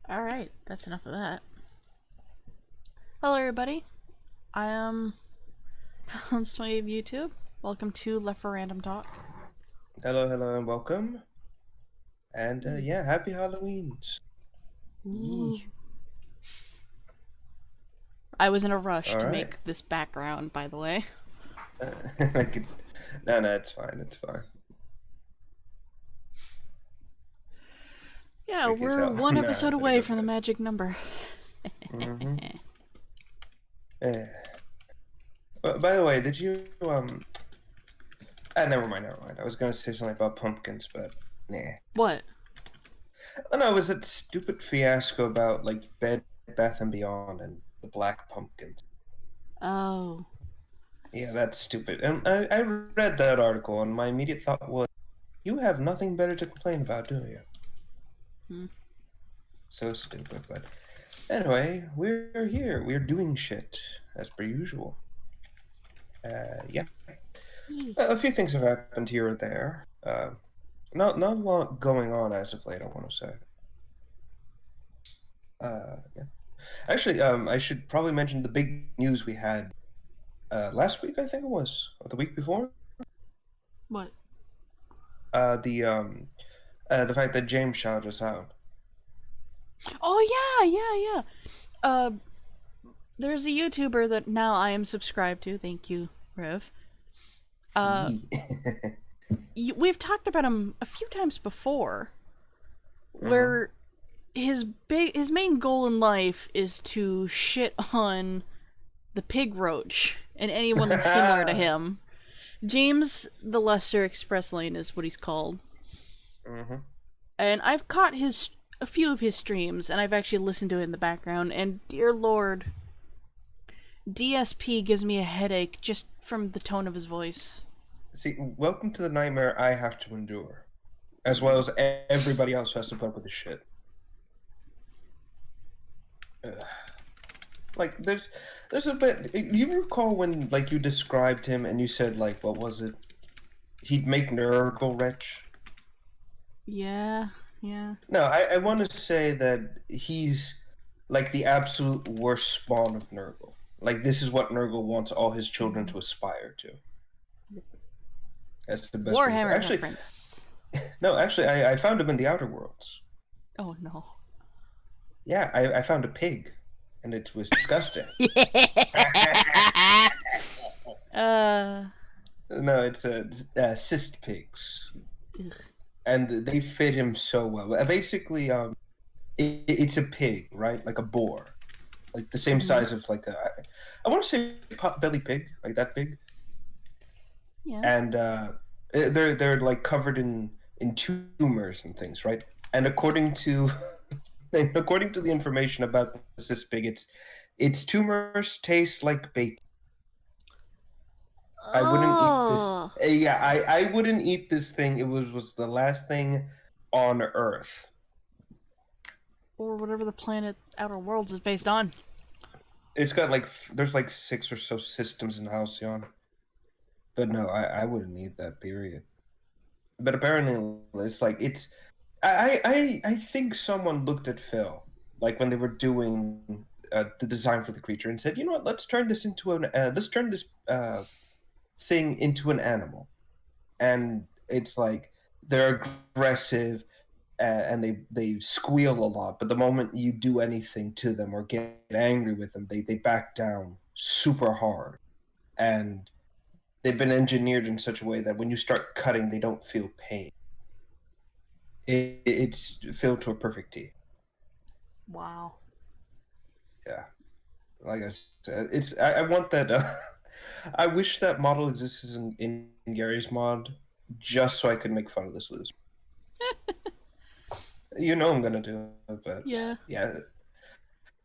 Alright, that's enough of that. Hello everybody, I am Helens28 of YouTube. Welcome to Left for Random Talk. Hello, and welcome. And yeah, happy Halloweens. I was in a rush to make this background, by the way. No, it's fine, it's fine. Yeah, we're one episode away from the magic number. By the way, did you, never mind. I was gonna say something about pumpkins, but nah. What? Oh no, it was that stupid fiasco about, like, Bed Bath & Beyond and the black pumpkins. Oh. Yeah, that's stupid. And I read that article, and my immediate thought was, you have nothing better to complain about, do you? So stupid, but anyway, we're here. We're doing shit, as per usual. Yeah. A few things have happened here or there. Not a lot going on as of late, I want to say. Yeah. Actually, I should probably mention the big news we had last week, I think it was, or the week before. What? The fact that James shouted us out. Oh yeah. There's a YouTuber that now I am subscribed to. Thank you, Rev. We've talked about him a few times before, where his main goal in life is to shit on the pig roach and anyone similar to him. James the Lesser Express Lane is what he's called. And I've caught a few of his streams, and I've actually listened to it in the background, and dear lord, DSP gives me a headache just from the tone of his voice. See, welcome to the nightmare I have to endure, as well as everybody else who has to put up with this shit. Like, there's a bit. You recall when, like, you described him and you said, like, what was it? He'd make Nurgle rich. Yeah. Yeah. No, I want to say that he's like the absolute worst spawn of Nurgle. Like, this is what Nurgle wants all his children to aspire to. That's the best way to put it. Warhammer Actually, reference. no, actually, I found him in the Outer Worlds. Oh no. Yeah, I found a pig, and it was disgusting. uh. No, it's cyst pigs, Ugh. and they fit him so well. Basically, it's a pig, right? Like a boar, like the same size of like I want to say pot-belly pig, like that big. Yeah. And they're like covered in tumors and things, right? And according to according to the information about this pig, its tumors taste like bacon. I wouldn't eat this. Oh. Yeah, I wouldn't eat this thing. It was the last thing on Earth. Or whatever the planet Outer Worlds is based on. It's got like there's like 6 or so systems in Halcyon. But no, I wouldn't eat that. Period. But apparently, it's like it's. I think someone looked at Phil, like when they were doing the design for the creature, and said, "You know what? Let's turn this into an let's turn this thing into an animal." And it's like they're aggressive and they squeal a lot, but the moment you do anything to them or get angry with them, they back down super hard, and they've been engineered in such a way that when you start cutting, they don't feel pain. It's filled to a perfect T. Wow. Yeah, like I said, it's I want that. I wish that model exists in Gary's mod, just so I could make fun of this loser. You know I'm gonna do it, but Yeah. yeah.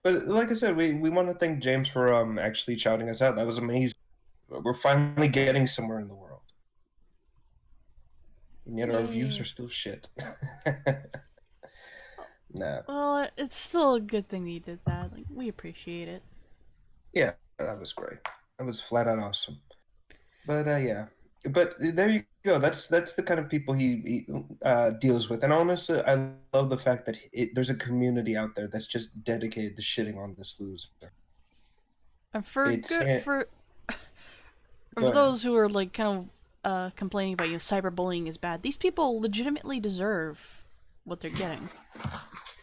But like I said, we want to thank James for actually shouting us out. That was amazing. We're finally getting somewhere in the world, and yet our views Yeah. are still shit. Nah. Well, it's still a good thing that you did that. Like, we appreciate it. Yeah, that was great. That was flat out awesome. But yeah, but there you go. That's the kind of people he deals with. And honestly, I love the fact that there's a community out there that's just dedicated to shitting on this loser. And for It's good for go ahead. those who are like kind of complaining about cyberbullying is bad. These people legitimately deserve what they're getting.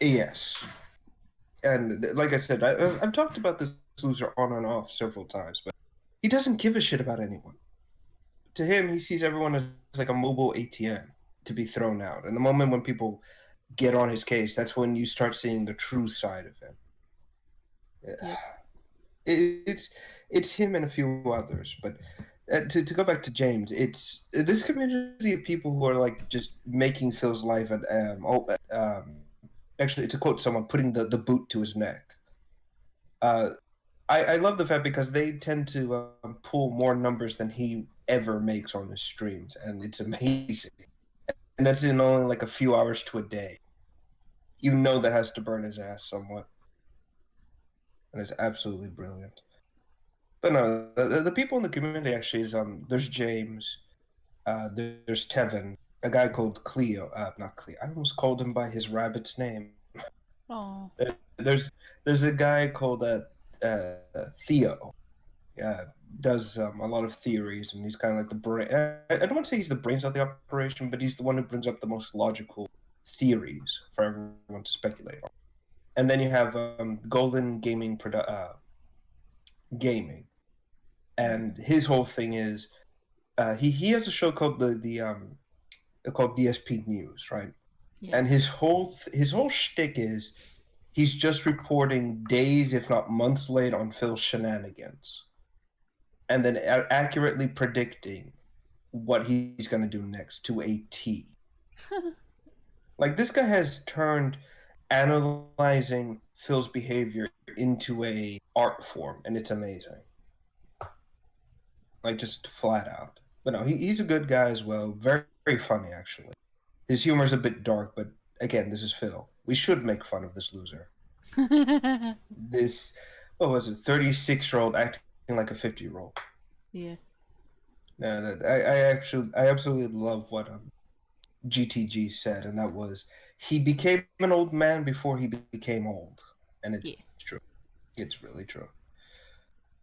Yes, and like I said, I've talked about this loser on and off several times, but he doesn't give a shit about anyone. To him, he sees everyone as like a mobile ATM to be thrown out. And the moment when people get on his case, that's when you start seeing the true side of him. Yep. It's him and a few others, but to go back to James, it's this community of people who are like just making Phil's life at actually to quote someone, putting the boot to his neck. Uh, I love the fact because they tend to pull more numbers than he ever makes on his streams, and it's amazing. And that's in only like a few hours to a day. You know that has to burn his ass somewhat, and it's absolutely brilliant. But no, the people in the community actually is there's James, there's Tevin, a guy called Cleo, not Cleo. I almost called him by his rabbit's name. Oh. There's there's a guy called Theo. Does a lot of theories, and he's kind of like the brain. I don't want to say he's the brains of the operation, but he's the one who brings up the most logical theories for everyone to speculate on. And then you have Golden Gaming, and his whole thing is he has a show called the called DSP News, right? Yeah. And his whole shtick is he's just reporting days, if not months, late on Phil's shenanigans, and then accurately predicting what he's going to do next to a T. Like, this guy has turned analyzing Phil's behavior into a art form, and it's amazing. Like, just flat out. But no, he's a good guy as well. Very, very funny, actually. His humor's a bit dark, but again, this is Phil. We should make fun of this loser. This, what was it, 36-year-old acting like a 50-year-old. Yeah. No, I absolutely love what GTG said, and that was he became an old man before he became old, and it's Yeah. true. It's really true.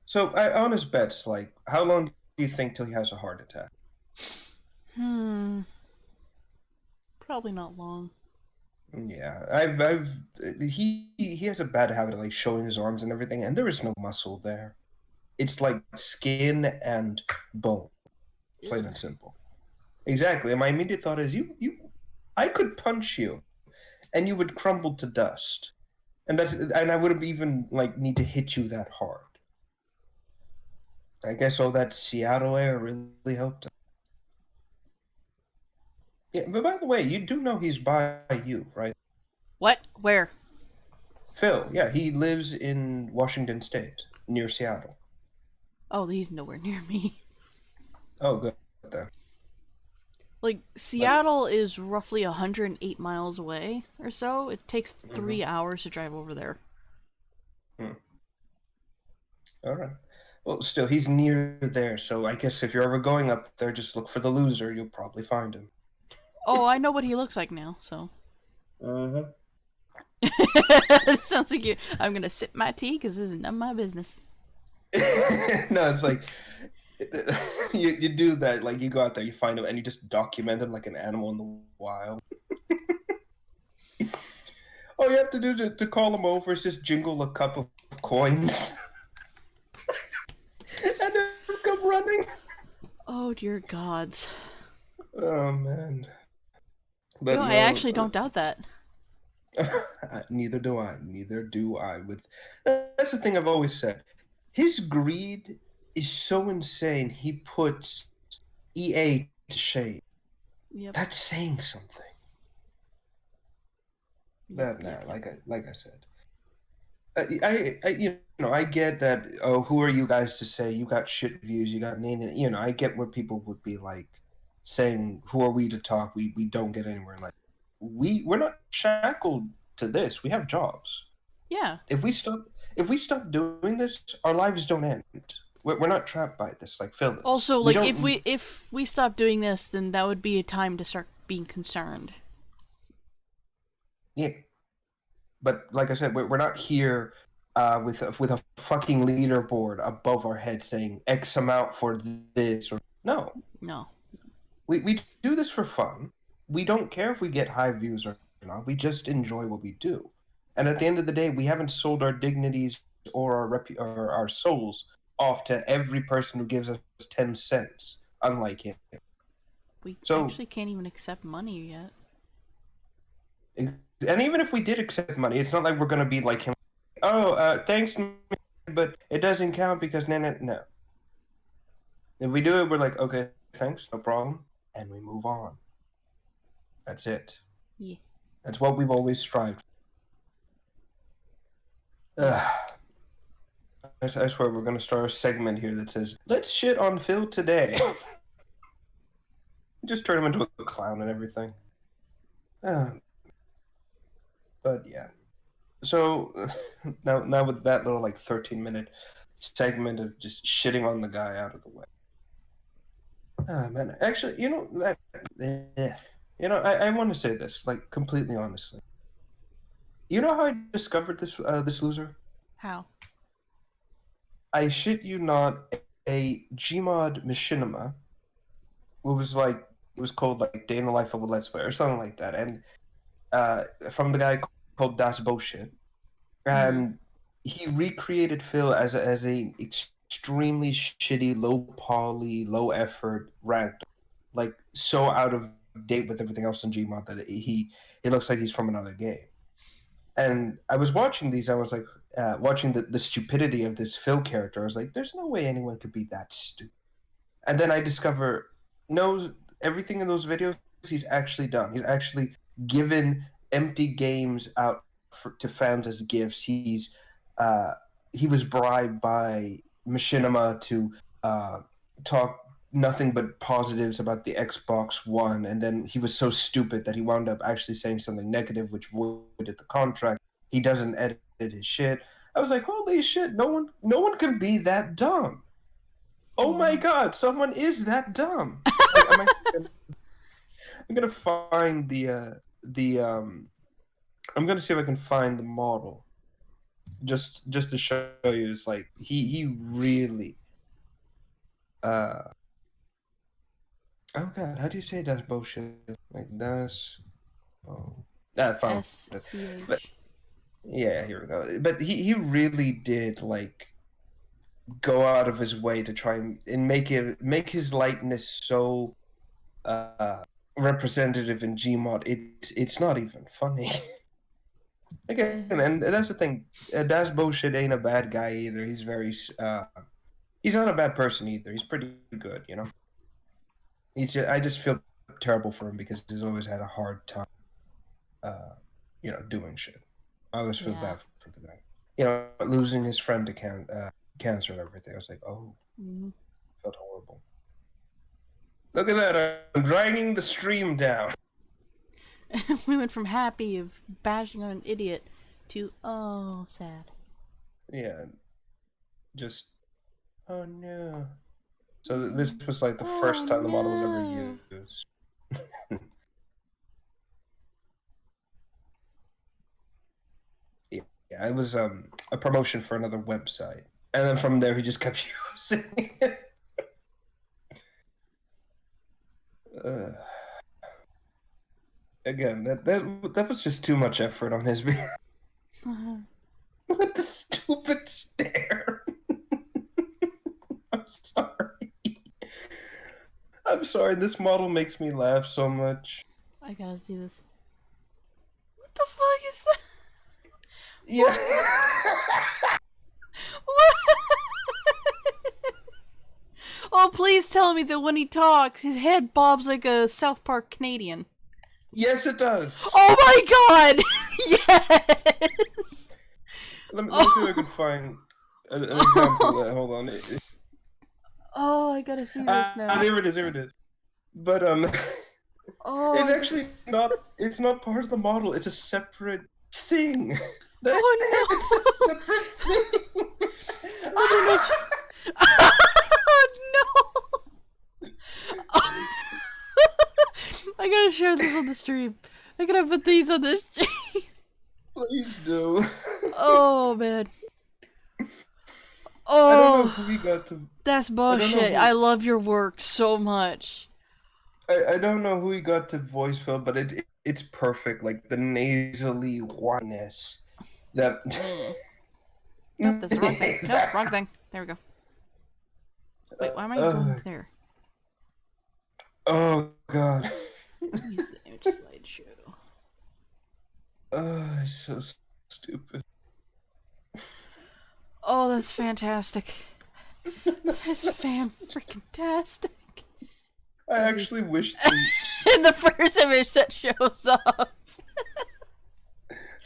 So, honest bets, like, how long do you think till he has a heart attack? Probably not long. Yeah, he has a bad habit of like showing his arms and everything, and there is no muscle there. It's like skin and bone, plain and simple. Exactly. And my immediate thought is, I could punch you, and you would crumble to dust, and I wouldn't even like need to hit you that hard. I guess all that Seattle air really helped. Yeah, but by the way, you do know he's by you, right? What? Where? Phil, yeah, he lives in Washington State, near Seattle. Oh, he's nowhere near me. Oh, good then. Like, But, Seattle is roughly 108 miles away or so. It takes mm-hmm. 3 hours to drive over there. All right. Well, still, he's near there, so I guess if you're ever going up there, just look for the loser. You'll probably find him. Oh, I know what he looks like now, so. Mm-hmm. Sounds like you. I'm gonna sip my tea because this is none of my business. No, it's like you do that. Like you go out there, you find him, and you just document him like an animal in the wild. All you have to do to call him over is just jingle a cup of coins, and then come running. Oh dear gods. Oh man. But You know, I actually don't doubt that. Neither do I. Neither do I. That's the thing I've always said. His greed is so insane. He puts EA to shame. Yep. That's saying something. But nah, Yep. like I said, I get that. Oh, who are you guys to say you got shit views? You got name. I get where people would be like saying, "Who are we to talk? We don't get anywhere." Like we're not shackled to this. We have jobs. Yeah. If we stop doing this, our lives don't end. We're not trapped by this like Phil is. Also, like if we stop doing this, then that would be a time to start being concerned. Yeah, but like I said, we're not here with a fucking leaderboard above our head saying X amount for this or no. No. We do this for fun. We don't care if we get high views or not. We just enjoy what we do. And at the end of the day, we haven't sold our dignities or our souls off to every person who gives us 10 cents, unlike him. We So, actually can't even accept money yet. and even if we did accept money, it's not like we're going to be like him. Oh, thanks, but it doesn't count because no. If we do it, we're like, okay, thanks, no problem, and we move on. That's it. Yeah. That's what we've always strived for. I swear we're going to start a segment here that says, let's shit on Phil today. Just turn him into a clown and everything. But yeah. So now with that little like 13-minute segment of just shitting on the guy out of the way. Man, actually, I want to say this like completely honestly. You know how I discovered this loser? How? I shit you not, a Gmod machinima. It was called like Day in the Life of a Let's Player or something like that, and from the guy called Das Bullshit, and he recreated Phil as a extremely shitty, low poly, low effort ragdoll, like so out of date with everything else in Gmod that he looks like he's from another game. And I was watching these, I was like watching the stupidity of this Phil character. I was like, there's no way anyone could be that stupid. And then I discover, no, everything in those videos he's actually done. He's actually given empty games out to fans as gifs. He was bribed by Machinima to talk nothing but positives about the Xbox One, and then he was so stupid that he wound up actually saying something negative, which voided the contract. He doesn't edit his shit. I was like, holy shit, no one can be that dumb. Oh my god, someone is that dumb. I'm gonna find the the I'm gonna see if I can find the model just to show you. It's like he really oh god, how do you say that's bullshit? Like that's found it. But SCH. yeah, here we go. But he really did like go out of his way to try and make his likeness so representative in Gmod. It's not even funny. Again, and that's the thing. Das bullshit ain't a bad guy either. He's very he's not a bad person either. He's pretty good, you know. I just feel terrible for him because he's always had a hard time, you know, doing shit. I always feel bad for the guy. You know, losing his friend to cancer and everything. I was like, oh, felt horrible. Look at that! I'm dragging the stream down. We went from happy of bashing on an idiot to sad. Yeah, just oh no. So this was like the first time the model was ever used. Yeah, it was a promotion for another website, and then from there he just kept using it. Again, that was just too much effort on his behalf. What the stupid stare! I'm sorry. I'm sorry. This model makes me laugh so much. I gotta see this. What the fuck is that? Yeah. What? Oh, please tell me that when he talks, his head bobs like a South Park Canadian. Yes, it does. Oh my god! Yes! Let me see if I can find an example of that. Hold on. Oh, I gotta see this now. There it is. There it is. But it's actually not. It's not part of the model. It's a separate thing. Oh no! It's a separate thing. No! I gotta share this on the stream. I gotta put these on the stream. Please do. Oh man. I don't know Oh, who he got to. that's bullshit. I love your work so much. I don't know who he got to voice fill, but it's perfect. Like the nasally whininess. That. Nope, that's the wrong thing. Nope, wrong thing. There we go. Wait, why am I going there? Oh god. Use the image slideshow. Oh, it's so stupid. Oh, that's fantastic. That's fan-freaking-tastic. I actually wish In the first image that shows up.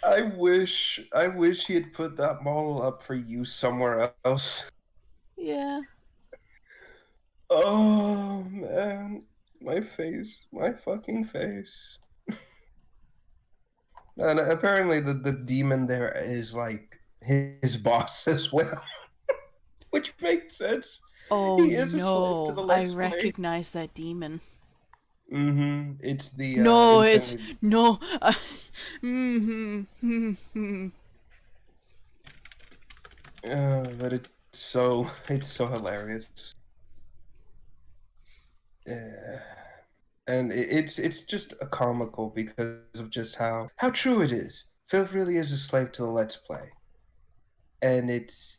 I wish he had put that model up for use somewhere else. Yeah. Oh man, my face, my fucking face. And apparently the demon there is like his boss as well, which makes sense. Oh He is a slave to the no, I Let's Play. recognize that demon. Mm-hmm. It's the No, it's infinity- no. But it's so hilarious. And it's just a comical because of just how true it is. Phil really is a slave to the Let's Play, and it's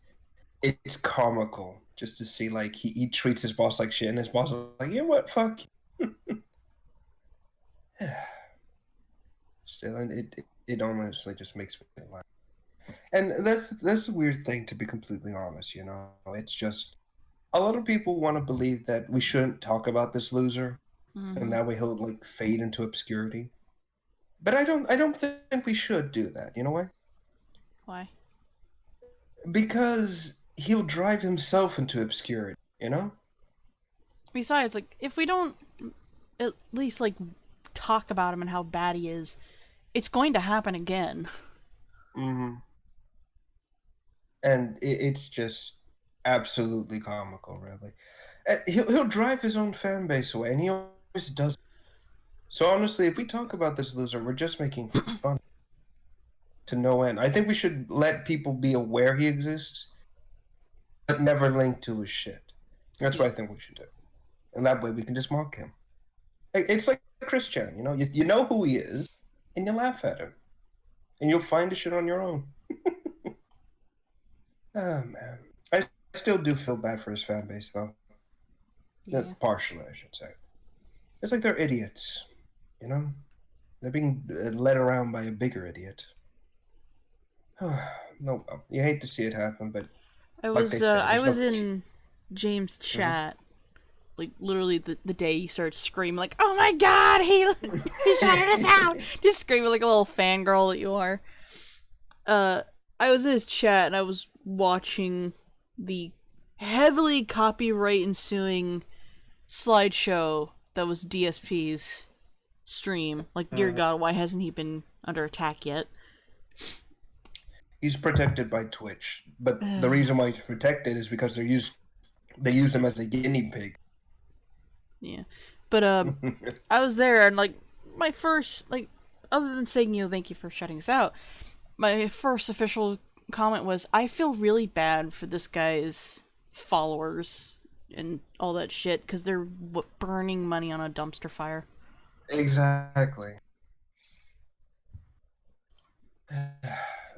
comical just to see like he treats his boss like shit, and his boss is like, you know what, fuck you. Still, and it honestly just makes me laugh. And that's the weird thing, to be completely honest. You know, it's just a lot of people want to believe that we shouldn't talk about this loser, and that way he'll like fade into obscurity. But I don't think we should do that. You know why? Why? Because he'll drive himself into obscurity. You know. Besides, like, if we don't at least like talk about him and how bad he is, it's going to happen again. Mm-hmm. And it's just absolutely comical, really. He'll drive his own fan base away, and he always does. So honestly, if we talk about this loser, we're just making fun to no end. I think we should let people be aware he exists, but never link to his shit. That's Yeah. what I think we should do. And that way we can just mock him. It's like Chris Chan, you know? You know who he is, and you laugh at him. And you'll find the shit on your own. Oh, man. I still do feel bad for his fan base, though. Yeah. Partially, I should say. It's like they're idiots, you know? They're being led around by a bigger idiot. No, you hate to see it happen, but like they say, I there's no. was in James' chat, like literally the day he started screaming, like, "Oh my god, he shouted us out!" Just screaming like a little fangirl that you are. I was in his chat and I was watching the heavily copyright ensuing slideshow that was DSP's stream. Like, dear God, why hasn't he been under attack yet? He's protected by Twitch, but the reason why he's protected is because they use him as a guinea pig. Yeah, but I was there and like my first other than saying thank you for shutting us out, my first official comment was I feel really bad for this guy's followers and all that shit because they're burning money on a dumpster fire. Exactly.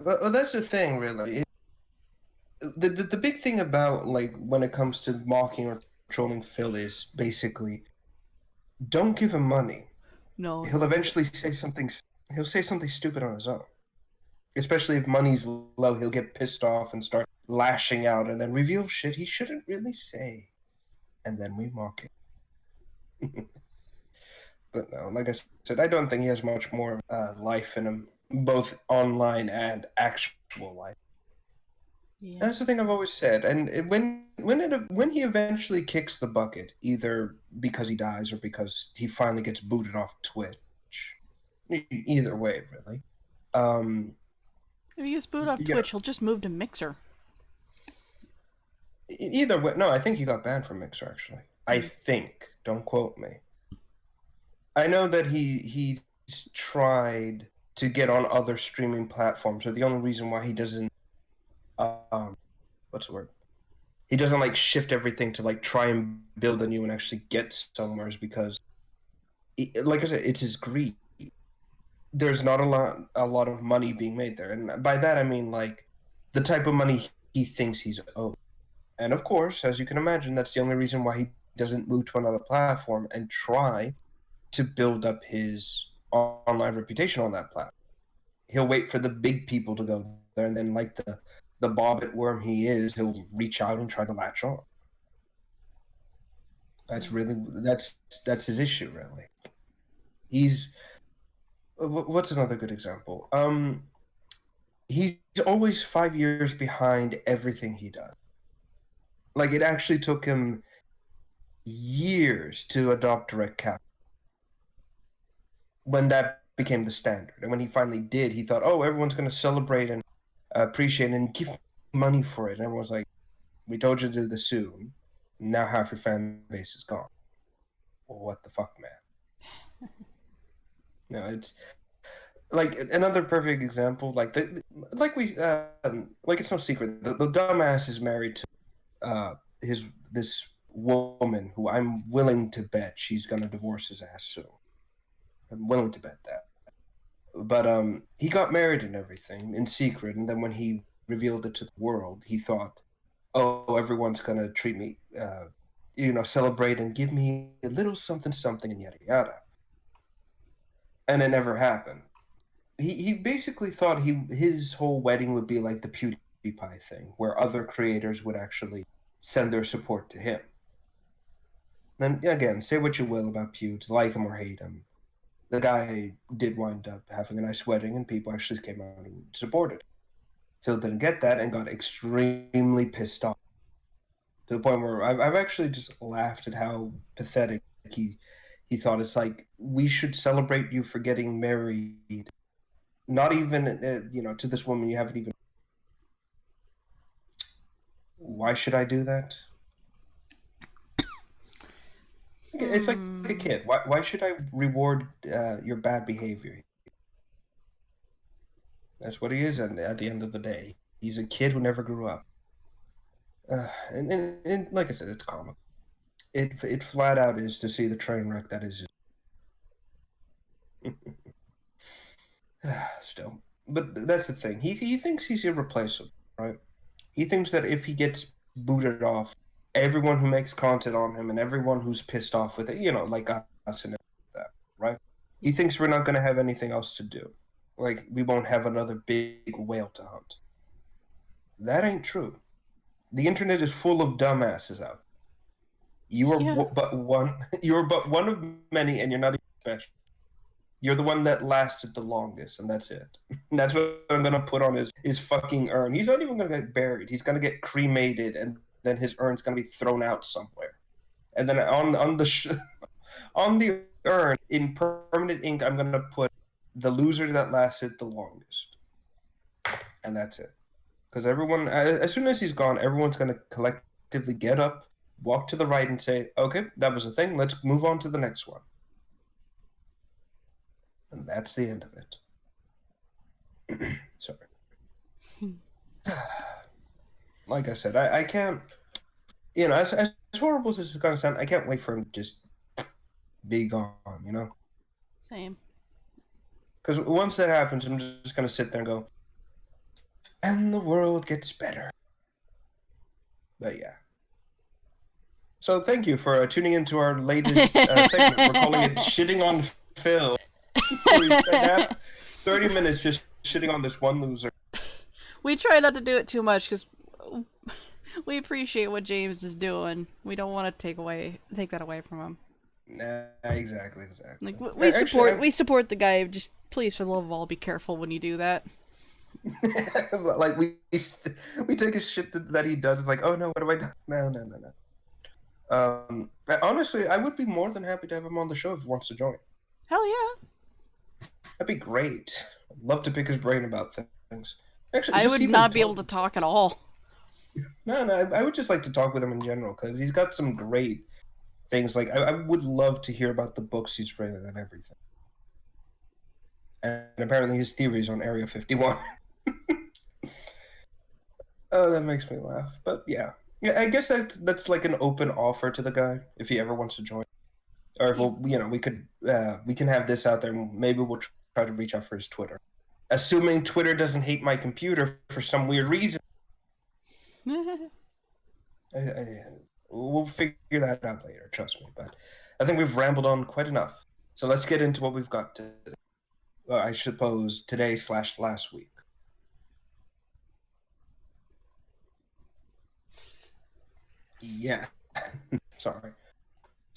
Well, that's the thing, really. The big thing about like when it comes to mocking or trolling Phil is basically don't give him money. No, He'll eventually say something. He'll say something stupid on his own. Especially if money's low, he'll get pissed off and start lashing out, and then reveal shit he shouldn't really say, and then we mock it. But no, like I said, I don't think he has much more life in him, both online and actual life. yeah, That's the thing I've always said. And when he eventually kicks the bucket, either because he dies or because he finally gets booted off Twitch, either way, really. if he gets booted off You Twitch, he'll just move to Mixer. either way, no, I think he got banned from Mixer. Actually, I think. Don't quote me. I know that he's tried to get on other streaming platforms, but the only reason why he doesn't, what's the word? He doesn't like shift everything to like try and build a new and actually get somewhere is because, like I said, it's his greed. There's not a lot of money being made there, and by that I mean like the type of money he thinks he's owed. And of course, as you can imagine, that's the only reason why he doesn't move to another platform and try to build up his online reputation on that platform. He'll wait for the big people to go there, and then like the bobbit worm he is, he'll reach out and try to latch on. That's really that's his issue, really. He's what's another good example? He's always 5 years behind everything he does. Like it actually took him years to adopt direct cap when that became the standard. And when he finally did, he thought, oh, everyone's going to celebrate and appreciate and give money for it. And everyone's like, we told you to do this soon. Now half your fan base is gone. Well, what the fuck, man? No, it's like another perfect example. Like like it's no secret. The dumbass is married to this woman who I'm willing to bet she's gonna divorce his ass soon. I'm willing to bet that. But he got married and everything in secret, and then when he revealed it to the world, he thought, "Oh, everyone's gonna treat me, celebrate and give me a little something, something, and yada yada." And it never happened. He basically thought his whole wedding would be like the PewDiePie thing, where other creators would actually send their support to him. Then again, say what you will about Pew, to like him or hate him, the guy did wind up having a nice wedding, and people actually came out and supported. Phil didn't get that and got extremely pissed off to the point where I've actually just laughed at how pathetic he thought. It's like, we should celebrate you for getting married, not even to this woman you haven't even. Why should I do that? It's like a kid. Why should I reward your bad behavior? That's what he is at the end of the day. He's a kid who never grew up. And like I said, it's comic. It flat out is to see the train wreck that is. Still, but that's the thing. He thinks he's irreplaceable, right? He thinks that if he gets booted off, everyone who makes content on him and everyone who's pissed off with it, like us and that, right? He thinks we're not going to have anything else to do. Like, we won't have another big whale to hunt. That ain't true. The internet is full of dumbasses out. You are but one. You are but one of many, and you're not even special. You're the one that lasted the longest, and that's it. And that's what I'm gonna put on his fucking urn. He's not even gonna get buried. He's gonna get cremated, and then his urn's gonna be thrown out somewhere. And then on the on the urn in permanent ink, I'm gonna put the loser that lasted the longest, and that's it. Because everyone, as soon as he's gone, everyone's gonna collectively get up, walk to the right, and say, "Okay, that was a thing. Let's move on to the next one." And that's the end of it. Sorry. Like I said, I can't, as horrible as it's going to sound, I can't wait for him to just be gone, Same. Because once that happens, I'm just going to sit there and go, and the world gets better. But yeah. So thank you for tuning into our latest segment. We're calling it Shitting on Phil. We spent 30 minutes just shitting on this one loser. We try not to do it too much because we appreciate what James is doing. We don't want to take that away from him. Nah, exactly. Like we support the guy. Just please, for the love of all, be careful when you do that. Like we take a shit that he does. It's like, oh no, what have I done? No. Honestly, I would be more than happy to have him on the show if he wants to join. Hell yeah. That'd be great. I'd love to pick his brain about things. Actually, I would not be able to talk at all. No, I would just like to talk with him in general because he's got some great things. Like, I would love to hear about the books he's written and everything. And apparently his theories on Area 51. Oh, that makes me laugh. But yeah, I guess that's like an open offer to the guy if he ever wants to join. Or if we can have this out there. And maybe we'll try to reach out for his Twitter, assuming Twitter doesn't hate my computer for some weird reason. We'll figure that out later. Trust me. But I think we've rambled on quite enough. So let's get into what we've got today. I suppose today/last week. Yeah. Sorry.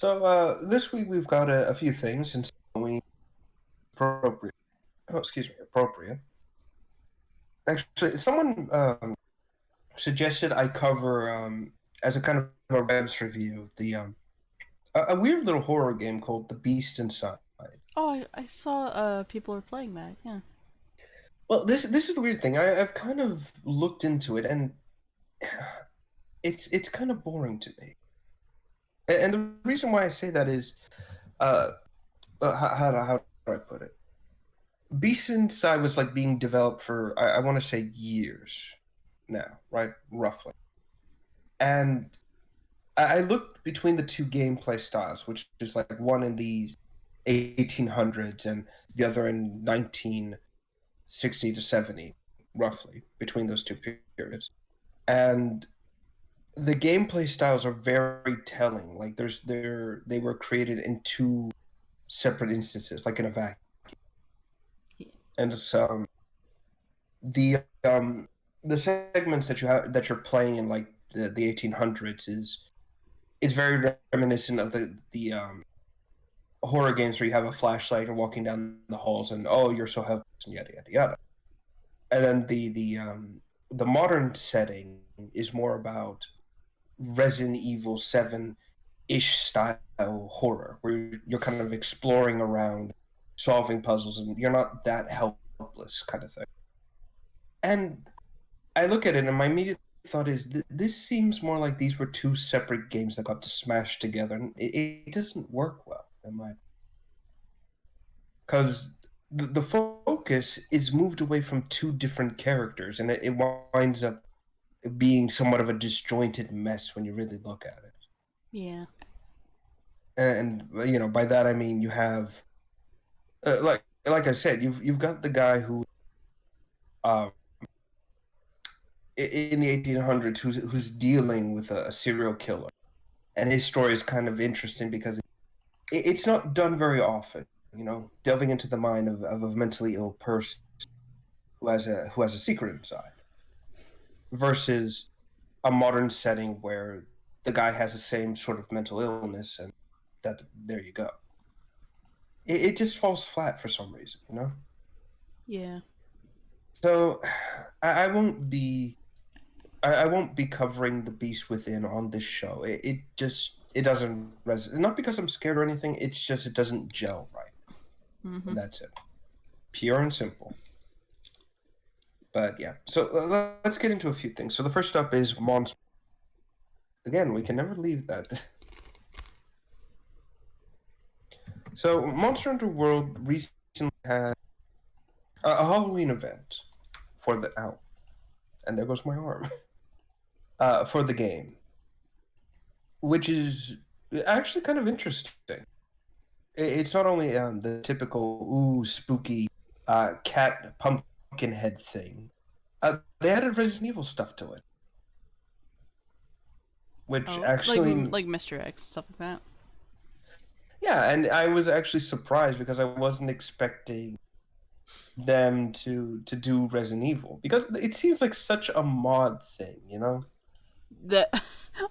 So this week we've got a few things, and appropriate. Oh, excuse me, appropriate. Actually, someone suggested I cover as a kind of a Rebs review a weird little horror game called The Beast Inside. Oh, I saw people are playing that. Yeah. Well, this is the weird thing. I've kind of looked into it, and it's kind of boring to me. And the reason why I say that is, how do I put it? Beast Inside was like being developed for I want to say years now, right? Roughly. And I looked between the two gameplay styles, which is like one in the 1800s and the other in 1960 to 70, roughly, between those two periods. And the gameplay styles are very telling. Like they were created in two separate instances, like in a vacuum. And so the segments that you're playing in like the 1800s is very reminiscent of the horror games where you have a flashlight and walking down the halls and oh you're so helpless and yada yada yada. And then the modern setting is more about Resident Evil 7-ish style horror, where you're kind of exploring around, solving puzzles, and you're not that helpless kind of thing. And I look at it, and my immediate thought is, this seems more like these were two separate games that got smashed together, and it doesn't work well. because the focus is moved away from two different characters, and it winds up being somewhat of a disjointed mess when you really look at it. Yeah. And by that I mean you have like I said, you've got the guy who uh, in the 1800s who's dealing with a serial killer, and his story is kind of interesting because it's not done very often. Delving into the mind of a mentally ill person who has a secret inside, versus a modern setting where the guy has the same sort of mental illness, and that there you go. It just falls flat for some reason. Yeah. So I won't be I won't be covering the Beast Within on this show. It doesn't resonate. Not because I'm scared or anything. It's just it doesn't gel right, and that's it. Pure and simple. But yeah, so let's get into a few things. So the first up is Monster. Again, we can never leave that. So Monster Hunter World recently had a Halloween event for the and there goes my arm. For the game, which is actually kind of interesting. It's not only the typical spooky cat pumpkin head thing. They added Resident Evil stuff to it, which actually like Mr. X and stuff like that. Yeah, and I was actually surprised because I wasn't expecting them to do Resident Evil, because it seems like such a mod thing. That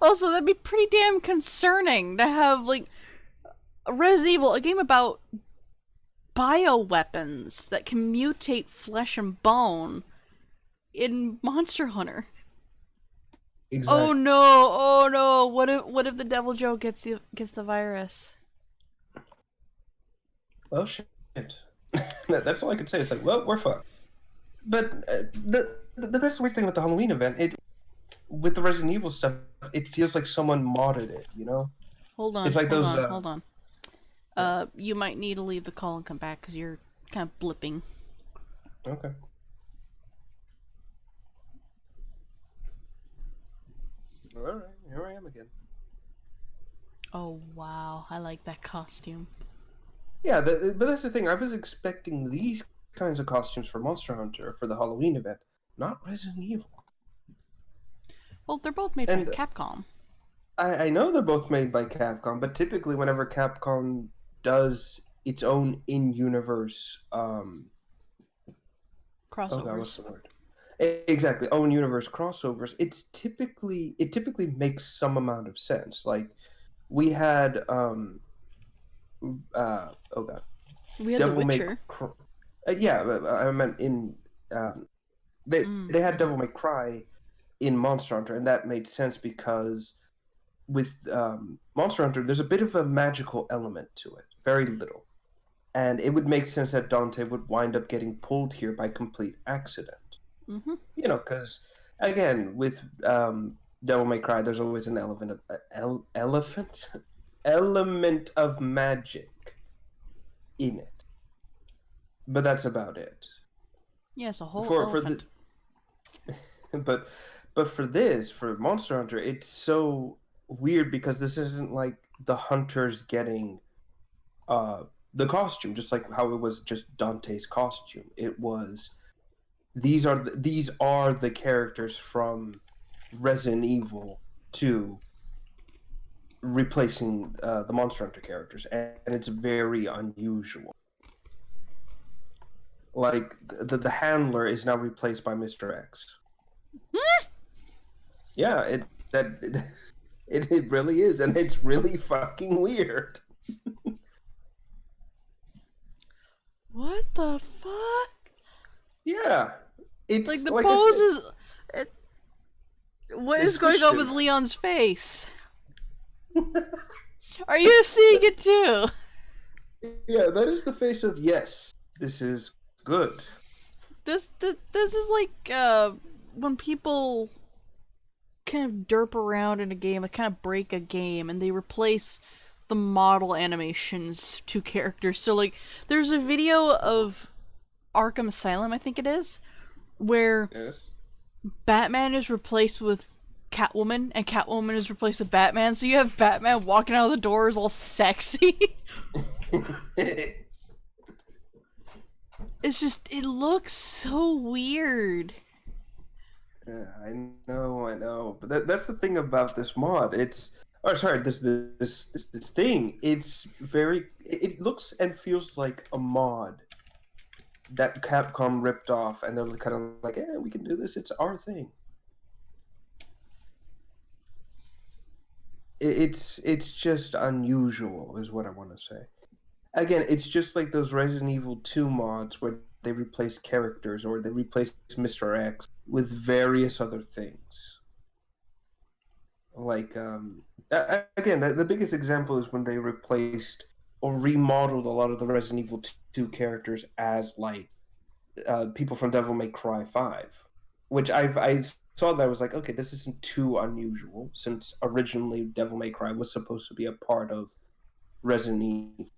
also, that'd be pretty damn concerning to have like Resident Evil, a game about bioweapons that can mutate flesh and bone, in Monster Hunter. Exactly. Oh no! What if the Devil Joe gets the virus? Well, shit. That's all I could say. It's like, well, we're fucked. But that's the weird thing about the Halloween event. With the Resident Evil stuff, it feels like someone modded it. Hold on. It's like hold on. You might need to leave the call and come back because you're kind of blipping. Okay. All right, here I am again. Oh wow, I like that costume. Yeah, but that's the thing. I was expecting these kinds of costumes for Monster Hunter for the Halloween event, not Resident Evil. Well, they're both made by Capcom. I know they're both made by Capcom, but typically whenever Capcom does its own in-universe crossovers. Oh God, what's the word? Exactly, own universe crossovers. It typically makes some amount of sense. Like we had oh God, we had Devil The Witcher. Yeah, I meant in they had Devil May Cry in Monster Hunter, and that made sense because with Monster Hunter, there's a bit of a magical element to it, very little, and it would make sense that Dante would wind up getting pulled here by complete accident. Because again, with Devil May Cry, there's always an element of magic in it, but that's about it. Yes, a whole elephant. But for Monster Hunter, it's so weird because this isn't like the hunters getting the costume, just like how it was just Dante's costume. It was these are the characters from Resident Evil 2 replacing the Monster Hunter characters, and it's very unusual. Like the handler is now replaced by Mr. X. Yeah, it really is, and it's really fucking weird. What the fuck? Yeah, it's like the pose is. What is going on with Leon's face? Are you seeing it too? Yeah, that is the face of yes. This is good. This is like when people kind of derp around in a game, like kind of break a game, and they replace the model animations to characters. So like, there's a video of Arkham Asylum, I think it is, where Yes. Batman is replaced with Catwoman, and Catwoman is replaced with Batman. So you have Batman walking out of the doors all sexy. It's just, it looks so weird. I know. But that's the thing about this mod. This thing. It's very. It looks and feels like a mod that Capcom ripped off, and they're kind of like, "Yeah, we can do this. It's our thing." It's just unusual, is what I want to say. Again, it's just like those Resident Evil 2 mods where they replace characters or they replace Mr. X with various other things. Like, again, the biggest example is when they replaced or remodeled a lot of the Resident Evil 2 characters as, like, people from Devil May Cry 5. Which I saw that I was like, okay, this isn't too unusual, since originally Devil May Cry was supposed to be a part of Resident Evil.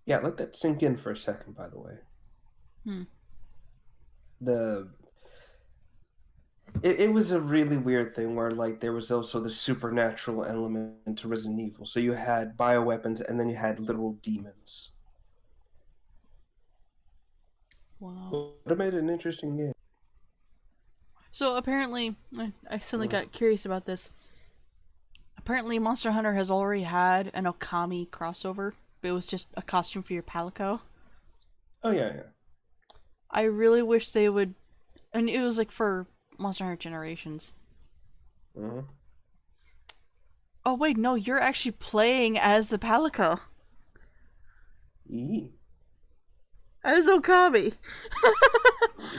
Yeah, let that sink in for a second, by the way. It was a really weird thing where, like, there was also the supernatural element to Resident Evil. So you had bioweapons and then you had literal demons. Wow. But it made it an interesting game. So apparently, I suddenly got curious about this. Apparently, Monster Hunter has already had an Okami crossover, but it was just a costume for your Palico. Oh, yeah. I really wish they would, and it was like for Monster Hunter Generations. Mm-hmm. Oh wait, no, you're actually playing as the Palico. As Okami.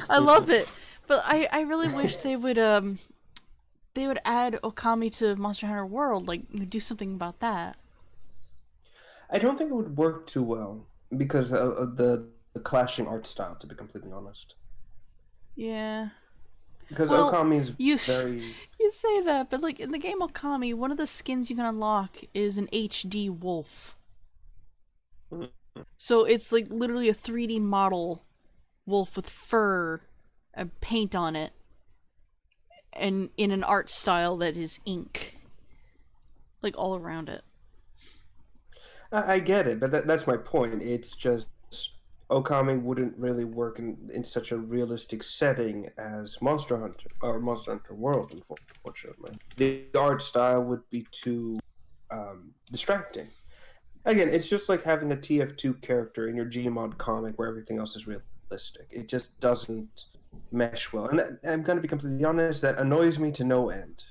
I love it. But I really wish they would add Okami to Monster Hunter World, like do something about that. I don't think it would work too well because of the clashing art style, to be completely honest. Yeah. Because Well, Okami is you very... you say that, but like in the game Okami, one of the skins you can unlock is an HD wolf. So it's like literally a 3D model wolf with fur and paint on it, and in an art style that is ink, like all around it. I get it, but that's my point. It's just Okami wouldn't really work in such a realistic setting as Monster Hunter or Monster Hunter World, unfortunately. The art style would be too distracting. Again, it's just like having a TF2 character in your Gmod comic where everything else is realistic. It just doesn't mesh well. And I'm going to be completely honest, that annoys me to no end.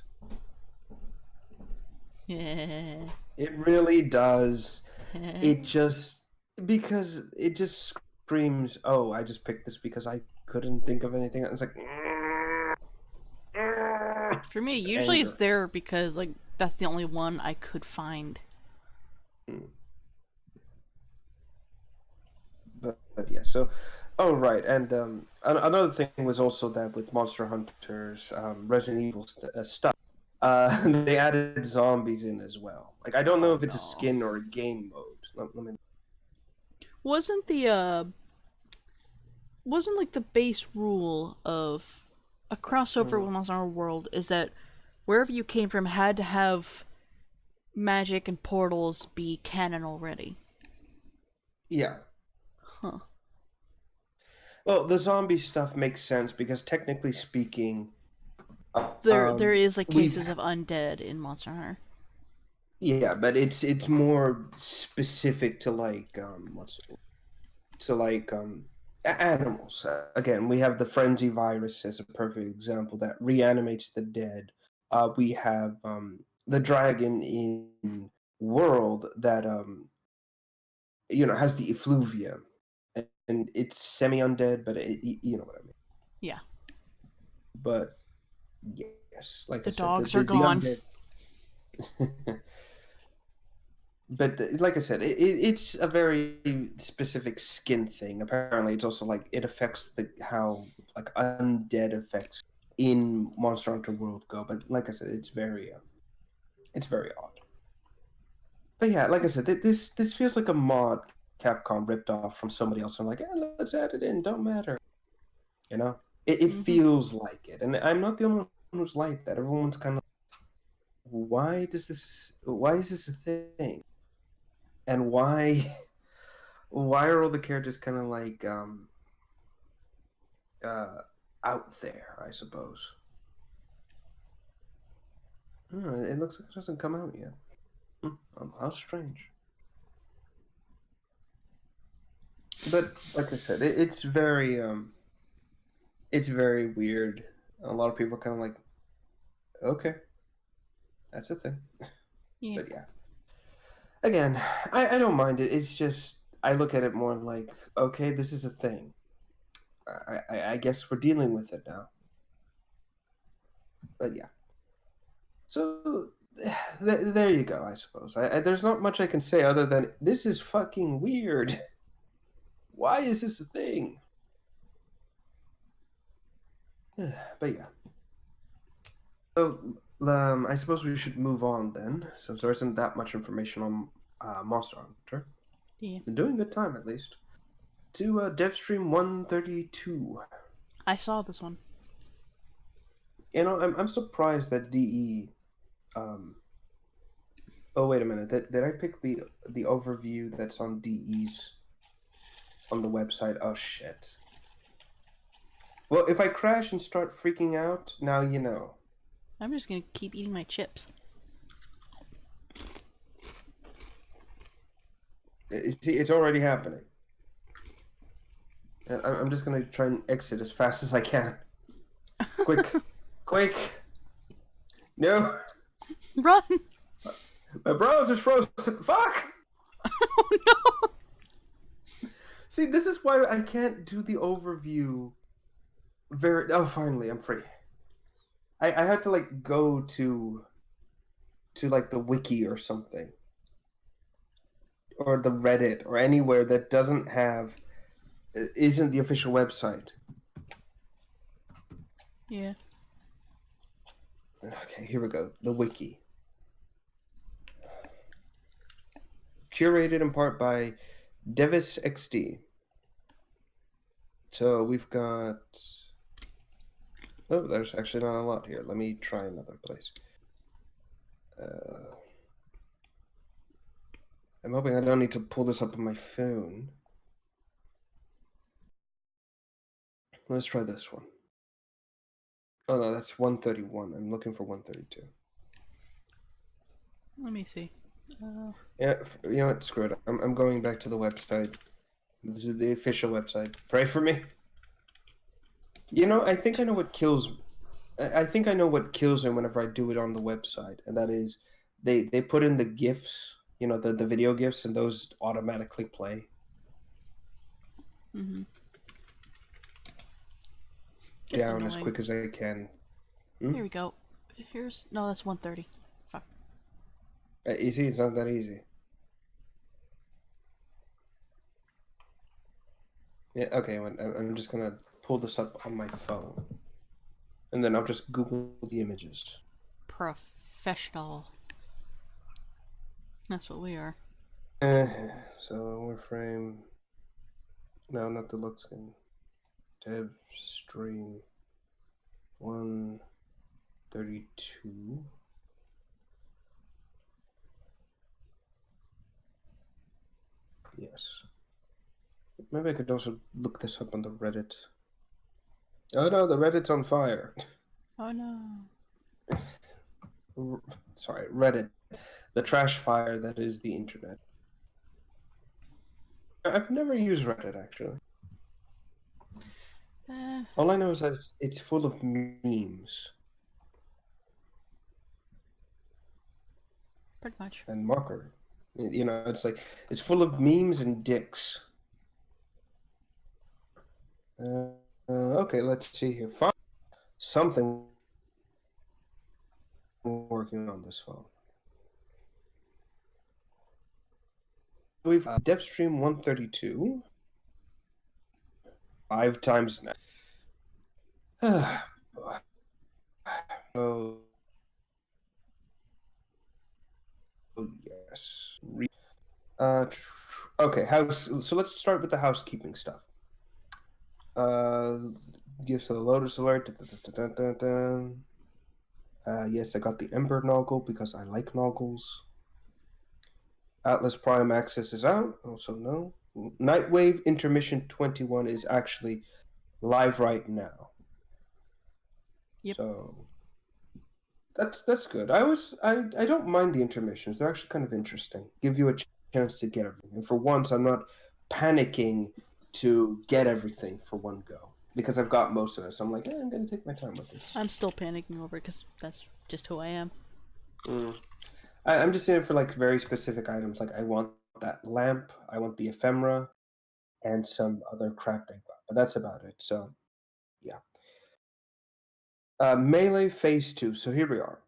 Yeah. It really does. Because it just screams, oh, I just picked this because I couldn't think of anything. It's like... For me, usually it's there because like that's the only one I could find. But yeah, so... Oh, right, and another thing was also that with Monster Hunter's Resident Evil stuff, they added zombies in as well. Like, I don't know if it's a skin or a game mode. Let me... Wasn't like the base rule of a crossover with Monster Hunter World is that wherever you came from had to have magic and portals be canon already? Yeah. Huh. Well, the zombie stuff makes sense because technically speaking, there is like cases of undead in Monster Hunter. Yeah, but it's more specific to like animals. Again, we have the frenzy virus as a perfect example that reanimates the dead. We have the dragon in World that has the effluvia, and it's semi-undead, but you know what I mean. Yeah. But yes, like the I said, dogs are gone. The undead... But like I said, it's a very specific skin thing. Apparently, it's also like it affects how like undead effects in Monster Hunter World go. But like I said, it's very odd. But yeah, like I said, this feels like a mod Capcom ripped off from somebody else. I'm like, let's add it in. Don't matter. You know, it feels like it, and I'm not the only one who's like that. Everyone's kind of, why is this a thing, and why are all the characters kind of like out there? I suppose. It looks like it doesn't come out yet. How strange. But like I said, it's very weird. A lot of people are kind of like, okay, that's a thing. Yeah. But yeah, again, I don't mind it. It's just I look at it more like, okay, this is a thing. I guess we're dealing with it now. But yeah, so there you go. I suppose there's not much I can say other than this is fucking weird. Why is this a thing? But yeah. So I suppose we should move on then, since there isn't that much information on Monster Hunter. Yeah. Been doing good time at least. To Devstream 132. I saw this one. You know, I'm surprised that DE. Oh wait a minute. Did I pick the overview that's on DE's on the website? Oh shit. Well, if I crash and start freaking out, now you know. I'm just gonna keep eating my chips. See, it's already happening. I'm just gonna try and exit as fast as I can. Quick, quick! No, Run! my browser's frozen. Fuck! Oh no! See, this is why I can't do the overview. Oh, finally, I'm free. I had to like go to like the wiki or something, or the Reddit or anywhere that isn't the official website. Yeah. Okay, here we go. The wiki. Curated in part by Devis XD. So we've got... Oh, there's actually not a lot here. Let me try another place. I'm hoping I don't need to pull this up on my phone. Let's try this one. Oh no, that's 131. I'm looking for 132. Let me see. Yeah, you know what? Screw it. I'm going back to the website. This is the official website. Pray for me. You know, I think I know what kills. I think I know what kills me whenever I do it on the website, and that is, they put in the gifs. You know, the video gifs, and those automatically play. Down annoying. as quick as I can. Here we go. No, that's 130. Fuck. You see, it's not that easy. Yeah. Okay. I'm just gonna pull this up on my phone, and then I'll just Google the images. Professional. That's what we are. So Warframe. No, not the look skin. Dev stream 132. Yes. Maybe I could also look this up on the Reddit. Oh no, the Reddit's on fire. Oh no. Sorry, Reddit. The trash fire that is the internet. I've never used Reddit, actually. All I know is that it's full of memes. Pretty much. And mockery. You know, it's like, it's full of memes and dicks. Okay, let's see here. Something working on this phone. We've Devstream 132. 5 times now. Oh yes. Okay, so let's start with the housekeeping stuff. Gifs of the Lotus Alert. Yes, I got the Ember Noggle because I like Noggles. Atlas Prime Access is out. Also, no. Nightwave Intermission 21 is actually live right now. Yep. So that's good. I don't mind the intermissions. They're actually kind of interesting. Give you a chance to get everything. And for once, I'm not panicking to get everything for one go because I've got most of it. So I'm like, I'm gonna take my time with this. I'm still panicking over it because that's just who I am. I'm just in it for like very specific items. Like I want that lamp, I want the ephemera, and some other crap they got. But that's about it. So yeah. Melee Phase 2. So here we are.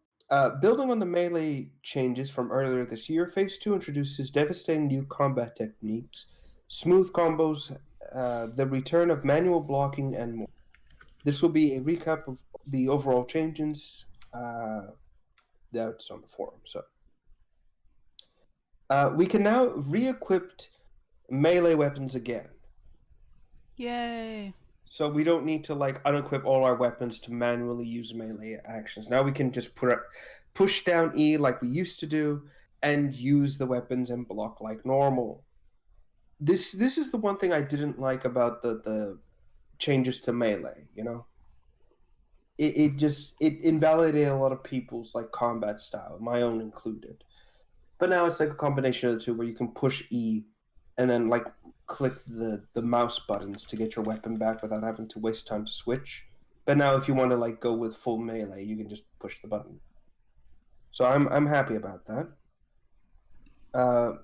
Building on the melee changes from earlier this year, Phase 2 introduces devastating new combat techniques, smooth combos, the return of manual blocking, and more. This will be a recap of the overall changes that's on the forum. So we can now re-equip melee weapons again. Yay! So we don't need to like unequip all our weapons to manually use melee actions. Now we can just push down E like we used to do and use the weapons and block like normal. This is the one thing I didn't like about the changes to melee, you know? It invalidated a lot of people's like combat style, my own included. But now it's like a combination of the two where you can push E and then like click the mouse buttons to get your weapon back without having to waste time to switch. But now if you want to like go with full melee, you can just push the button. So I'm happy about that.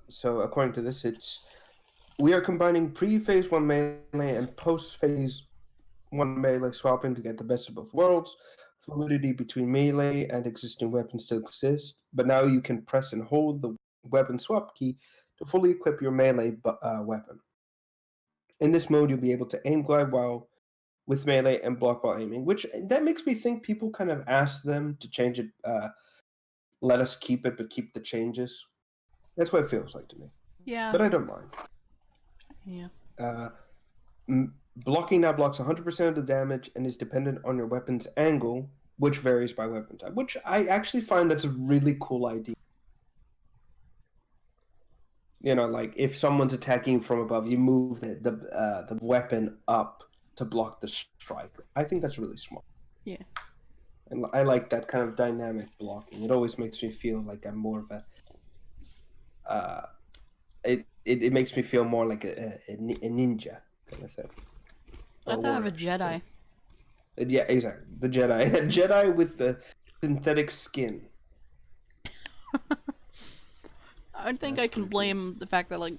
So according to this, we are combining pre-phase 1 melee and post-phase 1 melee swapping to get the best of both worlds. Fluidity between melee and existing weapons still exists, but now you can press and hold the weapon swap key to fully equip your melee weapon. In this mode, you'll be able to aim glide while with melee and block while aiming, which that makes me think people kind of ask them to change it, let us keep it, but keep the changes. That's what it feels like to me. Yeah. But I don't mind. Yeah. Blocking now blocks 100% of the damage and is dependent on your weapon's angle, which varies by weapon type, which I actually find that's a really cool idea. You know, like if someone's attacking from above, you move the weapon up to block the strike. I think that's really smart. Yeah. And I like that kind of dynamic blocking. It always makes me feel like I'm more of a. It makes me feel more like a ninja kind of thing. I thought of a Jedi. Yeah, exactly. The Jedi. A Jedi with the synthetic skin. I think I can blame the fact that, like,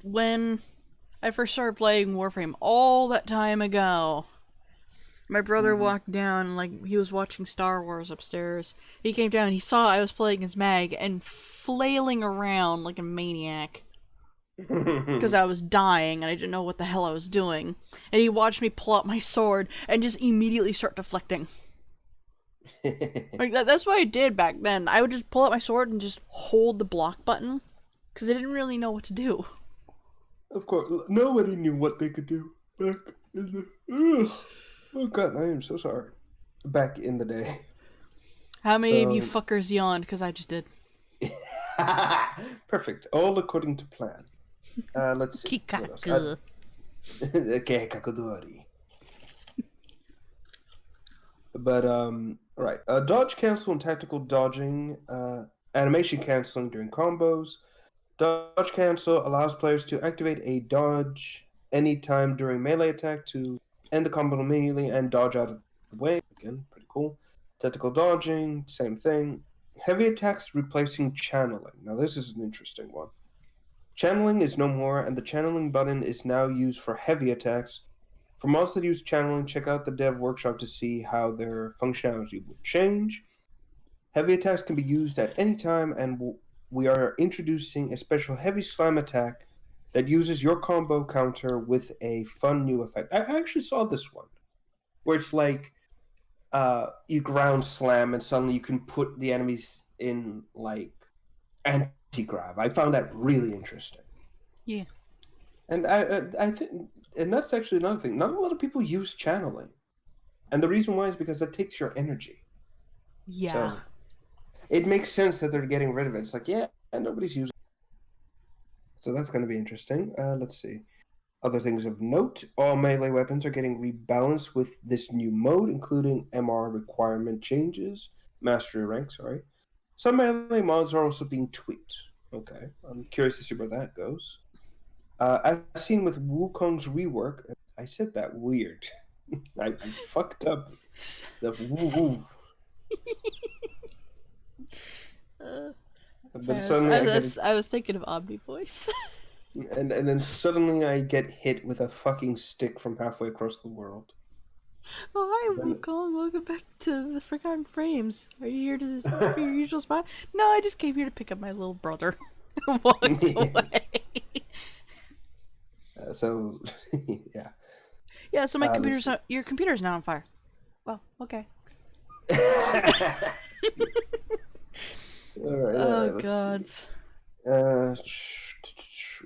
when I first started playing Warframe all that time ago, my brother walked down, like, he was watching Star Wars upstairs. He came down, he saw I was playing as Mag and flailing around like a maniac. Because I was dying and I didn't know what the hell I was doing. And he watched me pull out my sword and just immediately start deflecting. Like that's what I did back then. I would just pull out my sword and just hold the block button because I didn't really know what to do. Of course, nobody knew what they could do back in the. Oh god, I am so sorry. Back in the day. How many of you fuckers yawned? Because I just did. Perfect. All according to plan. Let's see. Kikaku. Okay, Kakudori. But right. Dodge cancel and tactical dodging, animation canceling during combos. Dodge cancel allows players to activate a dodge anytime during melee attack to end the combo immediately and dodge out of the way. Again, pretty cool. Tactical dodging, same thing. Heavy attacks replacing channeling. Now this is an interesting one. Channeling is no more, and the channeling button is now used for heavy attacks. For mods that use channeling, check out the dev workshop to see how their functionality will change. Heavy attacks can be used at any time, and we are introducing a special heavy slam attack that uses your combo counter with a fun new effect. I actually saw this one, where it's like you ground slam, and suddenly you can put the enemies in like grab. I found that really interesting. Yeah. And I think, and that's actually another thing. Not a lot of people use channeling, and the reason why is because that takes your energy. Yeah. So it makes sense that they're getting rid of it. It's like, yeah, nobody's using it. So that's going to be interesting. Let's see. Other things of note, all melee weapons are getting rebalanced with this new mode, including MR requirement changes, mastery rank, sorry. Some melee mods are also being tweaked. Okay, I'm curious to see where that goes. As seen with Wukong's rework, I said that weird. I fucked up the woo. And then suddenly I was thinking of Omni Voice. and then suddenly I get hit with a fucking stick from halfway across the world. Oh, hi, Then... Wukong. Welcome back to the Forgotten Frames. Are you here to for your usual spot? No, I just came here to pick up my little brother. Walked away. So, yeah. Yeah, so your computer's now on fire. Well, okay. All right, Oh, let's God. see.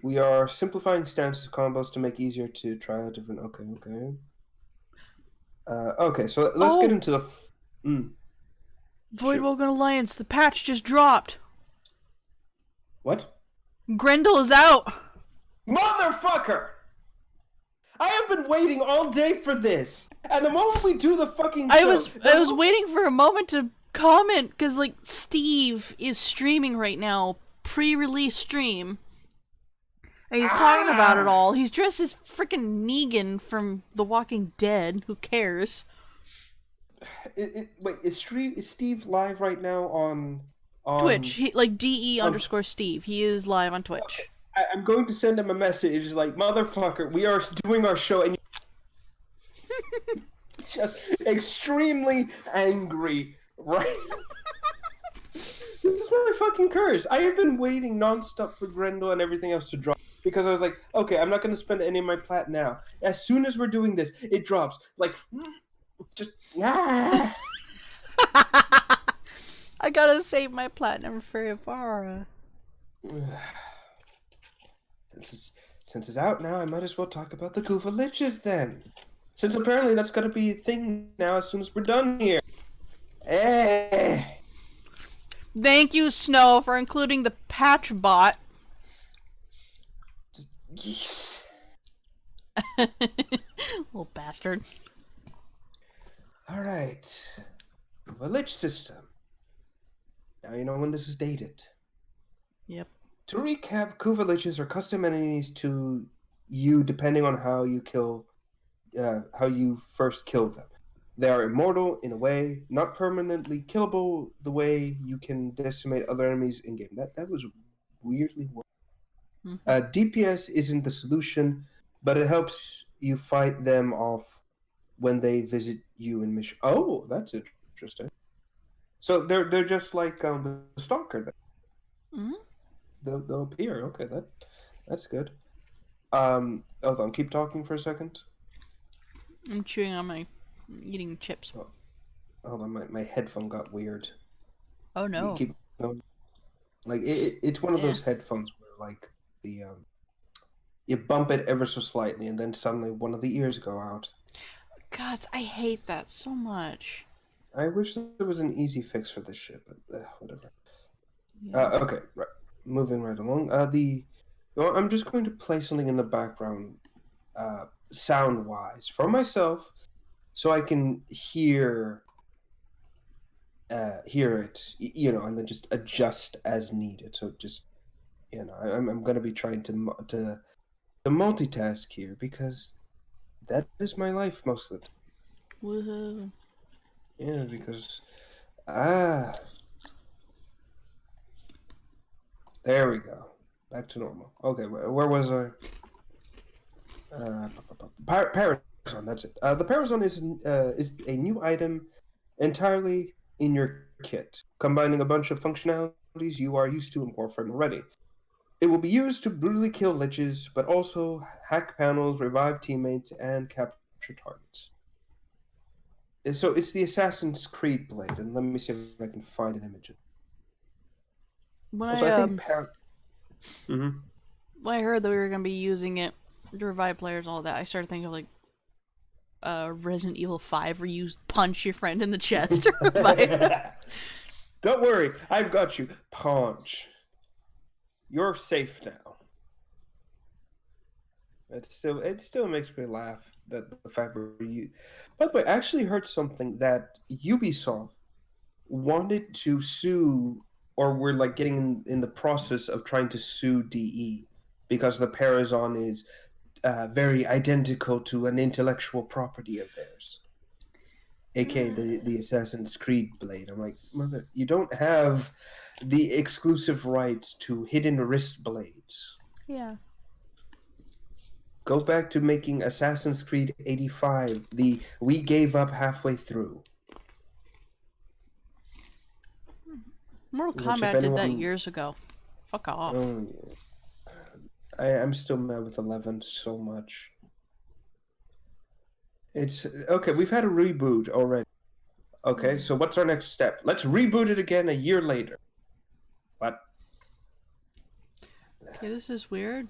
We are simplifying stances combos to make easier to try out different. Okay. Okay, so let's get into the. Voidwoken Alliance, the patch just dropped. What? Grendel is out. Motherfucker! I have been waiting all day for this, and the moment we do the fucking show, I was waiting for a moment to comment because like Steve is streaming right now, pre-release stream. And he's talking about it all. He's dressed as freaking Negan from The Walking Dead. Who cares? Wait, is Steve live right now on Twitch? He, like DE_Steve. He is live on Twitch. I'm going to send him a message like, motherfucker, we are doing our show, and just extremely angry, right? This is what I fucking curse. I have been waiting nonstop for Grendel and everything else to drop. Because I was like, okay, I'm not going to spend any of my plat now. As soon as we're doing this, it drops. Like, just, I gotta save my platinum for Ivara. Since it's out now, I might as well talk about the Kuva Liches then. Since apparently that's going to be a thing now as soon as we're done here. Thank you, Snow, for including the patch bot. Little bastard. Alright. The Lich system. Now you know when this is dated. Yep. To recap, Kuva Liches are custom enemies to you depending on how you first kill them. They are immortal in a way, not permanently killable the way you can decimate other enemies in game. That was weirdly worded. DPS isn't the solution, but it helps you fight them off when they visit you in mission. Oh, that's interesting. So they're just like the stalker then. They'll appear. Okay, that's good. Hold on, keep talking for a second. I'm chewing on eating chips. Oh, hold on, my headphone got weird. Oh no. Keep going. Like it's one of those headphones where like the you bump it ever so slightly and then suddenly one of the ears go out. God, I hate that so much. I wish there was an easy fix for this shit, but whatever. Yeah. Okay, right. Moving right along. I'm just going to play something in the background, sound-wise, for myself, so I can hear it, and then just adjust as needed. So just, I'm going to be trying to multitask here because that is my life most of the time. Woohoo! Yeah, because there we go. Back to normal. Okay, where was I? Parazon, that's it. The Parazon is a new item entirely in your kit, combining a bunch of functionalities you are used to in Warframe already. It will be used to brutally kill liches, but also hack panels, revive teammates, and capture targets. So it's the Assassin's Creed blade, and let me see if I can find an image. When Also, I think when I heard that we were gonna be using it to revive players and all that, I started thinking of like Resident Evil 5 where you punch your friend in the chest to revive them. Don't worry, I've got you. Punch. You're safe now. It still makes me laugh that the fact where you. By the way, I actually heard something that Ubisoft wanted to sue, or were like getting in the process of trying to sue DE because the Parazon is very identical to an intellectual property of theirs, aka the Assassin's Creed blade. I'm like, mother, you don't have the exclusive rights to hidden wrist blades. Yeah. Go back to making Assassin's Creed 85. We gave up halfway through. Mortal Kombat did that years ago. Fuck off. Oh, yeah. I'm still mad with 11 so much. It's okay. We've had a reboot already. Okay, so what's our next step? Let's reboot it again a year later. What? Okay, this is weird.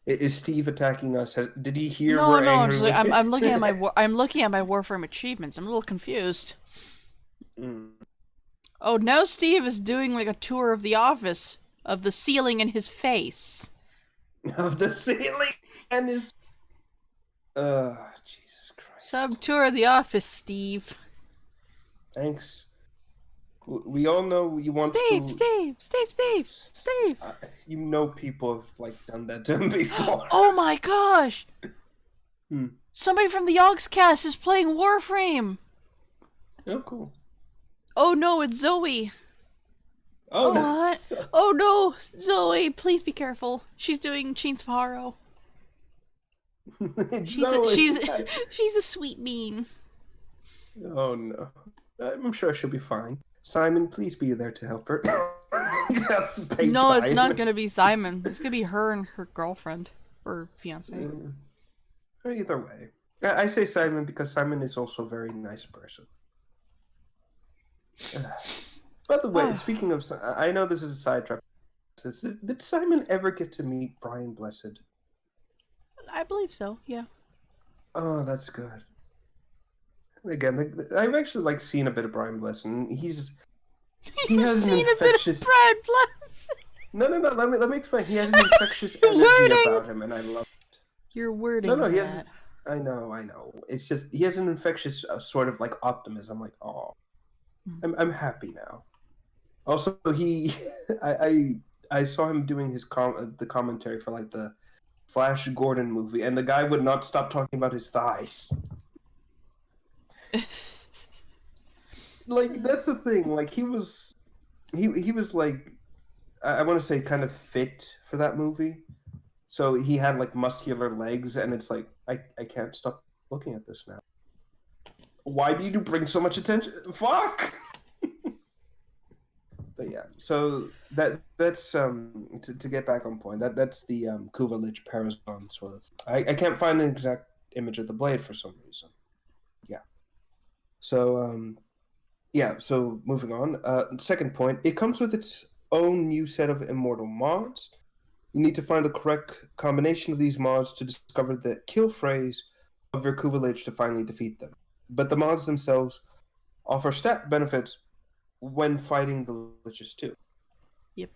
Is Steve attacking us? Did he hear No, we're no. angry Just with like, it? I'm looking at I'm looking at my Warframe achievements. I'm a little confused. Oh, now Steve is doing like a tour of the office of the ceiling in his face. Of the ceiling and his. Jesus Christ. Sub tour of the office, Steve. Thanks. We all know you want Steve, to. Steve. You know people have like done that to him before. Oh my gosh! Somebody from the Yogscast is playing Warframe. Oh, cool. Oh no, it's Zoe. Oh, no. What? Oh no, Zoe, please be careful. She's doing Chains of Horror. She's a sweet bean. Oh no. I'm sure she'll be fine. Simon, please be there to help her. No, it's not gonna be Simon. It's gonna be her and her girlfriend. Or fiance. Or either way. I say Simon because Simon is also a very nice person. By the way, speaking of... I know this is a sidetrack. Did Simon ever get to meet Brian Blessed? I believe so, yeah. Oh, that's good. Again, I've actually seen a bit of Brian Blessed, and he has an infectious... Brian Blessed. No. Let me explain. He has an infectious energy about him, and I love it. You're wording No, he that. has. I know. It's just he has an infectious sort of optimism. Like, oh, I'm happy now. Also, I saw him doing his the commentary for the Flash Gordon movie, and the guy would not stop talking about his thighs. That's the thing. He was I want to say kind of fit for that movie. So he had muscular legs, and it's I can't stop looking at this now. Why do you bring so much attention? Fuck. But yeah, so that's to get back on point. That's the Kuvalich Parazon sort of. I can't find an exact image of the blade for some reason. Yeah. So So moving on. Second point, it comes with its own new set of immortal mods. You need to find the correct combination of these mods to discover the kill phrase of your Kuvalich to finally defeat them. But the mods themselves offer stat benefits when fighting the liches too. Yep.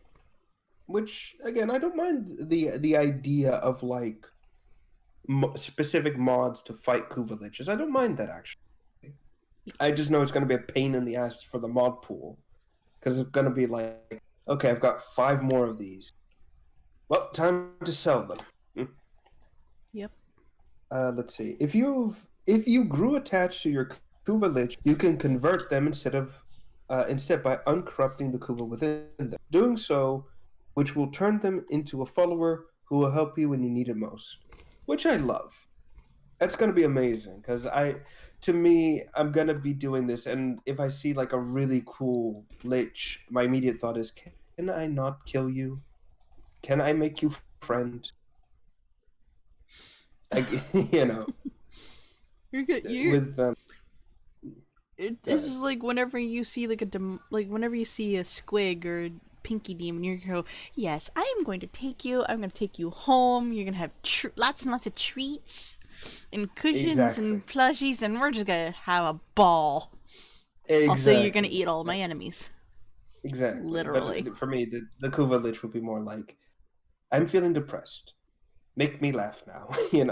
Which, again, I don't mind the idea of specific mods to fight Kuvaliches. I don't mind that, actually. I just know it's going to be a pain in the ass for the mod pool. Because it's going to be okay, I've got 5 more of these. Well, time to sell them. Yep. Let's see. If you grew attached to your Kuvalich, you can convert them instead by uncorrupting the Kuva within them. Doing so, which will turn them into a follower who will help you when you need it most. Which I love. That's going to be amazing, because I'm going to be doing this, and if I see a really cool lich, my immediate thought is, can I not kill you? Can I make you friend? You're good. It's just like whenever you see like whenever you see a squig or a pinky demon, you go, yes, I am going to take you. I'm going to take you home. You're going to have lots and lots of treats and cushions Exactly. and plushies, and we're just going to have a ball. Exactly. Also, you're going to eat all my enemies. Exactly. Literally. But for me, the Kuva Lich would be more like, I'm feeling depressed. Make me laugh now.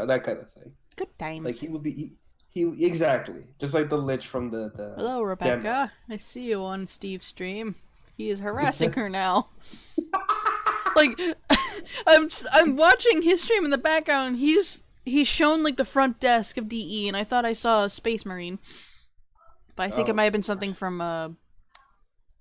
That kind of thing. Good times. Like he would be he exactly just like the Lich from the Hello, Rebecca. demo. I see you on Steve's stream. He is harassing her now. Like, I'm watching his stream in the background. He's shown like the front desk of DE, and I thought I saw a Space Marine, but I think it might have been something from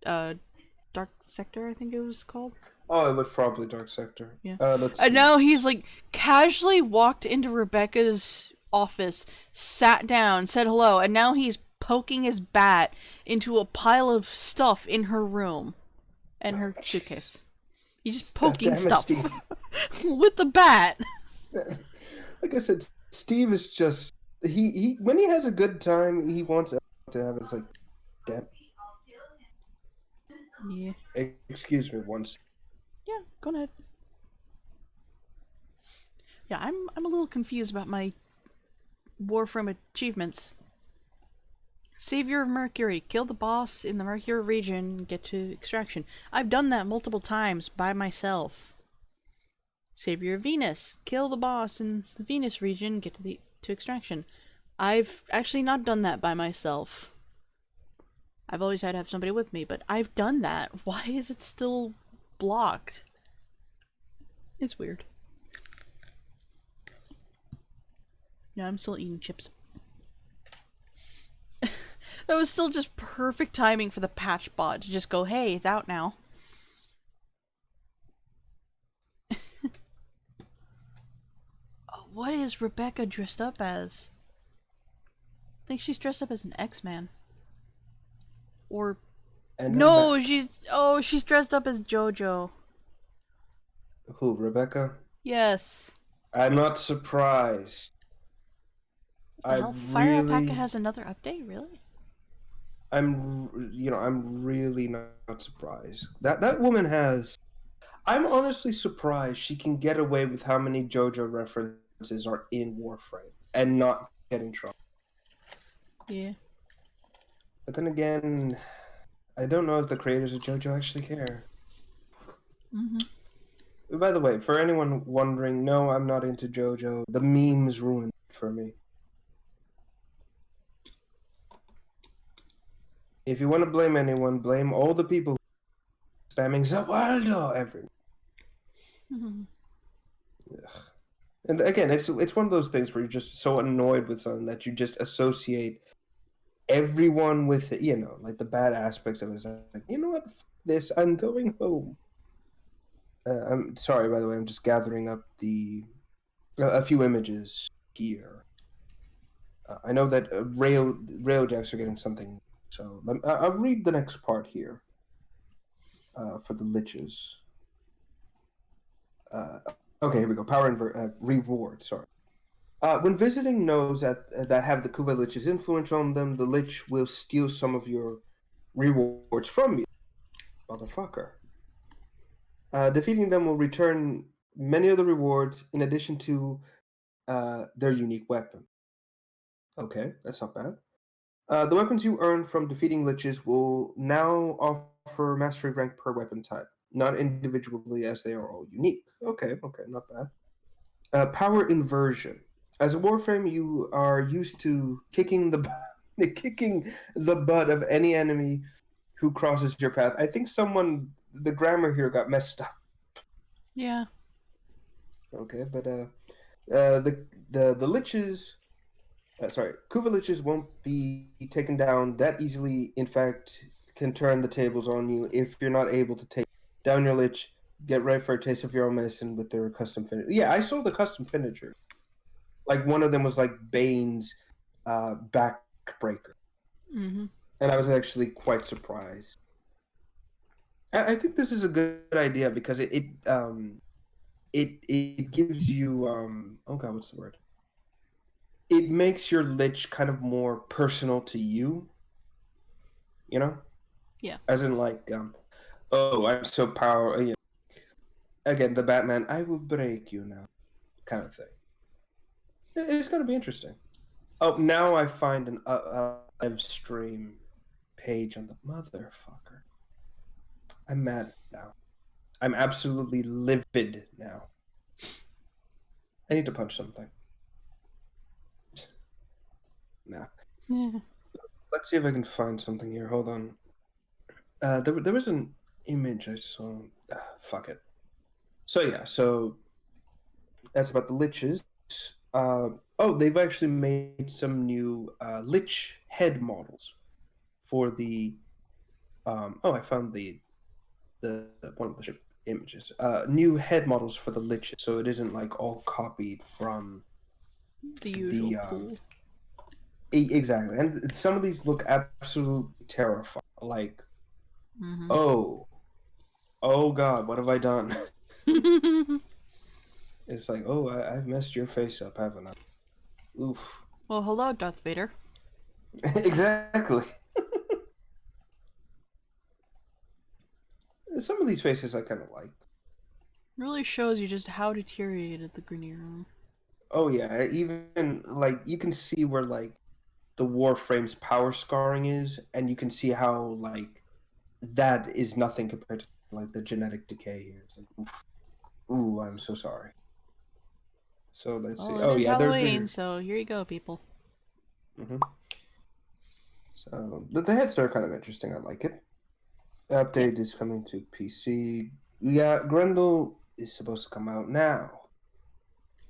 Dark Sector. I think it was called. Oh, it was probably Dark Sector. Yeah. Let's And see. now he's like casually walked into Rebecca's office, sat down, said hello, and now he's poking his bat into a pile of stuff in her room and her suitcase. He's just poking stuff with the bat. Like I said, Steve is just he when he has a good time, he wants to have it. It's like, damn. Yeah. Excuse me once. Yeah, go ahead. Yeah, I'm a little confused about my Warframe achievements. Savior of Mercury, kill the boss in the Mercury region, get to extraction. I've done that multiple times by myself. Savior of Venus, kill the boss in the Venus region, get to extraction. I've actually not done that by myself. I've always had to have somebody with me, but I've done that. Why is it still blocked? It's weird. Yeah, I'm still eating chips. That was still just perfect timing for the patch bot to just go, hey, it's out now. Oh, what is Rebecca dressed up as? I think she's dressed up as an X-Man. Or... And no, she's dressed up as JoJo. Who, Rebecca? Yes. I'm not surprised. The hell? Fire Alpaca has another update, really? I'm really not surprised. That woman has. I'm honestly surprised she can get away with how many JoJo references are in Warframe and not get in trouble. Yeah. But then again, I don't know if the creators of JoJo actually care. Mm-hmm. By the way, for anyone wondering, no, I'm not into JoJo. The memes ruined it for me. If you want to blame anyone, blame all the people spamming Zawaldo everywhere. Mm-hmm. And again, it's one of those things where you're just so annoyed with something that you just associate everyone with it, like the bad aspects of it. It's like, you know what, F this, I'm going home. I'm sorry, by the way, I'm just gathering up a few images here. I know that Railjacks are getting something, so I'll read the next part here for the liches. Okay, here we go. Power and reward, sorry. When visiting nodes that have the Kuva Lich's influence on them, the Lich will steal some of your rewards from you. Motherfucker. Defeating them will return many of the rewards in addition to their unique weapon. Okay, that's not bad. The weapons you earn from defeating Liches will now offer mastery rank per weapon type, not individually as they are all unique. Okay, not bad. Power inversion. As a Warframe, you are used to kicking the butt of any enemy who crosses your path. I think the grammar here got messed up. Yeah. Okay, but the liches, Kuva liches won't be taken down that easily. In fact, can turn the tables on you if you're not able to take down your lich. Get ready for a taste of your own medicine with their custom finisher. Yeah, I saw the custom finisher. Like one of them was like Bane's backbreaker, Mm-hmm. and I was actually quite surprised. I think this is a good idea because it gives you oh god, what's the word? It makes your lich kind of more personal to you. you know? Yeah. As in, like, oh, I'm so powerful. You know, again, the Batman, I will break you now, kind of thing. It's going to be interesting. Oh, now I find a live stream page on the motherfucker. I'm mad now. I'm absolutely livid now. I need to punch something. Now, Yeah. let's see if I can find something here. Hold on. There was an image I saw. Fuck it. So yeah, so that's about the liches. Oh, they've actually made some new lich head models for the. Oh, I found the one of the ship images. New head models for the liches, so it isn't like all copied from The usual the pool. exactly. And some of these look absolutely terrifying. Like, Mm-hmm. oh God, what have I done? It's like, oh, I've messed your face up, haven't I? Oof. Well, hello, Darth Vader. Exactly. Some of these faces I kind of like. Really shows you just how deteriorated the Green Arrow. Oh yeah, even like you can see where like the Warframe's power scarring is, and you can see how like that is nothing compared to like the genetic decay here. It's like, oof. Ooh, I'm so sorry. So let's see. Well, it Oh is yeah, Halloween, they're so here you go, people. hmm So the heads are kind of interesting. I like it. Yeah. Update is coming to PC. Yeah, Grendel is supposed to come out now,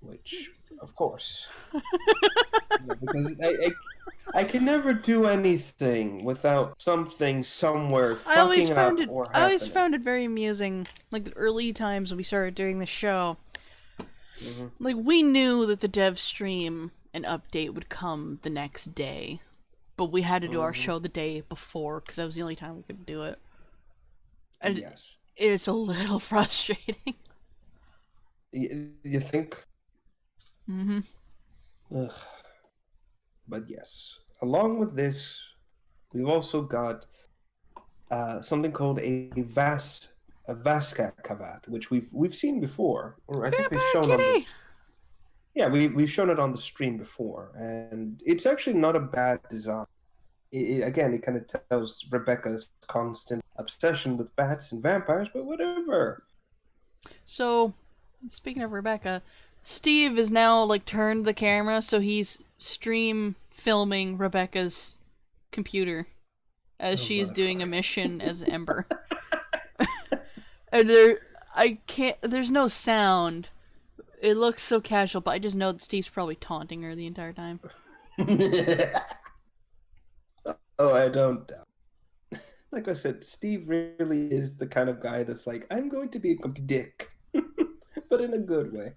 which of course, because I can never do anything without something somewhere fucking up or I always happening. found it very amusing, like the early times when we started doing the show. Hmm. Like, we knew that the dev stream and update would come the next day, but we had to do our Hmm. show the day before because that was the only time we could do it. And Yes. it's a little frustrating. You think? Mm-hmm. Ugh. But yes. Along with this, we've also got something called a Vasca Kavat, which we've seen before, or I think we've Vampire shown on the Kitty! yeah we've shown it on the stream before, and it's actually not a bad design. Again, it kind of tells Rebecca's constant obsession with bats and vampires, but whatever. So, speaking of Rebecca, Steve is now, like, turned the camera so he's stream filming Rebecca's computer as Oh she's doing a motherfucker! mission as Ember. And there, I can't, there's no sound. It looks so casual, but I just know that Steve's probably taunting her the entire time. Oh, I don't doubt. Like I said, Steve really is the kind of guy that's like, I'm going to be a dick, but in a good way.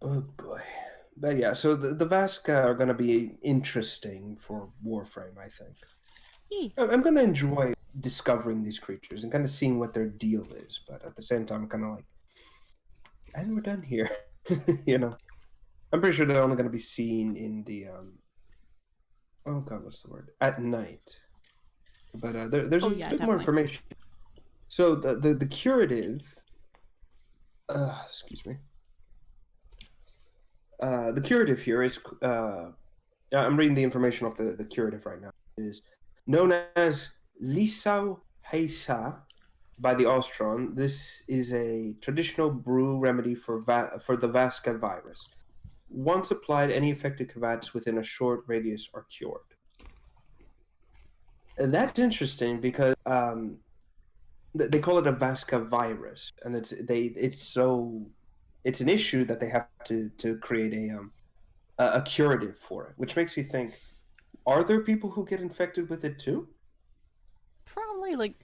Oh boy. But yeah, so the Vasca are going to be interesting for Warframe, I think. I'm going to enjoy discovering these creatures and kind of seeing what their deal is, but at the same time, I'm kind of like, and we're done here. You know, I'm pretty sure they're only going to be seen in the oh god, what's the word? At night. But there's Oh a yeah, bit more definitely. information. So the curative, excuse me, the curative here is I'm reading the information off the curative right now. Is known as Lisau Heisa by the Austron. This is a traditional brew remedy for the Vasca virus. Once applied, any affected cavats within a short radius are cured. And that's interesting because they call it a Vasca virus, and it's an issue that they have to create a curative for it, which makes you think: are there people who get infected with it too? Probably, like,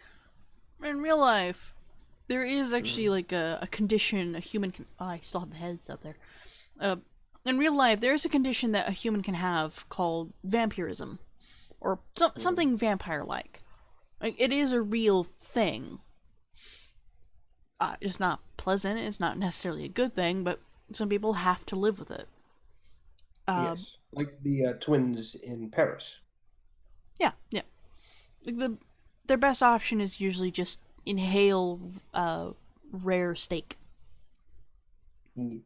in real life, there is actually, Mm. like, a condition a human can. Oh, I still have the heads up there. Uh, in real life, there is a condition that a human can have called vampirism, or Mm. something vampire-like. Like, it is a real thing. It's not pleasant. It's not necessarily a good thing, but some people have to live with it. Yes, like the twins in Paris. Yeah, yeah. Their best option is usually just inhale rare steak. Mm.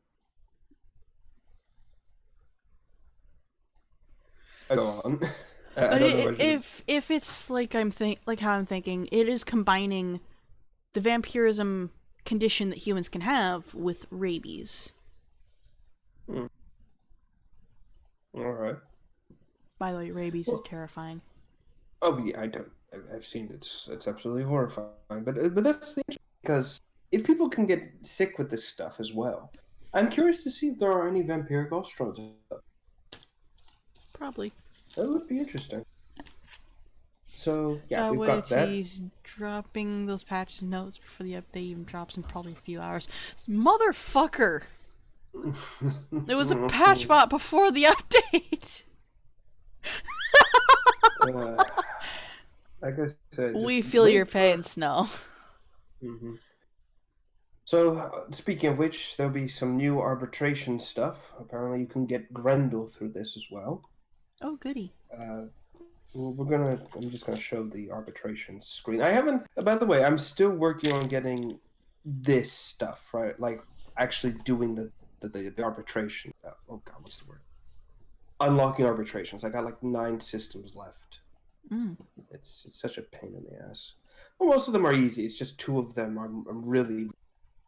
Go on. I But don't know. if it's like like how I'm thinking, it is combining the vampirism condition that humans can have with rabies. Mm. All right. By the way, rabies is Well, terrifying. oh yeah, I don't. I've seen it. It's absolutely horrifying. But that's the interesting because if people can get sick with this stuff as well, I'm curious to see if there are any vampiric asteroids. Probably. That would be interesting. So yeah, Gotta we've wait got till that. he's dropping those patches notes before the update even drops in probably a few hours. Motherfucker! There was a patch bot before the update! uh, like I said, just We feel your wait pain, for. Snow. Mhm. So, speaking of which, there'll be some new arbitration stuff. Apparently, you can get Grendel through this as well. Oh, goody. Uh, I'm just gonna show the arbitration screen. I haven't. By the way, I'm still working on getting this stuff right, like actually doing the arbitration. Oh God, what's the word? Unlocking arbitrations. I got like 9 systems left. Mm. It's such a pain in the ass. Well, most of them are easy. It's just 2 of them I'm really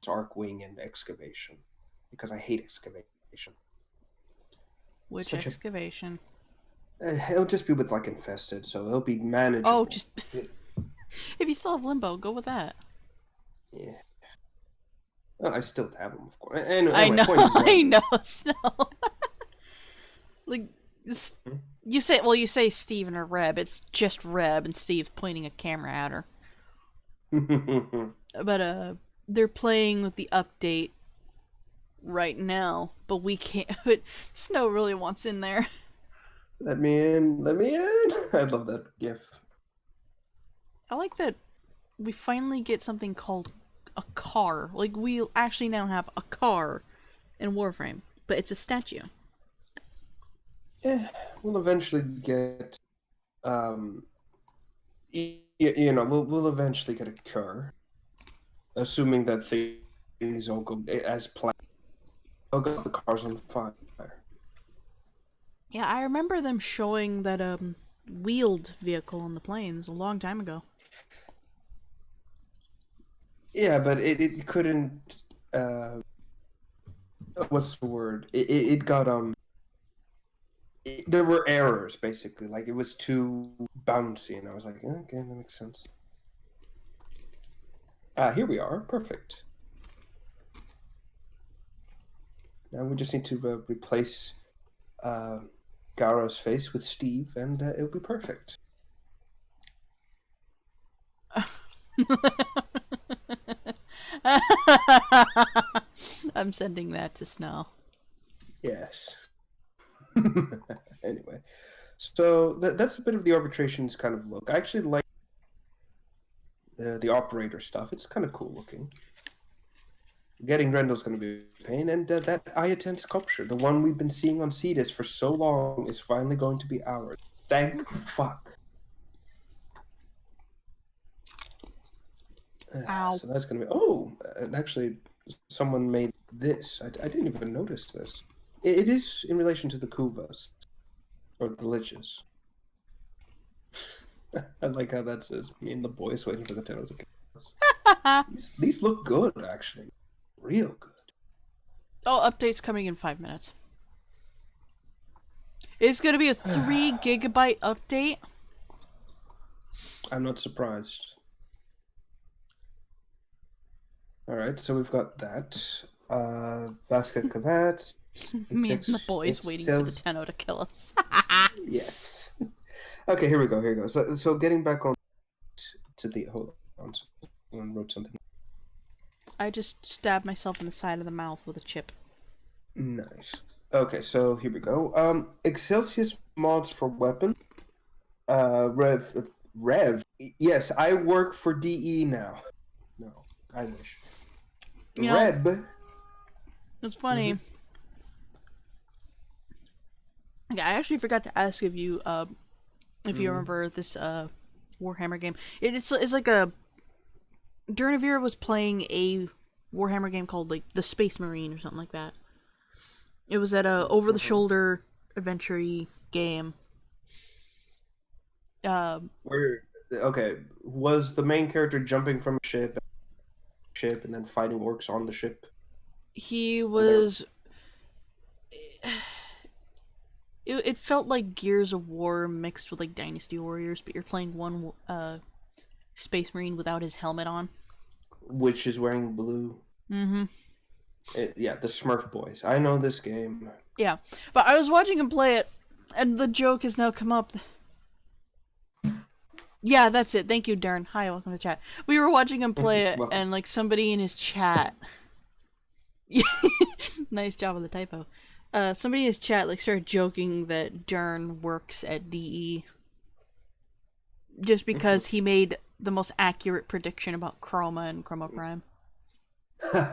Arcwing and excavation because I hate excavation. Which Such a excavation? it'll just be with like infested, so it'll be Oh, manageable. just. If you still have limbo, go with that. Yeah. Well, I still have them, of course. Anyway, I know, point is, I know, Snow. Like, hmm? you say Steve and her Reb. It's just Reb and Steve pointing a camera at her. But, they're playing with the update right now, but we can't. But Snow really wants in there. Let me in, let me in. I love that gif. I like that we finally get something called a car. Like, we actually now have a car in Warframe, but it's a statue. Yeah, we'll eventually get, we'll eventually get a cure, assuming that things all go as planned. Oh God, the car's on fire. Yeah, I remember them showing that wheeled vehicle on the plains a long time ago. Yeah, but it couldn't. What's the word? It got there were errors basically. Like it was too bouncy, and I was like, okay, that makes sense. Here we are. Perfect. Now we just need to replace Garo's face with Steve, and it'll be perfect. I'm sending that to Snow. Yes. Anyway, so that's a bit of the arbitrations kind of look. I actually like the operator stuff. It's kind of cool looking. Getting Grendel's going to be a pain, and that Ayaten sculpture, the one we've been seeing on Cetus for so long, is finally going to be ours. Thank fuck. Ow. So that's going to be. Oh, and actually, someone made this. I didn't even notice this. It is in relation to the Kuvas, or the Liches. I like how that says, me and the boys waiting for the Tenno to kill us. These look good, actually. Real good. Oh, update's coming in 5 minutes. It's gonna be a 3 GB update. I'm not surprised. Alright, so we've got that. Vasca Kavat. Me and the boys waiting for the Sells... Tenno to kill us. Yes. Okay, here we go, here we go. So getting back on to the... Hold on. Someone wrote something. I just stabbed myself in the side of the mouth with a chip. Nice. Okay, so here we go. Excelsius mods for weapon. Rev. Yes, I work for DE now. No, I wish. You know, Reb. it's funny. Yeah, I actually forgot to ask if you remember this Warhammer game. It's like a Durnavir was playing a Warhammer game called like the Space Marine or something like that. It was at a over the shoulder adventure game. Where okay, was the main character jumping from a ship and then fighting orcs on the ship? He Or there, was. It felt like Gears of War mixed with like Dynasty Warriors, but you're playing one Space Marine without his helmet on. which is wearing blue. Mm-hmm. Yeah, the Smurf Boys. I know this game. Yeah, but I was watching him play it, and the joke has now come up. Yeah, that's it. Thank you, Darren. Hi, welcome to the chat. We were watching him play it, and like somebody in his chat. Nice job on the typo. Somebody in his chat like started joking that Dern works at DE just because he made the most accurate prediction about Chroma and Chroma Prime. Then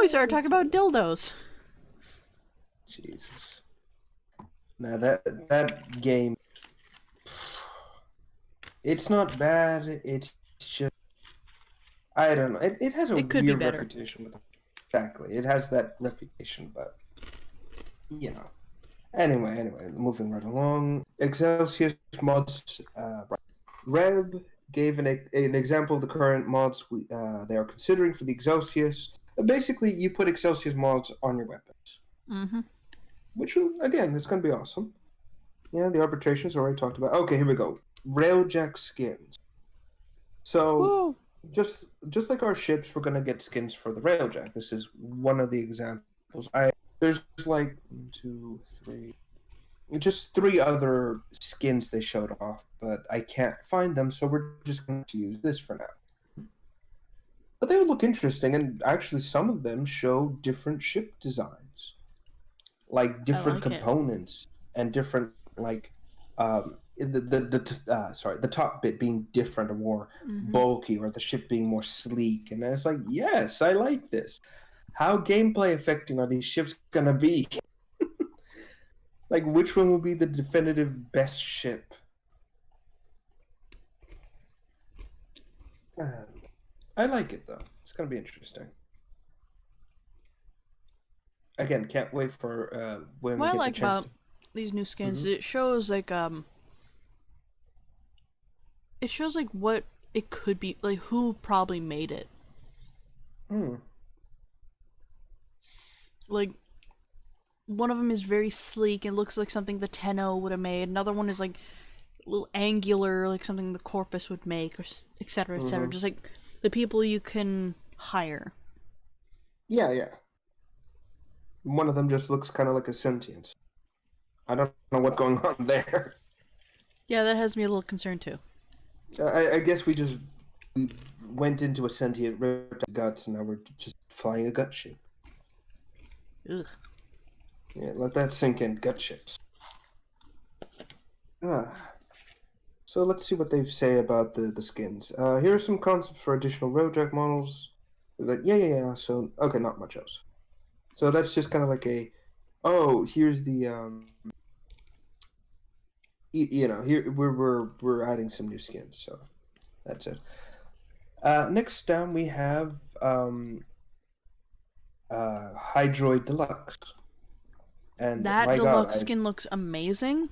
we started talking about dildos. Jesus. Now that game, it's not bad. It's just I don't know. It has a weird reputation with exactly. It has that reputation, but you know. Anyway, moving right along. Excelsius mods. Reb gave an example of the current mods they are considering for the Excelsius. Basically, you put Excelsius mods on your weapons. Mm-hmm. Which, again, is going to be awesome. Yeah, the arbitrations already talked about. Okay, here we go. Railjack skins. So, Whoa. just like our ships, we're going to get skins for the Railjack. This is one of the examples. There's like 1, 2, 3, just 3 other skins they showed off, but I can't find them, so we're just going to use this for now. But they would look interesting, and actually some of them show different ship designs, like different components and different like the top bit being different or more bulky, or the ship being more sleek, and it's like, yes, I like this. How gameplay affecting are these ships gonna be? Like, which one will be the definitive best ship? I like it though. It's gonna be interesting. Again, can't wait for when we get the chance. What I like about these new skins, it shows like it shows like what it could be, like who probably made it. Like, one of them is very sleek and looks like something the Tenno would have made. Another one is like a little angular, like something the Corpus would make, or etc. etc. Just like the people you can hire. Yeah. One of them just looks kind of like a sentience. I don't know what's going on there. Yeah, that has me a little concerned too. I guess we went into a sentient, ripped out guts, and now we're just flying a gut ship. Ugh. Yeah, let that sink in. Gut ships. So let's see what they say about the skins. Here are some concepts for additional Railjack models. Like, yeah. So, okay, not much else. So that's just kind of like here's the here we're adding some new skins. So that's it. Next down we have Hydroid Deluxe. And that deluxe skin looks amazing.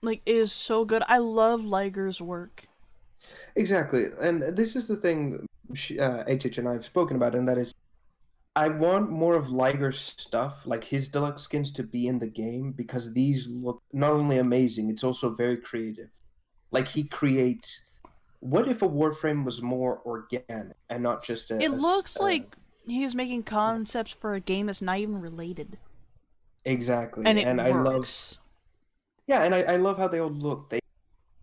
Like, it is so good. I love Liger's work. Exactly, and this is the thing HH and I have spoken about, and that is, I want more of Liger's stuff, like his deluxe skins, to be in the game, because these look not only amazing, it's also very creative. Like, he creates... What if a Warframe was more organic and not just It looks like he is making concepts for a game that's not even related. Exactly, and it works. I love how they all look. They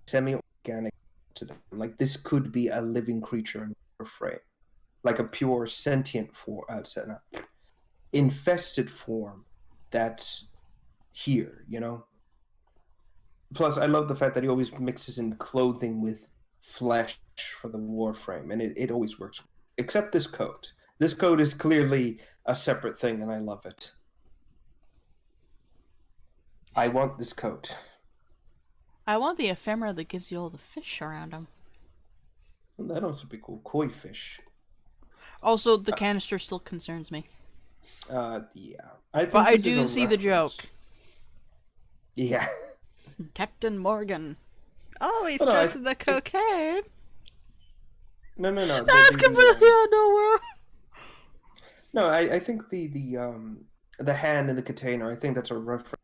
semi-organic to them. Like, this could be a living creature in Warframe, like a pure sentient form, infested form that's here, you know? Plus, I love the fact that he always mixes in clothing with flesh for the Warframe, and it always works. Except this coat. This coat is clearly a separate thing, and I love it. I want this coat. I want the ephemera that gives you all the fish around them. And that'd also be cool. Koi fish. Also, the canister still concerns me. Yeah. I But think I this is a do see the reference. joke. Yeah. Captain Morgan. Always Oh, no, trusted the cocaine. no. That's completely out of nowhere. No, I think the hand in the container. I think that's a reference.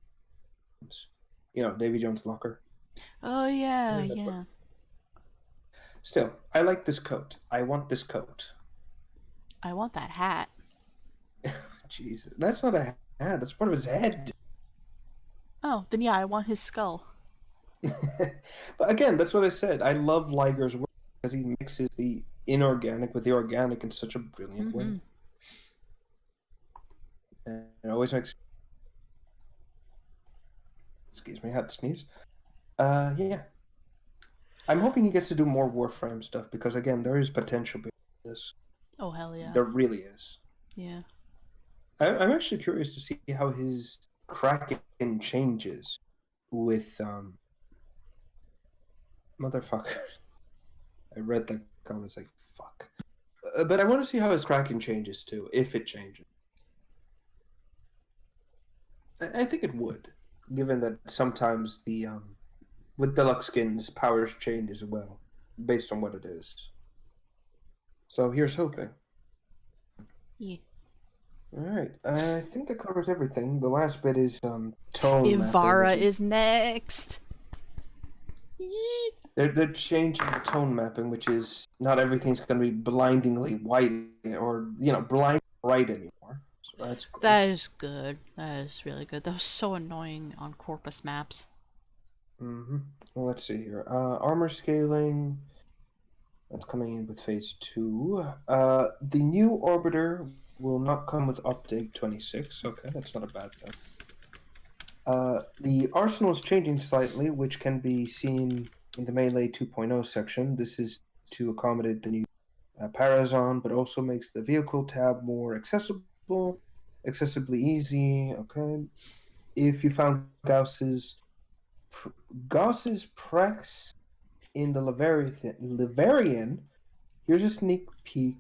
Davy Jones' locker. Oh, I yeah, think that's what. yeah. Still, I like this coat. I want this coat. I want that hat. Jesus, that's not a hat. That's part of his head. Oh, then yeah, I want his skull. But again, that's what I said. I love Liger's work because he mixes the inorganic with the organic in such a brilliant way. And it always makes. Excuse me, I had to sneeze. Yeah. I'm hoping he gets to do more Warframe stuff because again, there is potential behind this. Oh, hell yeah. There really is. Yeah. I'm actually curious to see how his Kraken changes with motherfucker. I read the comments like fuck, but I want to see how his Kraken changes too, if it changes. I think it would, given that sometimes the with deluxe skins powers change as well, based on what it is. So here's hoping. Yeah. All right, I think that covers everything. The last bit is tone mapping. Ivara is next. They're changing the tone mapping, which is not everything's going to be blindingly white or blind bright anymore. So that's great. That is good. That is really good. That was so annoying on Corpus maps. Mm-hmm. Well, let's see here. Armor scaling. That's coming in with phase 2. The new orbiter will not come with update 26. Okay, that's not a bad thing. The arsenal is changing slightly, which can be seen in the Melee 2.0 section. This is to accommodate the new Parazon, but also makes the vehicle tab more accessible, accessibly easy. Okay. If you found Gauss's Prex in the Laverian, here's a sneak peek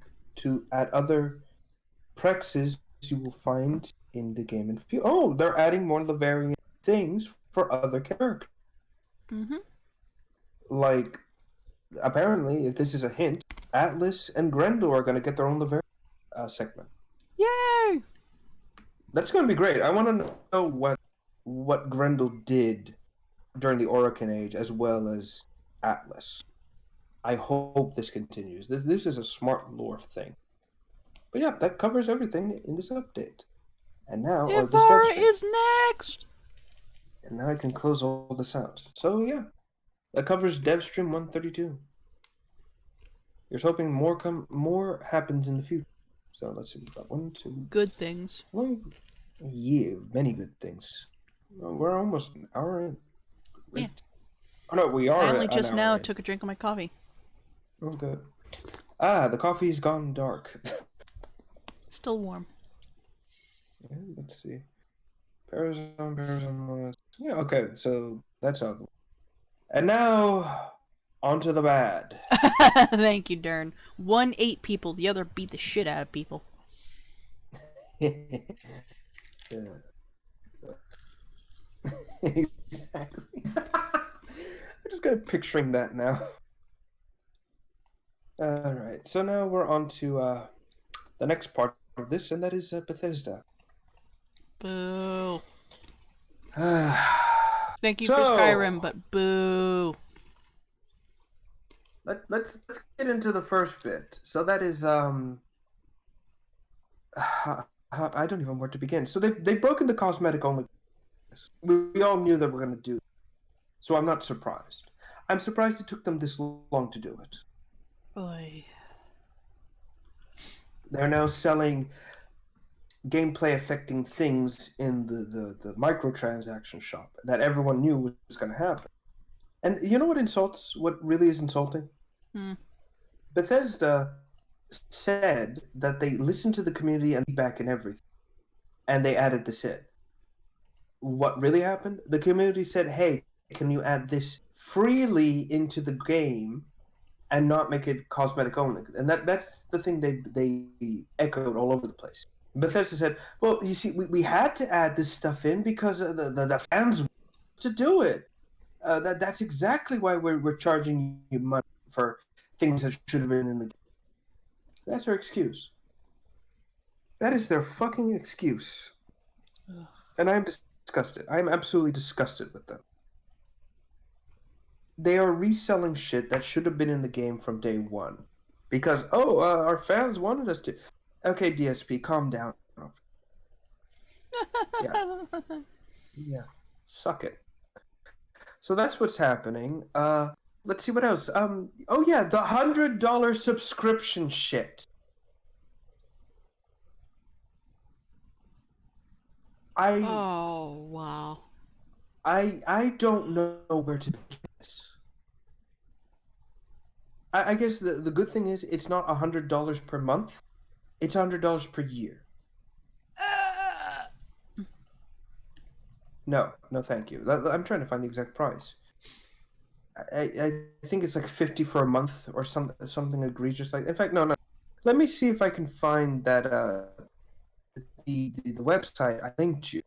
at other Prexes you will find in the game. And they're adding more Laverian things for other characters. Mm-hmm. Like, apparently, if this is a hint, Atlas and Grendel are going to get their own Laverian segment. Yay! That's going to be great. I want to know what Grendel did during the Orokin Age as well as Atlas. I hope this continues. This is a smart lore thing. But yeah, that covers everything in this update. And now, Ivara is next! And now I can close all this out. So yeah, that covers DevStream 132. Here's hoping more happens in the future. So let's see, we've got 1, 2... Good things. Yeah, many good things. We're almost an hour in. Great. Yeah. Oh no, we are. I only just now took a drink of my coffee. Oh, good. The coffee's gone dark. Still warm. Yeah, let's see. Parazon. Yeah, okay, so that's out. And now, onto the bad. Thank you, Dern. One ate people, the other beat the shit out of people. Exactly. I'm just kind of picturing that now. Alright, so now we're on to the next part of this, and that is Bethesda. Boo. Thank you for Skyrim, but boo. Let's get into the first bit. So that is I don't even know where to begin. So they've broken the cosmetic only. We all knew they were going to do. So I'm not surprised. I'm surprised it took them this long to do it. Oy. They're now selling gameplay affecting things in the microtransaction shop that everyone knew was going to happen. And you know what really is insulting? Bethesda said that they listened to the community and feedback and everything, and they added this in. what really happened? The community said, "Hey, can you add this freely into the game and not make it cosmetic only?" And that's the thing they echoed all over the place. Bethesda said, "Well, you see, we had to add this stuff in because the fans want to do it. That's exactly why we're charging you money for things that should have been in the game." That's their excuse. That is their fucking excuse. Ugh. And I'm disgusted. I'm absolutely disgusted with them. They are reselling shit that should have been in the game from day one. Because, our fans wanted us to. Okay, DSP, calm down. Yeah. Yeah. Suck it. So that's what's happening. Let's see what else. The $100 subscription shit. Oh, wow. I don't know where to begin this. I guess the good thing is it's not $100 per month. It's $100 per year. No, thank you. I'm trying to find the exact price. I think it's like $50 for a month or something egregious like. In fact, no. Let me see if I can find that the website I linked you.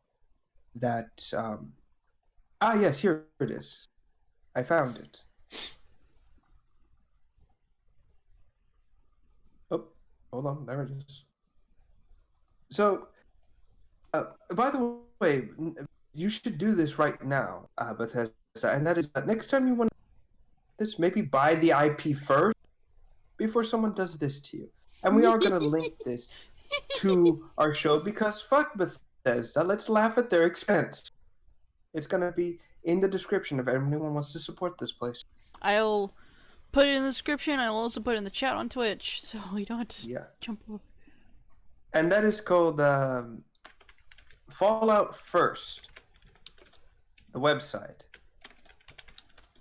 That yes, here it is. I found it. Oh, hold on, there it is. So, by the way, you should do this right now, Bethesda, and that is that next time you want this, maybe buy the IP first before someone does this to you. And we are going to link this to our show because fuck Bethesda, let's laugh at their expense. It's going to be in the description if anyone wants to support this place. I'll put it in the description. I'll also put it in the chat on Twitch, so you don't have to jump over. And that is called Fallout First, the website.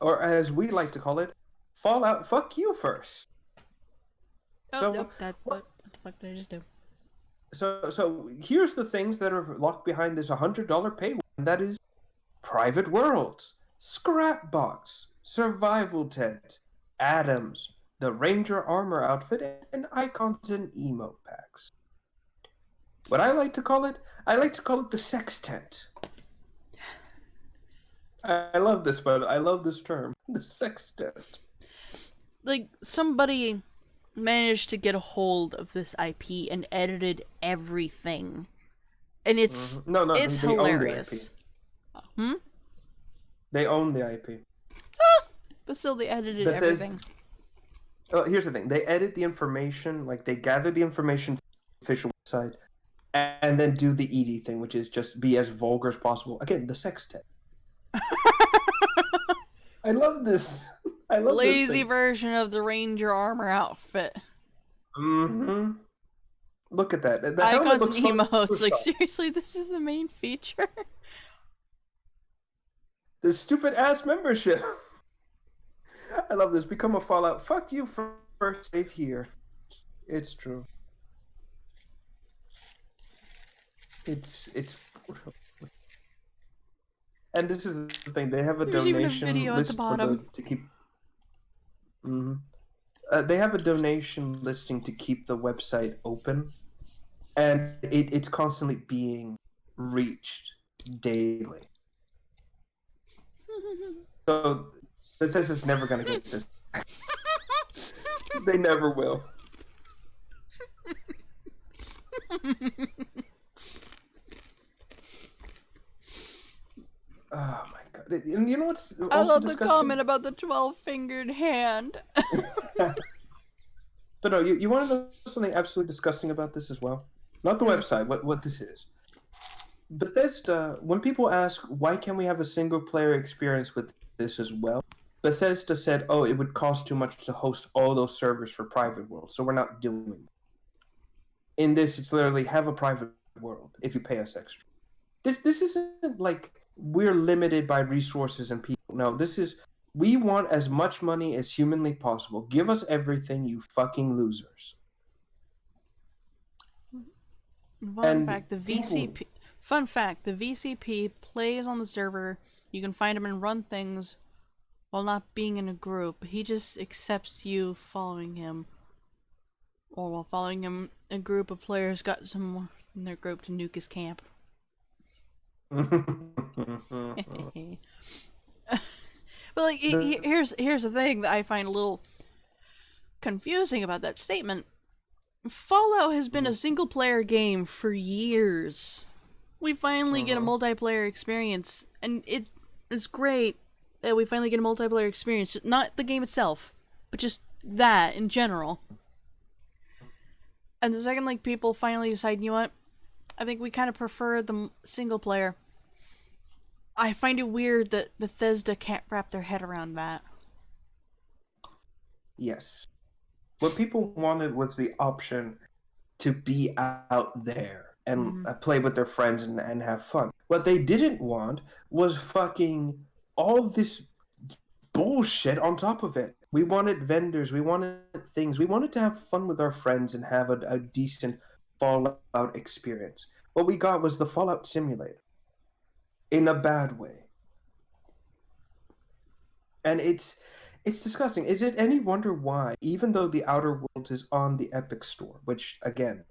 Or as we like to call it, Fallout Fuck You First. That's what the fuck did I just do? So here's the things that are locked behind this $100 paywall, and that is private worlds, scrap box, survival tent, Adams, the Ranger armor outfit, and icons and emote packs. What I like to call it the sex tent. I love this, but I love this term, the sex tent. Like, somebody managed to get a hold of this IP and edited everything, and it's it's hilarious. They own the IP. But still, they edited everything. Here's the thing: they edit the information, like they gather the information from the official website, and then do the ED thing, which is just be as vulgar as possible. Again, the sex tent. I love this. I love lazy this version of the Ranger armor outfit. Mm-hmm. Look at that. The icons and emotes. Like, seriously, this is the main feature? The stupid ass membership. I love this. Become a Fallout. Fuck you first. Save here. It's true. It's and this is the thing. They have a donation list to keep. Mm-hmm. They have a donation listing to keep the website open, and it's constantly being reached daily. So Bethesda's never going to get this. They never will. Oh my god! And you know what's also I love disgusting? the comment about the 12-fingered hand. But no, you want to know something absolutely disgusting about this as well? Not the website. What this is? Bethesda. When people ask why can't we have a single player experience with this as well, Bethesda said, "Oh, it would cost too much to host all those servers for private world, so we're not doing it." In this, it's literally have a private world if you pay us extra. This isn't like we're limited by resources and people. No, this is we want as much money as humanly possible. Give us everything, you fucking losers. Fun fact: the Fun fact, the VCP plays on the server. You can find him and run things while not being in a group. He just accepts you following him. Or while following him, a group of players got someone in their group to nuke his camp. But like, here's the thing that I find a little confusing about that statement. Fallout has been a single player game for years. We finally get a multiplayer experience, and it's great that we finally get a multiplayer experience. Not the game itself, but just that in general. And the second, like, people finally decide, you know what, I think we kind of prefer the single player. I find it weird that Bethesda can't wrap their head around that. Yes. What people wanted was the option to be out there and play with their friends and have fun. What they didn't want was fucking all this bullshit on top of it. We wanted vendors, we wanted things, we wanted to have fun with our friends and have a decent Fallout experience. What we got was the Fallout simulator. In a bad way. And it's disgusting. Is it any wonder why, even though The Outer Worlds is on the Epic Store, which, again,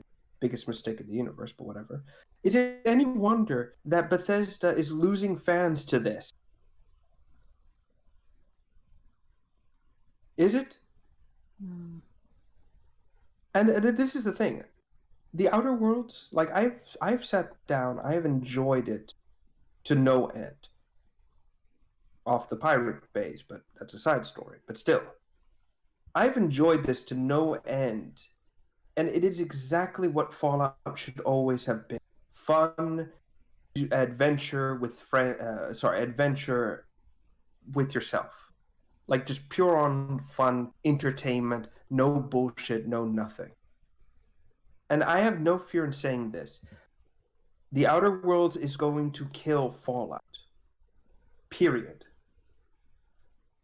biggest mistake in the universe, but whatever, is it any wonder that Bethesda is losing fans to this? Is it? And this is the thing. The Outer Worlds, like, I've sat down, I have enjoyed it to no end. Off the pirate base, but that's a side story. But still, I've enjoyed this to no end, and it is exactly what Fallout should always have been: fun, adventure with adventure with yourself, like just pure on fun entertainment, no bullshit, no nothing. And I have no fear in saying this: The Outer Worlds is going to kill Fallout. Period.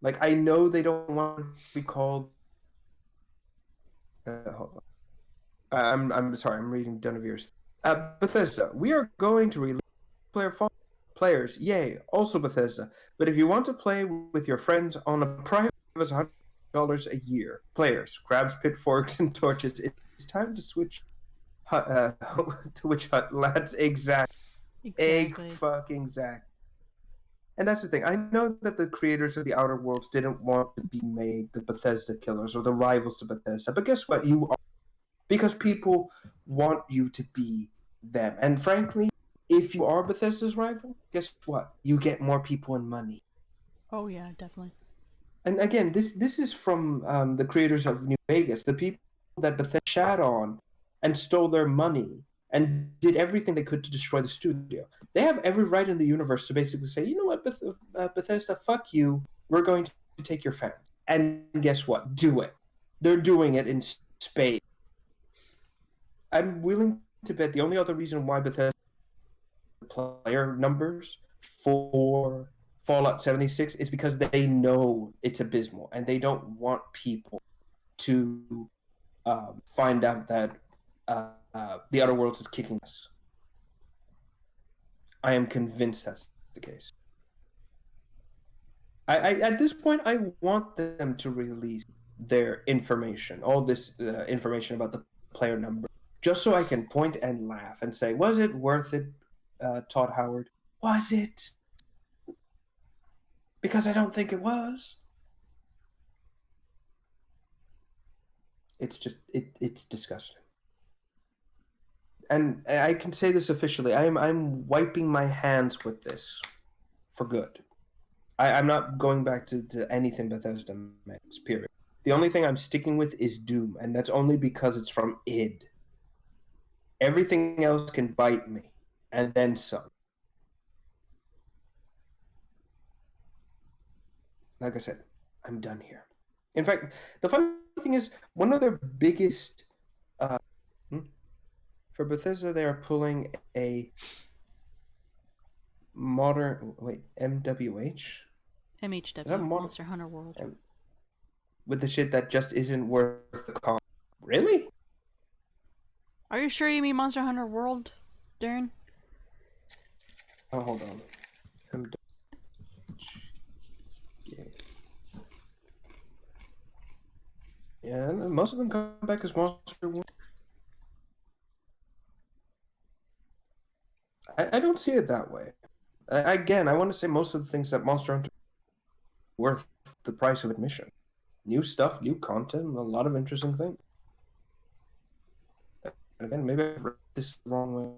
Like, I know they don't want to be called. Hold on. I'm sorry. I'm reading Dunavir's. Bethesda, we are going to release players. Yay! Also Bethesda. But if you want to play with your friends on a private, give us $100 a year. Players, crabs, pitchforks, and torches. It's time to switch. To which hut, lads? Exactly. Fucking Zach. And that's the thing. I know that the creators of The Outer Worlds didn't want to be made the Bethesda killers or the rivals to Bethesda. But guess what? You are. Because people want you to be them. And frankly, if you are Bethesda's rival, guess what? You get more people and money. Oh, yeah, definitely. And again, this is from the creators of New Vegas, the people that Bethesda shat on and stole their money and did everything they could to destroy the studio. They have every right in the universe to basically say, you know what, Bethesda, fuck you. We're going to take your fans. And guess what? Do it. They're doing it in spades. I'm willing to bet the only other reason why Bethesda player numbers for Fallout 76 is because they know it's abysmal and they don't want people to find out that The Outer Worlds is kicking us. I am convinced that's the case. I at this point, I want them to release their information, all this information about the player number, just so I can point and laugh and say, was it worth it, Todd Howard? Was it? Because I don't think it was. It's just, it's disgusting. And I can say this officially, I'm wiping my hands with this for good. I'm not going back to anything Bethesda makes, period. The only thing I'm sticking with is Doom, and that's only because it's from id. Everything else can bite me, and then some. Like I said, I'm done here. In fact, the funny thing is, one of their biggest... for Bethesda, they are pulling a modern... Wait, MWH? MHW, Monster Hunter World. With the shit that just isn't worth the cost. Really? Are you sure you mean Monster Hunter World, Darren? hold on. Yeah, most of them come back as Monster. I don't see it that way. Again, I want to say most of the things that Monster Hunter are worth the price of admission. New stuff, new content, a lot of interesting things. And again, maybe I read this the wrong way.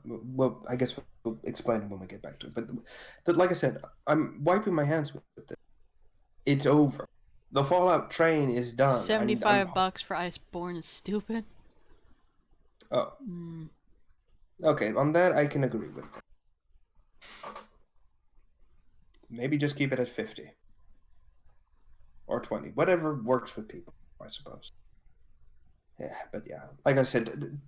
Well, I guess we'll explain it when we get back to it. But like I said, I'm wiping my hands with this. It's over. The Fallout train is done. $75 for Iceborne is stupid. Oh. Okay, on that I can agree with that. Maybe just keep it at 50. Or 20. Whatever works with people, I suppose. Yeah, but yeah. Like I said,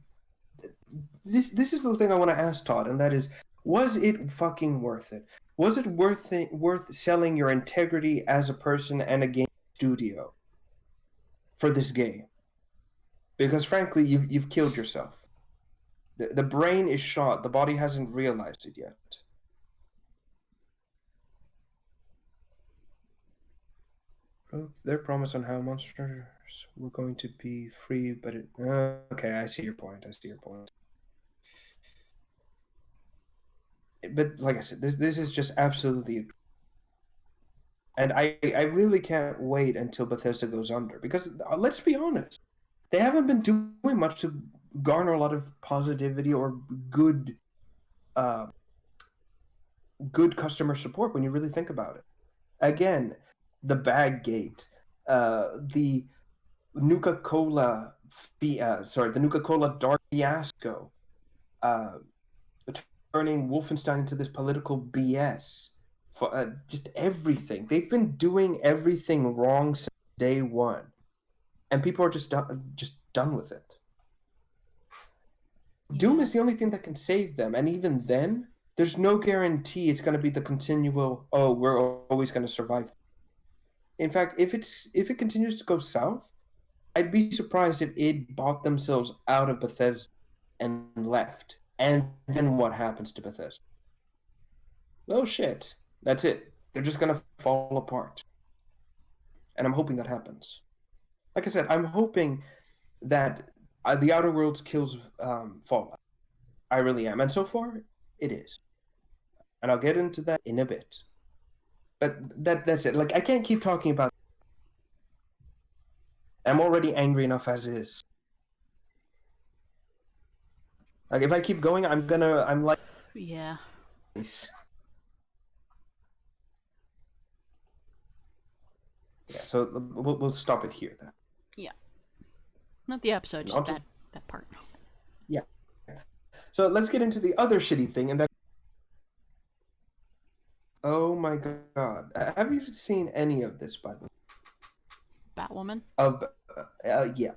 this is the thing I want to ask Todd, and that is, was it fucking worth it? Was it worth selling your integrity as a person and a game studio for this game? Because frankly, you've killed yourself. The brain is shot. The body hasn't realized it yet. Their promise on how monsters were going to be free, but it... okay, I see your point. But like I said, this is just absolutely... And I really can't wait until Bethesda goes under. Because, let's be honest, they haven't been doing much to garner a lot of positivity or good customer support when you really think about it. Again, the bag gate, the Nuka-Cola, the Nuka-Cola dark fiasco, turning Wolfenstein into this political BS, for just everything. They've been doing everything wrong since day one, and people are just done with it. Yeah. Doom is the only thing that can save them, and even then, there's no guarantee it's going to be the continual, oh, we're always going to survive. In fact, if it continues to go south, I'd be surprised if it bought themselves out of Bethesda and left. And then what happens to Bethesda? Well, shit. That's it. They're just going to fall apart. And I'm hoping that happens. Like I said, I'm hoping that The Outer Worlds kills Fallout. I really am. And so far, it is. And I'll get into that in a bit. But that's it. Like, I can't keep talking about... I'm already angry enough as is. Like, if I keep going, I'm like... Yeah. Yeah, so we'll stop it here then. Yeah. Not the episode, just that part. Yeah. So let's get into the other shitty thing, and that... Oh my god. Have you seen any of this, by the way? Batwoman? Yeah.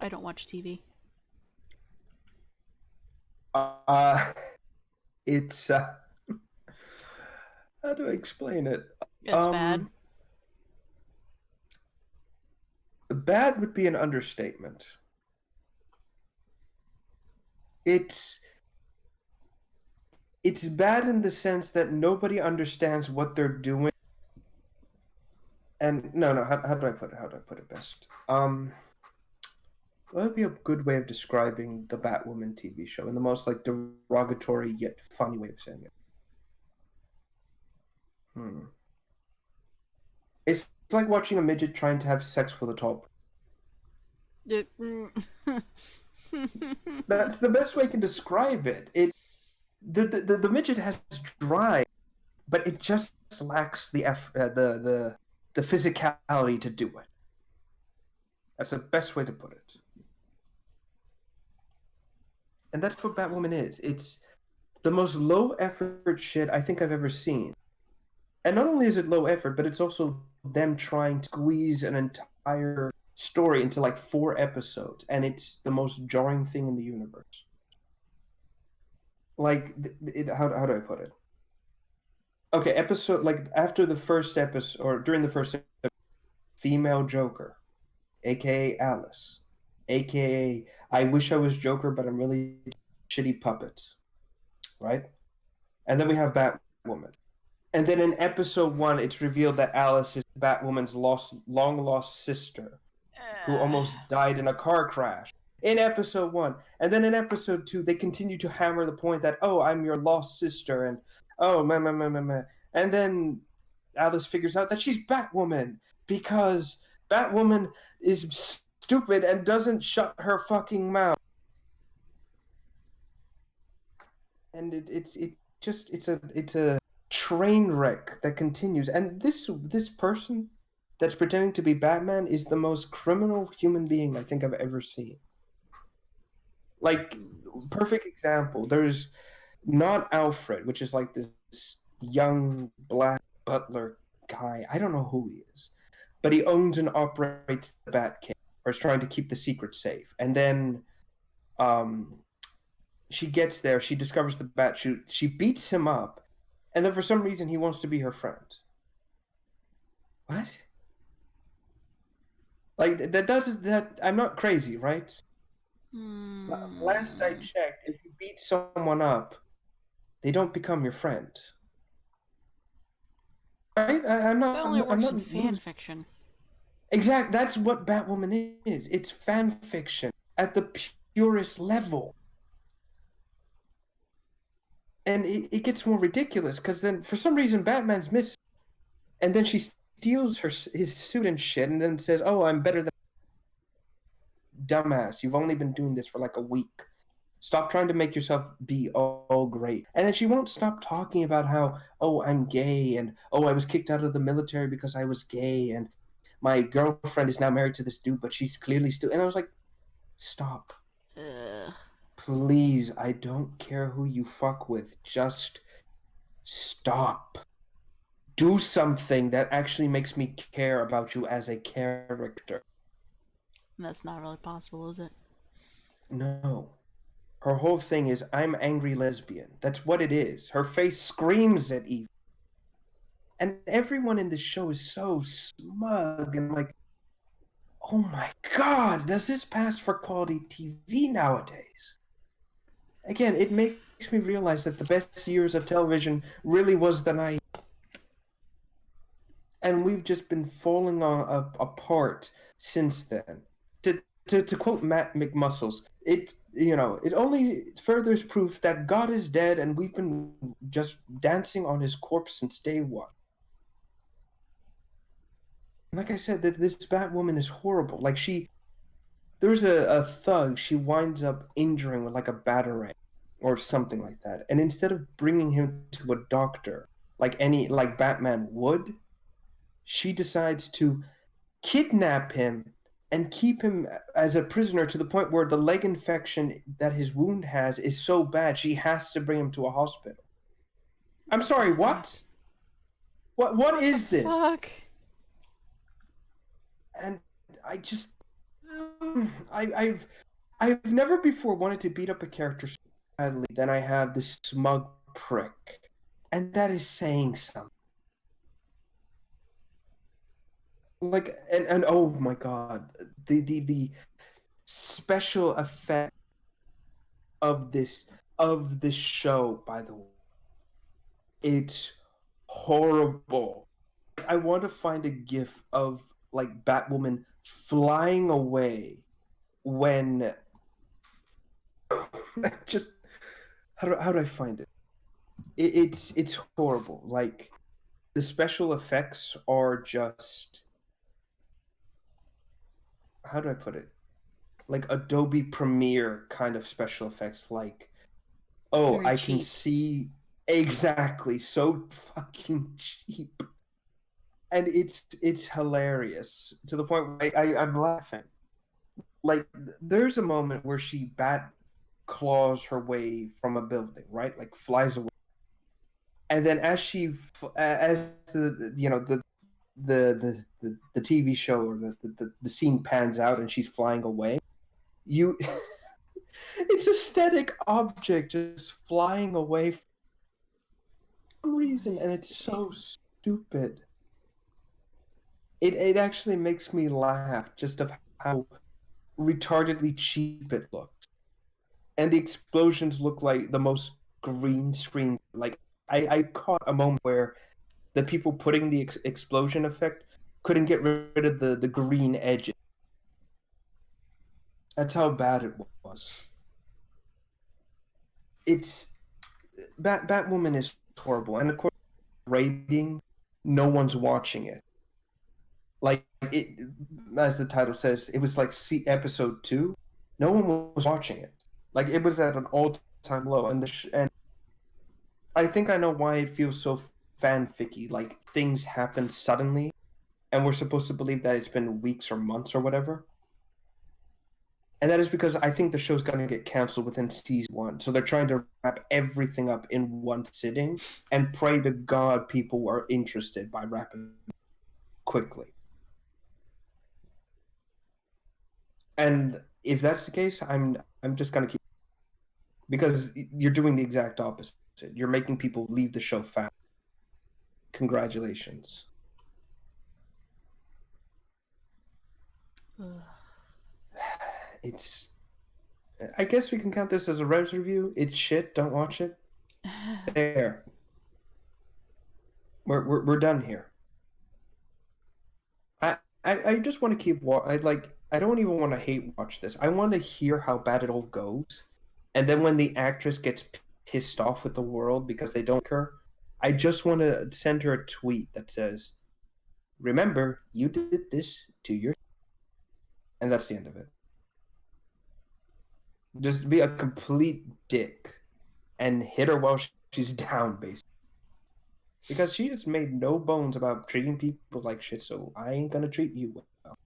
I don't watch TV. It's, how do I explain it? It's bad. Bad would be an understatement. It's bad in the sense that nobody understands what they're doing. And no, how do I put it best? What would be a good way of describing the Batwoman TV show in the most like derogatory yet funny way of saying it? It's like watching a midget trying to have sex with a tall person. That's the best way I can describe it. The midget has drive, but it just lacks the physicality to do it. That's the best way to put it. And that's what Batwoman is. It's the most low effort shit I think I've ever seen. And not only is it low effort, but it's also them trying to squeeze an entire story into like 4 episodes, and it's the most jarring thing in the universe. Like, how do I put it? Okay, episode, like, after the first episode, or during the first episode, female Joker, aka Alice, aka I wish I was Joker, but I'm really... shitty puppet, right? And then we have Batwoman. And then in episode 1, it's revealed that Alice is Batwoman's long lost sister who almost died in a car crash in episode 1. And then in episode 2, they continue to hammer the point that, oh, I'm your lost sister, and oh, meh, meh, meh, meh, meh. And then Alice figures out that she's Batwoman because Batwoman is stupid and doesn't shut her fucking mouth. And it's a train wreck that continues. And this person that's pretending to be Batman is the most criminal human being I think I've ever seen. Like, perfect example. There's not Alfred, which is like this young black butler guy. I don't know who he is, but he owns and operates the Batcave, or is trying to keep the secret safe. And then, she gets there. She discovers the bat chute. She beats him up, and then for some reason he wants to be her friend. What? Like that? I'm not crazy, right? Last I checked, if you beat someone up, they don't become your friend. Right? I'm not. That only works in not, fan fiction. Exact. That's what Batwoman is. It's fan fiction at the purest level. And it gets more ridiculous because then for some reason Batman's missing, and then she steals his suit and shit, and then says, "Oh, I'm better than dumbass. You've only been doing this for like a week. Stop trying to make yourself be all great." And then she won't stop talking about how, "Oh, I'm gay, and oh, I was kicked out of the military because I was gay, and my girlfriend is now married to this dude, but she's clearly still." And I was like, "Stop." Please, I don't care who you fuck with. Just stop. Do something that actually makes me care about you as a character. That's not really possible, is it? No. Her whole thing is, I'm angry lesbian. That's what it is. Her face screams at Eve. And everyone in this show is so smug and like, oh my god, does this pass for quality TV nowadays? Again, it makes me realize that the best years of television really was the 90s. And we've just been falling apart since then. To quote Matt McMuscles, it only furthers proof that God is dead and we've been just dancing on his corpse since day one. Like I said, that this Batwoman is horrible. Like there's a thug she winds up injuring with like a batarang or something like that. And instead of bringing him to a doctor like Batman would, she decides to kidnap him and keep him as a prisoner to the point where the leg infection that his wound has is so bad she has to bring him to a hospital. I'm sorry, what? What is this? Fuck. And I just I've never before wanted to beat up a character so badly than I have this smug prick. And that is saying something. Like and oh my god, the special effect of this show, by the way, it's horrible. I want to find a gif of like Batwoman flying away when just how do I find it? It's horrible. Like the special effects are just, how do I put it? Like Adobe Premiere kind of special effects. Like, oh, Very I cheap. can see exactly, so fucking cheap, and it's hilarious to the point where I'm laughing. Like, there's a moment where she bat claws her way from a building, right? Like flies away, and then as the TV show or the scene pans out and she's flying away, you it's a static object just flying away for some reason, and it's so stupid. It actually makes me laugh just of how retardedly cheap it looks. and the explosions look like the most green screen. Like I caught a moment where the people putting the explosion effect couldn't get rid of the green edges. That's how bad it was. It's Batwoman is horrible, and of course, rating, no one's watching it. Like it, as the title says, it was like episode 2. No one was watching it. Like it was at an all-time low, and I think I know why it feels so fanficky. Like things happen suddenly, and we're supposed to believe that it's been weeks or months or whatever. And that is because I think the show's going to get canceled within season 1. So they're trying to wrap everything up in one sitting and pray to God people are interested by wrapping quickly. And if that's the case, I'm just going to keep, because you're doing the exact opposite. You're making people leave the show fast. Congratulations. It's, I guess we can count this as a Revs review. It's shit. Don't watch it. There. We're done here. I just want to keep I don't even want to hate watch this. I want to hear how bad it all goes, and then when the actress gets pissed off with the world because they don't like her, I just want to send her a tweet that says, "Remember, you did this to your," and that's the end of it. Just be a complete dick and hit her while she's down, basically. Because she just made no bones about treating people like shit, so I ain't gonna treat you well.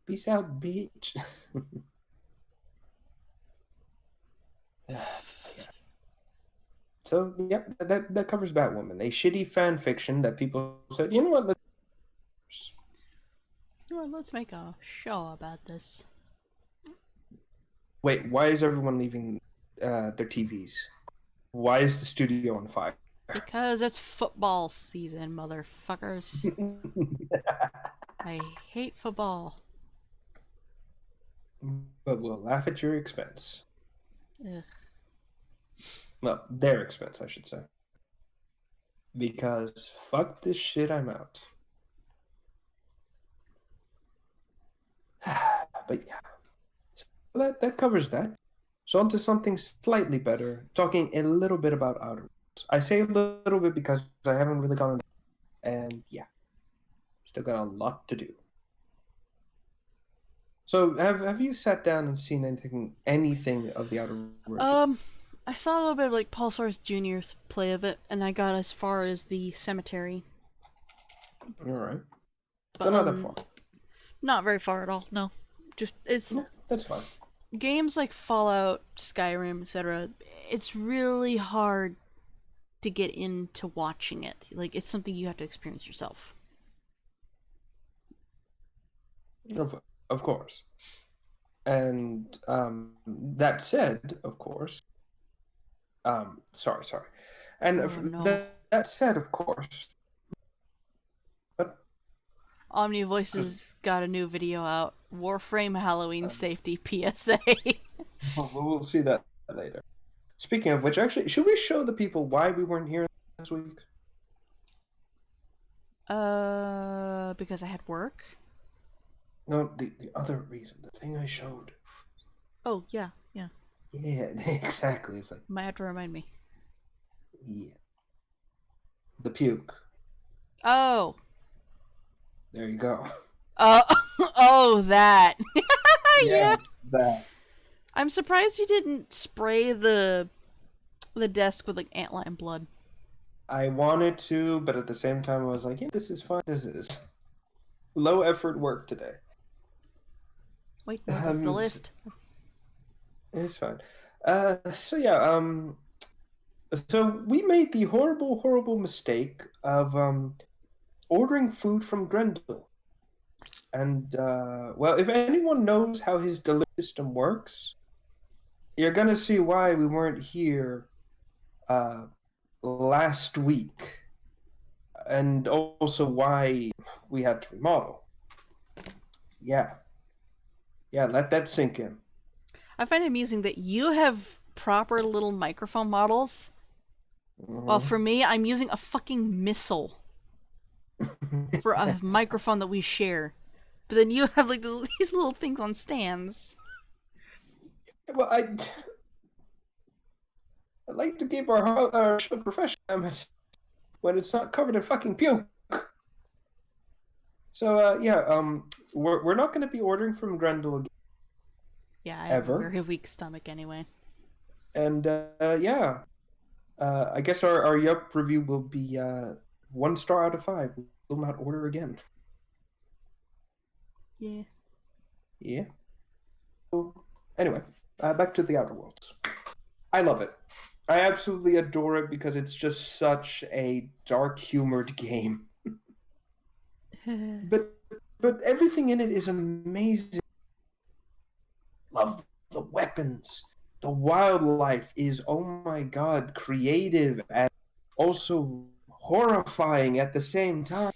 Peace out, bitch. Yeah. So, yep, that covers Batwoman. A shitty fan fiction that people said, you know what, let's make a show about this. Wait, why is everyone leaving their TVs? Why is the studio on fire? Because it's football season, motherfuckers. I hate football. But we'll laugh at your expense. Ugh. Well, their expense, I should say. Because fuck this shit, I'm out. But yeah, so that covers that. So on to something slightly better, talking a little bit about Outer Worlds. I say a little bit because I haven't really gone, and yeah, still got a lot to do. So have you sat down and seen anything of the Outer Worlds? I saw a little bit of like Paul Source Jr.'s play of it, and I got as far as the cemetery. All right, so not that far. Not very far at all. No, just it's. Yeah, that's fine. Games like Fallout, Skyrim, etc. It's really hard to get into watching it. Like it's something you have to experience yourself. Of course. And that said, of course. Sorry. And that said, of course. But Omni Voices got a new video out. Warframe Halloween Safety PSA. We'll see that later. Speaking of which, actually, should we show the people why we weren't here this week? Because I had work. No, the other reason, the thing I showed. Oh, yeah. Yeah, exactly. It's like... Might have to remind me. Yeah. The puke. Oh. There you go. Oh, that. Yeah. That. I'm surprised you didn't spray the desk with like antlion blood. I wanted to, but at the same time I was like, yeah, this is fun. This is low effort work today. Wait, no, that's the list. It's fine. So we made the horrible mistake of ordering food from Grendel. And well, if anyone knows how his delivery system works, you're gonna see why we weren't here last week, and also why we had to remodel. Yeah, let that sink in. I find it amusing that you have proper little microphone models. Well, for me, I'm using a fucking missile for a microphone that we share. But then you have like these little things on stands. Well, I like to keep our show professional when it's not covered in fucking puke. So we're not going to be ordering from Grendel again. Yeah, I have a Ever. very weak stomach anyway. And I guess our Yelp review will be 1 star out of 5. Will not order again. Yeah. Yeah. So, anyway, back to the Outer Worlds. I love it. I absolutely adore it because it's just such a dark humored game. But everything in it is amazing. Love the weapons. The wildlife is, oh my god, creative and also horrifying at the same time.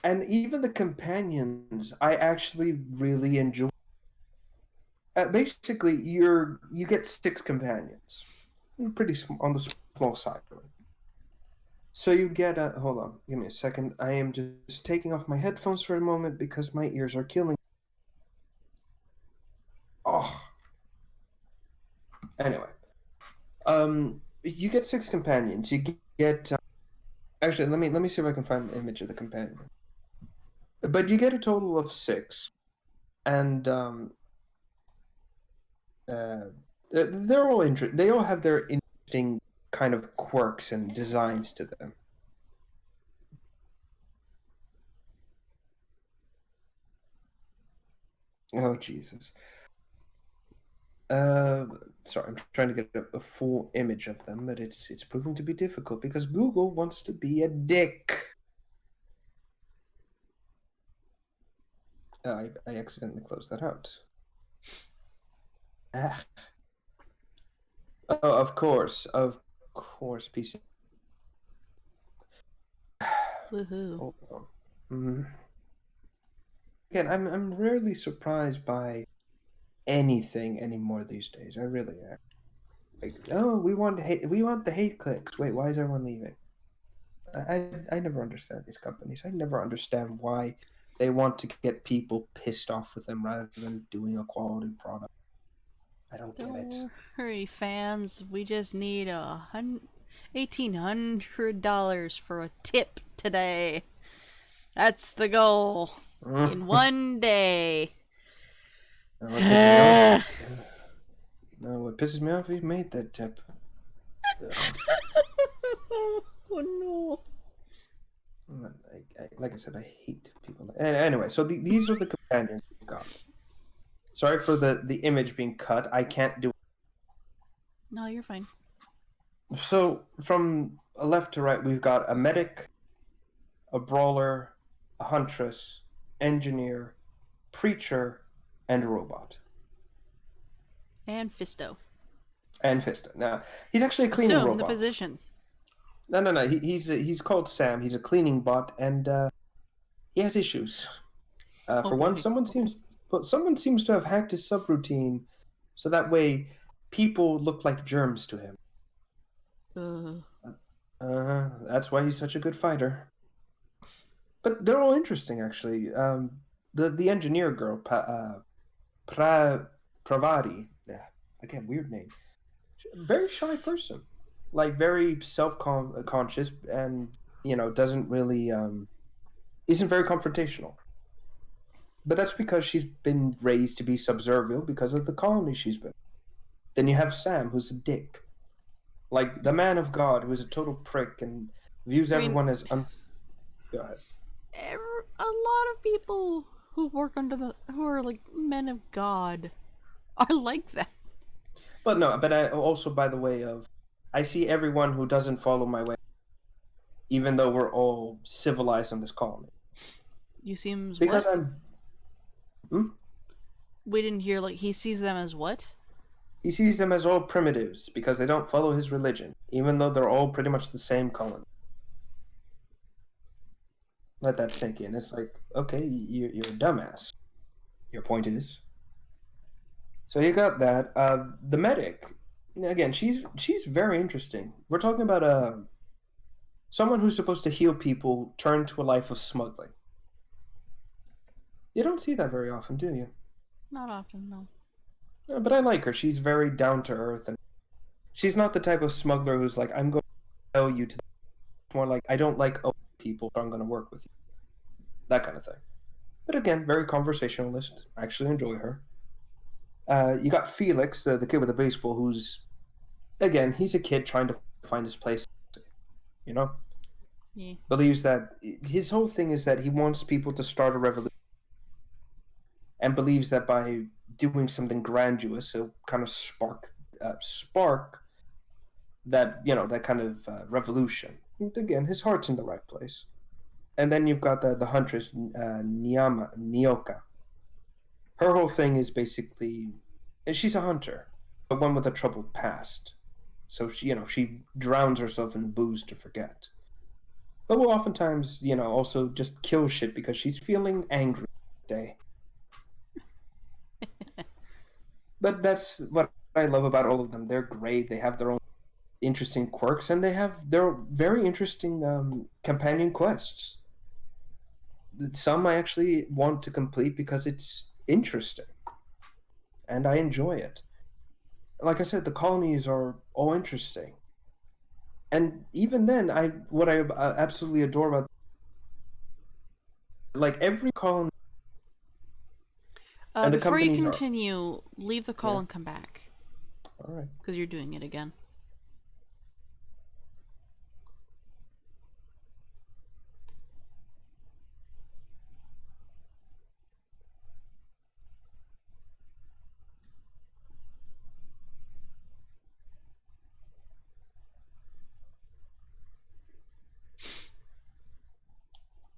And even the companions, I actually really enjoy. Basically, you get 6 companions, pretty on the small side. So you get a hold on, give me a second. I am just taking off my headphones for a moment because my ears are killing. Oh, anyway, you get 6 companions. You get actually let me see if I can find an image of the companion. But you get a total of 6, and they're all interesting. They all have their interesting kind of quirks and designs to them. Oh Jesus. Sorry, I'm trying to get a full image of them, but it's proving to be difficult because Google wants to be a dick. I accidentally closed that out. Ah. Oh, of course, PC. Woohoo. Hold on. Again, I'm rarely surprised by anything anymore these days. I really am. Like, oh, we want the hate clicks. Wait, why is everyone leaving? I never understand these companies. I never understand why they want to get people pissed off with them rather than doing a quality product. I don't get it. Don't worry, fans. We just need $1,800 for a tip today. That's the goal. In one day. No, what pisses me off. No, what pisses me off, we've made that tip. Oh no. Like I said, I hate people. Anyway, so these are the companions we've got. Sorry for the image being cut. I can't do it. No, you're fine. So from left to right, we've got a medic, a brawler, a huntress, engineer, preacher, and a robot. And Fisto. And Fista. Now, he's actually a cleaning Assume robot. the position. No. He's called Sam. He's a cleaning bot, and he has issues. For one, someone seems to have hacked his subroutine, so that way people look like germs to him. That's why he's such a good fighter. But they're all interesting, actually. The engineer girl, Pravari. Yeah, again, weird name. Very shy person, like very self-conscious, and doesn't really isn't very confrontational. But that's because she's been raised to be subservient because of the colony she's been. Then you have Sam, who's a dick, like the man of God, who is a total prick and views everyone as Go ahead. A lot of people who work who are like men of God are like that. But no, but I also, by the way of, I see everyone who doesn't follow my way, even though we're all civilized on this colony. You seems because what? We didn't hear, like, he sees them as what? He sees them as all primitives because they don't follow his religion, even though they're all pretty much the same colony. Let that sink in. It's like, okay, you're a dumbass. Your point is? So you got that. The medic, again, she's very interesting. We're talking about someone who's supposed to heal people turn to a life of smuggling. You don't see that very often, do you? Not often, no. But I like her. She's very down to earth, and she's not the type of smuggler who's like, I'm going to sell you to. More like, I don't like old people, so I'm going to work with you. That kind of thing. But again, very conversationalist. I actually enjoy her. You got Felix, the kid with the baseball, who's, again, he's a kid trying to find his place. You know? Yeah. Believes that his whole thing is that he wants people to start a revolution, and believes that by doing something grandiose, he'll kind of spark that, that kind of revolution. And again, his heart's in the right place. And then you've got the huntress, Nyoka. Her whole thing is basically, she's a hunter, but one with a troubled past. So she drowns herself in booze to forget. But will oftentimes, also just kill shit because she's feeling angry that day. But that's what I love about all of them. They're great. They have their own interesting quirks, and they have their very interesting companion quests. Some I actually want to complete because it's interesting, and I enjoy it. Like I said, the colonies are all interesting, and even then, what I absolutely adore about, like, every colony and the Before you companies are, continue, leave the call yeah. and come back. All right. Because you're doing it again.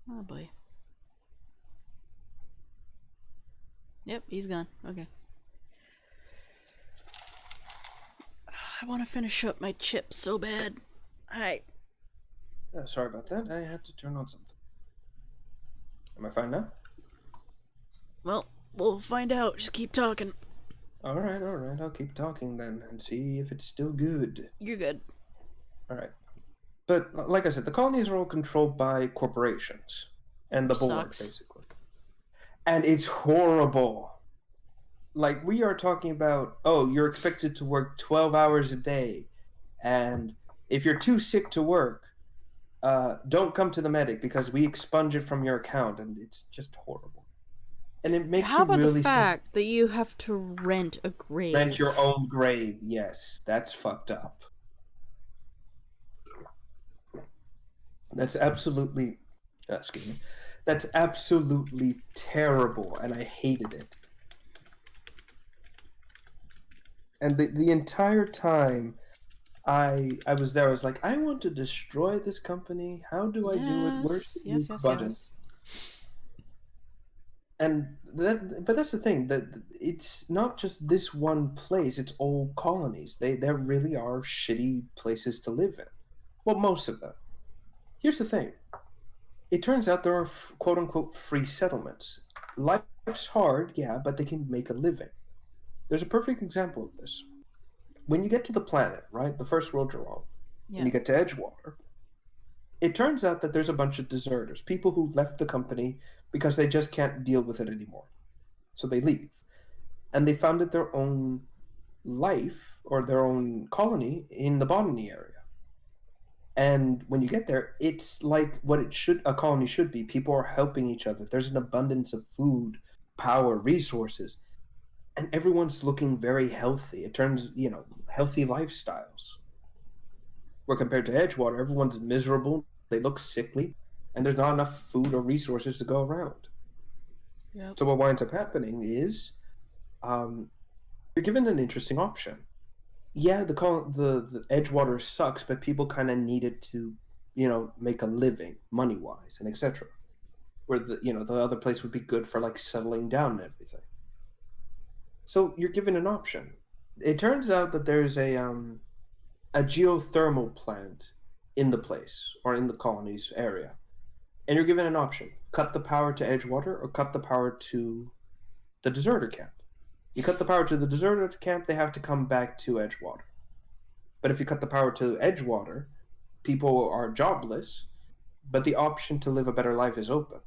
Oh boy. Yep, he's gone. Okay. I want to finish up my chips so bad. Alright. Sorry about that. I had to turn on something. Am I fine now? Well, we'll find out. Just keep talking. All right. I'll keep talking then and see if it's still good. You're good. All right. But like I said, the colonies are all controlled by corporations and the board, Sucks. basically. And it's horrible. Like, we are talking about, oh, you're expected to work 12 hours a day. And if you're too sick to work, don't come to the medic because we expunge it from your account. And it's just horrible. And it makes How you about really the fact that you have to rent a grave? rent your own grave. Yes, that's fucked up. That's absolutely, excuse me, that's absolutely terrible, and I hated it. And the entire time I was there, I was like, I want to destroy this company. How do I do it? Where's the Yes, button? yes. And but that's the thing, that it's not just this one place, it's all colonies. There really are shitty places to live in. Well, most of them. Here's the thing. It turns out there are quote unquote free settlements. Life's hard, yeah, but they can make a living. There's a perfect example of this. When you get to the planet, right, the first world you're on, and you get to Edgewater, it turns out that there's a bunch of deserters, people who left the company because they just can't deal with it anymore. So they leave. And they founded their own life or their own colony in the botany area. And when you get there, it's like what a colony should be. People are helping each other. There's an abundance of food, power, resources, and everyone's looking very healthy. It turns, healthy lifestyles. Where compared to Edgewater, everyone's miserable, they look sickly, and there's not enough food or resources to go around. Yep. So what winds up happening is, you're given an interesting option. Yeah, the Edgewater sucks, but people kind of need it to, make a living money wise and etc. Where the other place would be good for like settling down and everything. So you're given an option. It turns out that there's a geothermal plant in the place or in the colony's area, and you're given an option: cut the power to Edgewater or cut the power to the deserter camp. You cut the power to the deserted camp, they have to come back to Edgewater. But if you cut the power to Edgewater, people are jobless, but the option to live a better life is open.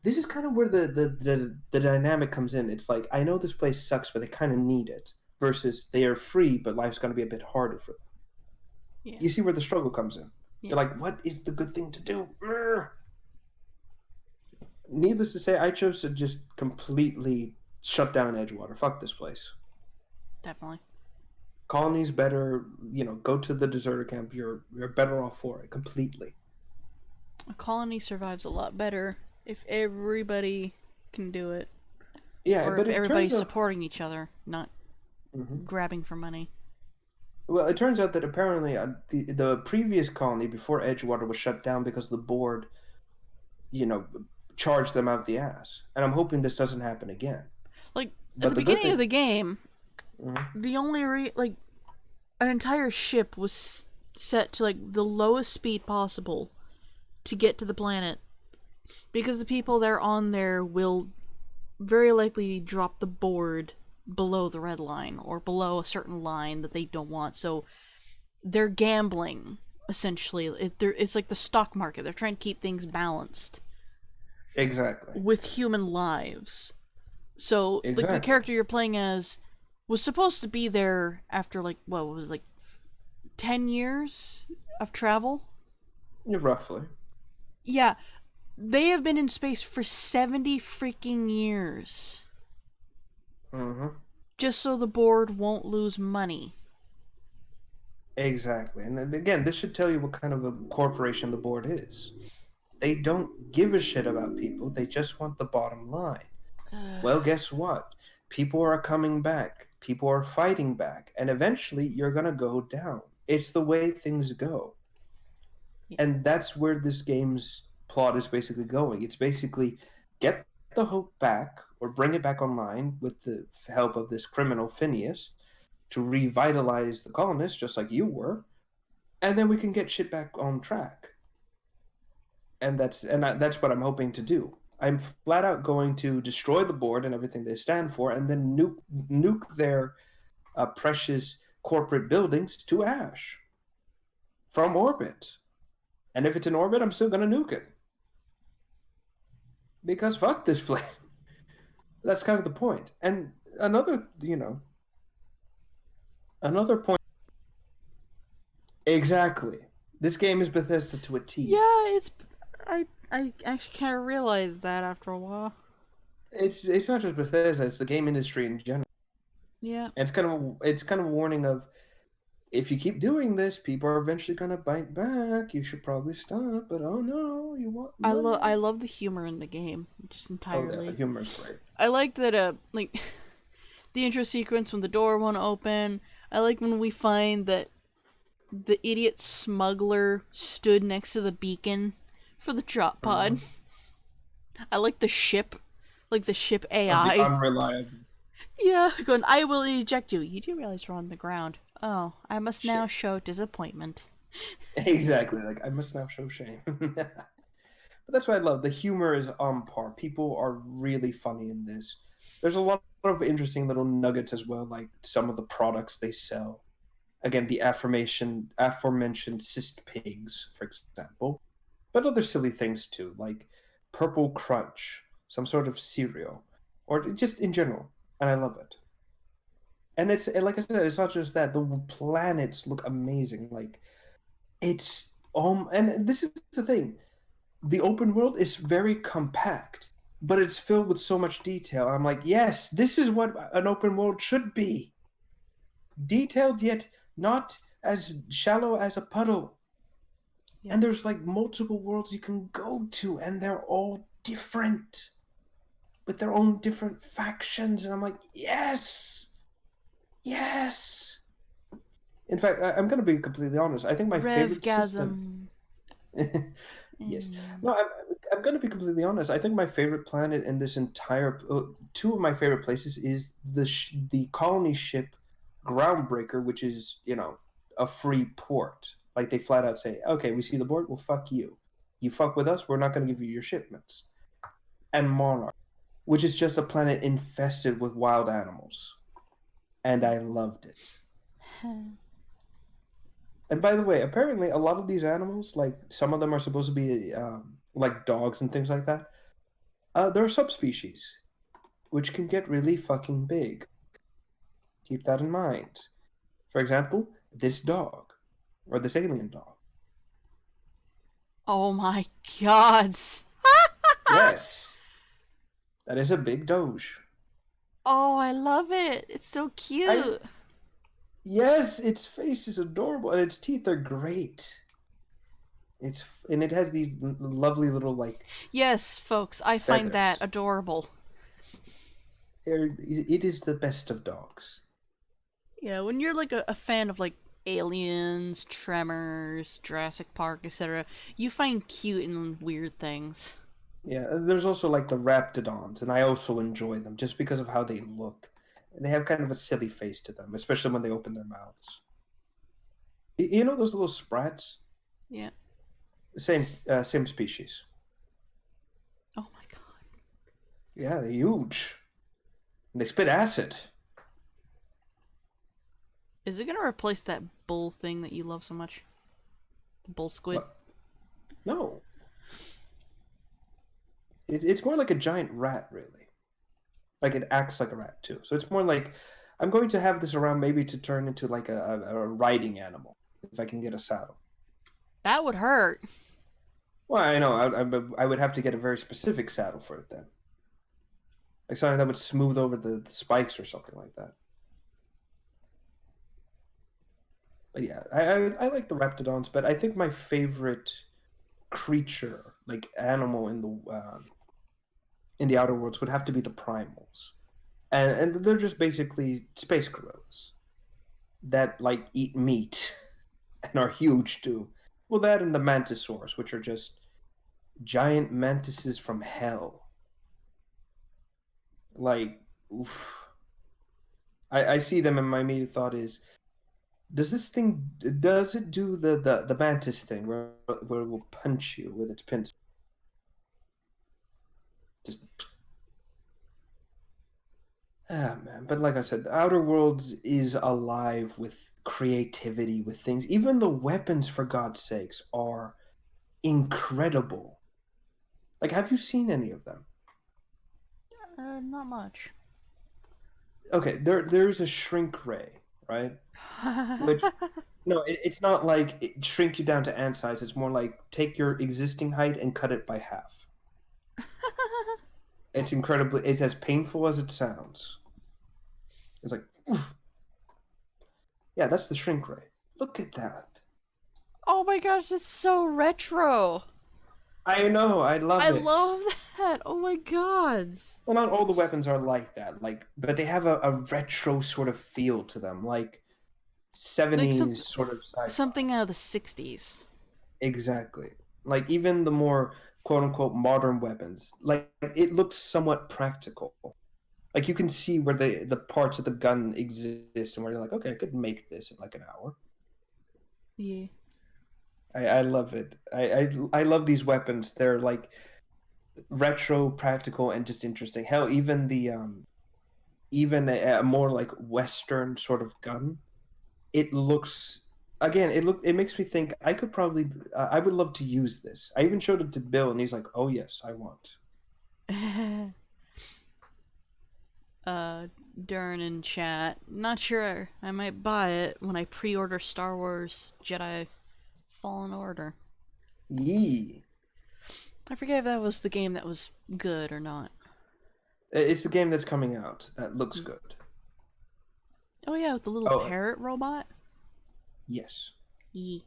This is kind of where the dynamic comes in. It's like, I know this place sucks, but they kind of need it. Versus they are free, but life's going to be a bit harder for them. Yeah. You see where the struggle comes in. Yeah. You're like, what is the good thing to do? Needless to say, I chose to just completely shut down Edgewater. Fuck this place. Definitely. Colony's better, go to the deserter camp. You're better off for it completely. A colony survives a lot better if everybody can do it. Yeah, or but if everybody's supporting each other, not grabbing for money. Well, it turns out that apparently the previous colony before Edgewater was shut down because the board, charged them out the ass. And I'm hoping this doesn't happen again. Like, at the beginning of the game, the only an entire ship was set to the lowest speed possible to get to the planet, because the people that are on there will very likely drop the board below the red line or below a certain line that they don't want. So they're gambling, essentially. It's like the stock market. They're trying to keep things balanced. Exactly. With human lives. So the character you're playing as was supposed to be there after 10 years of travel? Yeah, roughly. Yeah. They have been in space for 70 freaking years. Just so the board won't lose money. Exactly. And then, again, this should tell you what kind of a corporation the board is. They don't give a shit about people. They just want the bottom line. Well, guess what? People are coming back. People are fighting back. And eventually, you're going to go down. It's the way things go. Yeah. And that's where this game's plot is basically going. It's basically get the hope back or bring it back online with the help of this criminal Phineas to revitalize the colonists, just like you were. And then we can get shit back on track. And that's what I'm hoping to do. I'm flat out going to destroy the board and everything they stand for, and then nuke their precious corporate buildings to ash from orbit. And if it's in orbit, I'm still going to nuke it. Because fuck this place. That's kind of the point. And another point. Exactly. This game is Bethesda to a T. Yeah, I actually kind of realized that after a while. It's not just Bethesda; it's the game industry in general. Yeah. And it's kind of a warning of, if you keep doing this, people are eventually gonna bite back. You should probably stop. But oh no, you want money. I love the humor in the game, just entirely. Oh yeah, the humor's great. I like that the intro sequence when the door won't open. I like when we find that the idiot smuggler stood next to the beacon for the drop pod. I like the ship AI. Unreliable. Yeah, going, I will eject you. You do realize we're on the ground. Oh, I must now show disappointment. Exactly, I must now show shame. But that's what I love. The humor is on par. People are really funny in this. There's a lot of interesting little nuggets as well, like some of the products they sell. Again, the aforementioned cyst pigs, for example. But other silly things too, like Purple Crunch, some sort of cereal, or just in general. And I love it. And it's, like I said, it's not just that. The planets look amazing. It's and this is the thing. The open world is very compact, but it's filled with so much detail. I'm like, yes, this is what an open world should be. Detailed, yet not as shallow as a puddle. Yeah. And there's multiple worlds you can go to, and they're all different with their own different factions. And I'm like, yes. In fact, I'm going to be completely honest. I think my favorite system. Yes. No, I'm going to be completely honest. I think my favorite planet in this entire two of my favorite places is the colony ship Groundbreaker, which is a free port. They flat out say, okay, we see the board, well, fuck you. You fuck with us, we're not going to give you your shipments. And Monarch. which is just a planet infested with wild animals. And I loved it. And by the way, apparently a lot of these animals, like some of them are supposed to be like dogs and things like that. There are subspecies which can get really fucking big. Keep that in mind. For example, this dog or this alien dog. Oh my gods. Yes, that is a big doge. Oh, I love it. It's so I cute. yes, its face is adorable and its teeth are great. And it has these lovely little like Yes, folks, I find that feathers. adorable. It is the best of dogs. Yeah, when you're like a fan of like Aliens, Tremors, Jurassic Park, etc., you find cute and weird things. Yeah, there's also like the raptidons, and I also enjoy them just because of how they look. They have kind of a silly face to them, especially when they open their mouths. You know those little sprats? Yeah. Same species. Oh my god. Yeah, they're huge. And they spit acid. Is it gonna replace that bull thing that you love so much? The bull squid? What? No, it's more like a giant rat, really. Like it acts like a rat too. So it's more like I'm going to have this around maybe to turn into like a riding animal if I can get a saddle. That would hurt. Well, I know I would have to get a very specific saddle for it then, like something that would smooth over the spikes or something like that. But yeah, I like the raptidons, but I think my favorite creature, like animal in the outer worlds, would have to be the primals, and they're just basically space gorillas that like eat meat and are huge too. Well, that and the mantisaurs, which are just giant mantises from hell. Like, oof. I see them and my immediate thought is, does it do the mantis thing where it will punch you with its pincers? Just man. But like I said, the Outer Worlds is alive with creativity, with things. Even the weapons, for God's sakes, are incredible. Like, have you seen any of them? Not much. Okay, there's a shrink ray, right? Which no, it's not like it shrink you down to ant size. It's more like take your existing height and cut it by half. It's incredibly. It's as painful as it sounds. It's like, oof. Yeah, that's the shrink ray. Look at that. Oh my gosh, it's so retro. I know. I love I it. love that. Oh my gods. Well, not all the weapons are like that. Like, but they have a retro sort of feel to them, like Like 70s sort of sci-fi. something out of the 60s. Exactly. Like even the more quote unquote modern weapons, like it looks somewhat practical. Like you can see where the parts of the gun exist and where you're like, okay, I could make this in like an hour. Yeah. I love it. I love these weapons. They're like retro, practical, and just interesting. Hell, even the even a more like Western sort of gun, it looks again. It makes me think I could probably I would love to use this. I even showed it to Bill, and he's like, "Oh yes, I want." Darren in chat. Not sure. I might buy it when I pre-order Star Wars Jedi Fallen Order. Yee. I forget if that was the game that was good or not. It's a game that's coming out that looks good. Oh yeah, with the little Oh parrot robot. yes. Yee.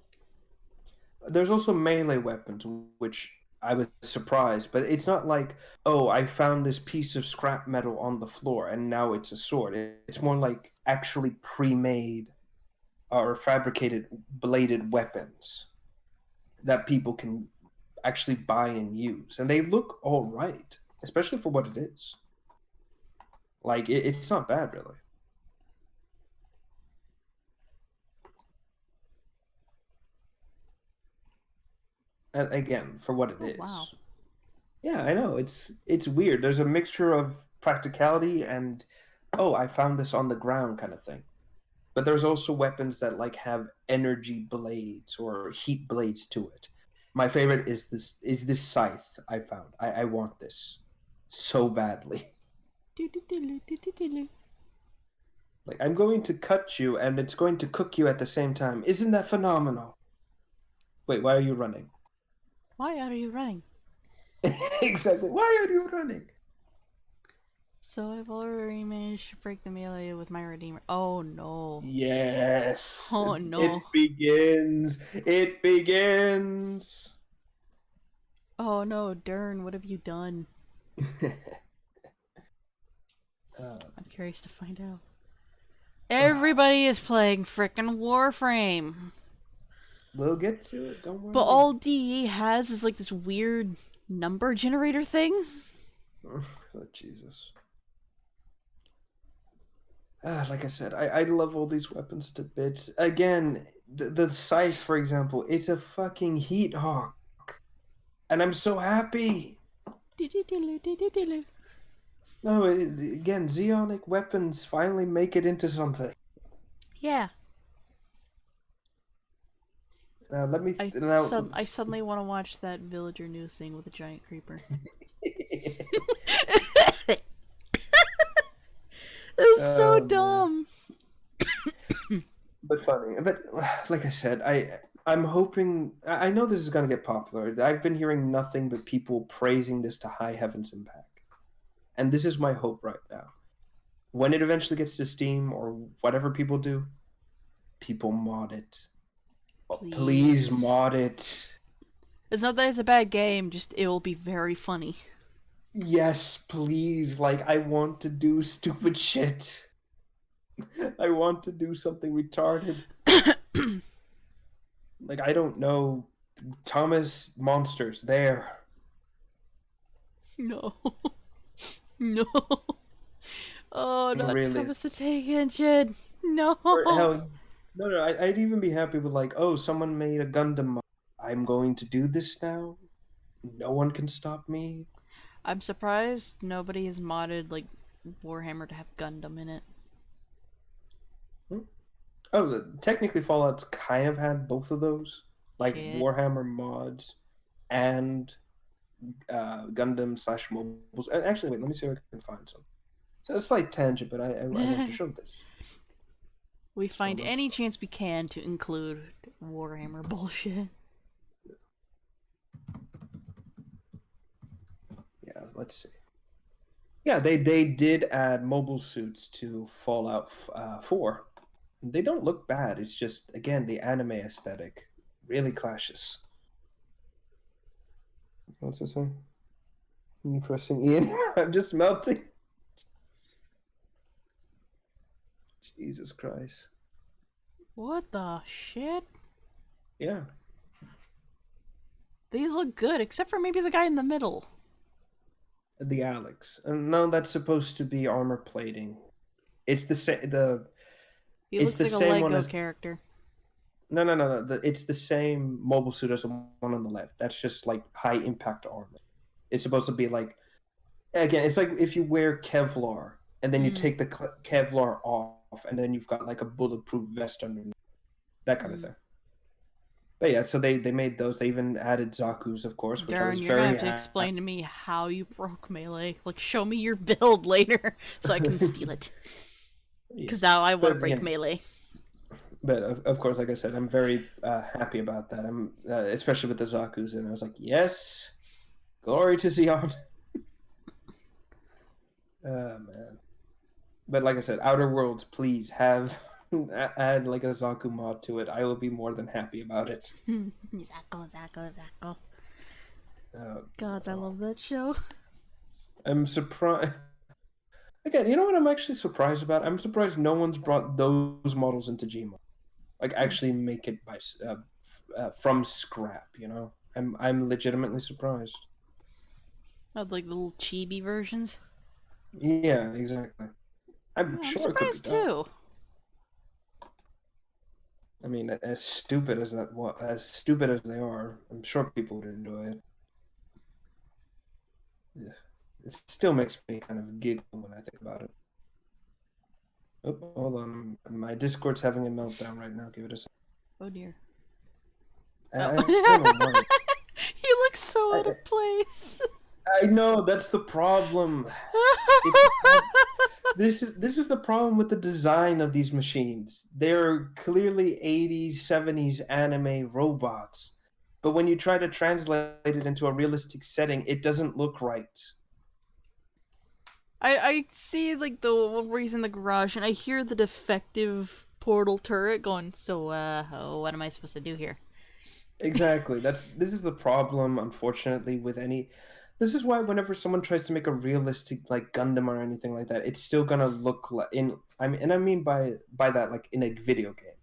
There's also melee weapons, which I was surprised, but it's not like, oh, I found this piece of scrap metal on the floor and now it's a sword. It's more like actually pre-made or fabricated bladed weapons that people can actually buy and use, and they look all right, especially for what it is. Like it's not bad, really. And again, for what it Oh is. wow. Yeah, I know. It's weird. There's a mixture of practicality and oh, I found this on the ground kind of thing. But there's also weapons that like have energy blades or heat blades to it. My favorite is this scythe I found. I want this so badly. Like I'm going to cut you and it's going to cook you at the same time. Isn't that phenomenal? Wait, why are you running? Why are you running? Exactly. Why are you running? So I've already managed to break the melee with my redeemer. Oh no. Yes. Oh It no. begins. It begins. Oh no, Dern, what have you done? I'm curious to find out. Everybody is playing frickin' Warframe. We'll get to it. Don't But worry. all DE has is like this weird number generator thing. Oh, Jesus. Like I said, I love all these weapons to bits. Again, the scythe, for example, it's a fucking heat hawk. And I'm so happy. No, again, Zeonic weapons finally make it into something. Yeah. Now, let me. I suddenly want to watch that villager news thing with a giant creeper. It's so Oh, man. dumb. But funny. But like I said, I'm hoping. I know this is going to get popular. I've been hearing nothing but people praising this to high heavens and back. And this is my hope right now. When it eventually gets to Steam or whatever people do, people mod it. Oh, please Please. mod it. It's not that it's a bad game, just it will be very funny. Yes, please. Like, I want to do stupid shit. I want to do something retarded. Like, I don't know. Thomas Monsters, there. No. No. Oh, not Really. Thomas the Tank Engine. Or No. hell, no, I'd even be happy with, like, oh, someone made a Gundam mod. I'm going to do this now. No one can stop me. I'm surprised nobody has modded like Warhammer to have Gundam in it. Hmm? Oh, technically, Fallout's kind of had both of those, like Shit. Warhammer mods and Gundam slash mobiles. Actually, wait, let me see if I can find some. So it's a slight tangent, but I want to show this. We So find any chance we can to include Warhammer bullshit. yeah, let's see. Yeah, they did add mobile suits to Fallout 4. They don't look bad. It's just again the anime aesthetic really clashes. What's this one? Pressing Ian. I'm just melting. Jesus Christ. What the shit? Yeah. These look good, except for maybe the guy in the middle. The Alex. No, that's supposed to be armor plating. It's the same. He It's looks the like a same one Lego as character. no. It's the same mobile suit as the one on the left. That's just like high impact armor. It's supposed to be like again. It's like if you wear Kevlar and then you Mm. take the Kevlar off, and then you've got like a bulletproof vest underneath. That kind of Mm. thing. But yeah, so they made those. They even added Zaku's, of course, which I Darn, was you're gonna very have to happy. explain to me how you broke Melee. Like, show me your build later so I can steal it. Yeah. Because now I want to But break Melee. but of course, like I said, I'm very happy about that. I'm especially with the Zaku's, and I was like, yes, glory to Zeon. Oh man. But like I said, Outer Worlds, please have add like a Zaku mod to it. I will be more than happy about it. Zacko. Oh, Gods, I no. love that show. I'm surprised. Again, you know what I'm actually surprised about? I'm surprised no one's brought those models into Gmod. Like actually make it by from scrap. You know, I'm legitimately surprised. Of like the little chibi versions. Yeah, exactly. I'm Yeah, I'm sure it could be surprised done. too. I mean, as stupid as as stupid as they are, I'm sure people would enjoy it. it still makes me kind of giggle when I think about it. Oh, hold on. My Discord's having a meltdown right now. Give it a second. Oh dear. I don't know why. He looks so out of place. I know, that's the problem. It's this is the problem with the design of these machines. They're clearly 80s, 70s anime robots. But when you try to translate it into a realistic setting, it doesn't look right. I see like the one where he's in the garage, and I hear the defective portal turret going. So, what am I supposed to do here? Exactly. This is the problem, unfortunately, with any. This is why whenever someone tries to make a realistic like Gundam or anything like that, it's still gonna look like in. I mean by that like in a video game,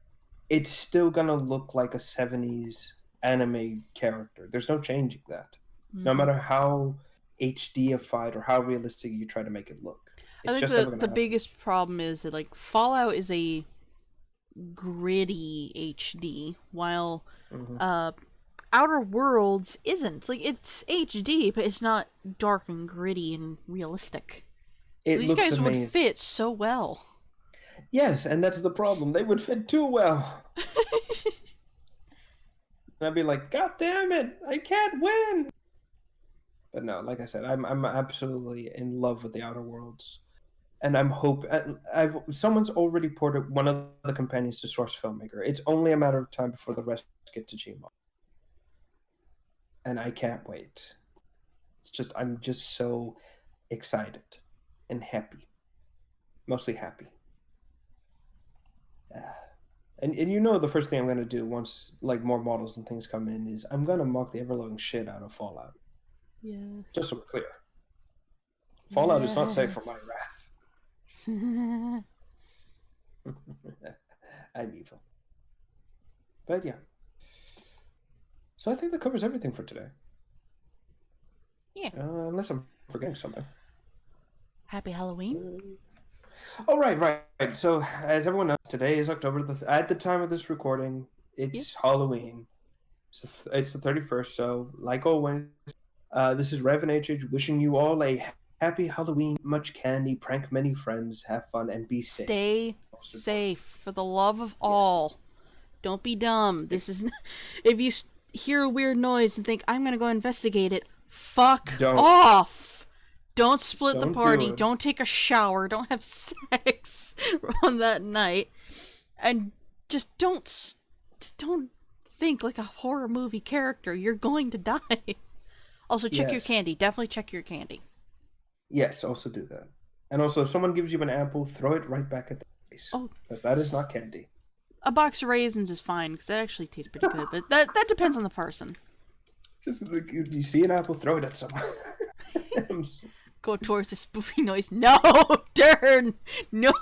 it's still gonna look like a '70s anime character. There's no changing that, no matter how HDified or how realistic you try to make it look. I It's think just never the gonna happen. biggest problem is that like Fallout is a gritty HD, while Outer Worlds isn't. Like it's HD, but it's not dark and gritty and realistic. So It these looks guys would amazing. fit so well. Yes, and that's the problem. They would fit too well. And I'd be like, God damn it, I can't win. But no, like I said, I'm absolutely in love with the Outer Worlds, and I've someone's already ported one of the companions to Source Filmmaker. It's only a matter of time before the rest get to Gmail, and I can't wait. I'm just so excited and happy, mostly happy. And you know the first thing I'm gonna do once like more models and things come in is I'm gonna mock the ever loving shit out of Fallout. Yeah. Just so we're clear. Fallout is not safe from my yes. wrath. I'm evil. But yeah. So I think that covers everything for today. Yeah. Unless I'm forgetting something. Happy Halloween. Oh, right. So as everyone knows, today is October at the time of this recording, it's Halloween. It's the 31st, so like always, this is Rev and HH wishing you all a happy Halloween, much candy, prank many friends, have fun, and be safe. Stay safe for the love of all. Don't be dumb. This is if you hear a weird noise and think I'm gonna go investigate it, fuck off. Don't split the party. Don't take a shower. Don't have sex on that night, and just don't think like a horror movie character. You're going to die. Also, check your candy. Definitely check your candy. Yes, also do that. And also, if someone gives you an apple, throw it right back at the face. Oh, because that is not candy. A box of raisins is fine because that actually tastes pretty good, but that depends on the person. Just if you see an apple, throw it at someone. Go towards the spoofy noise. No, turn. No.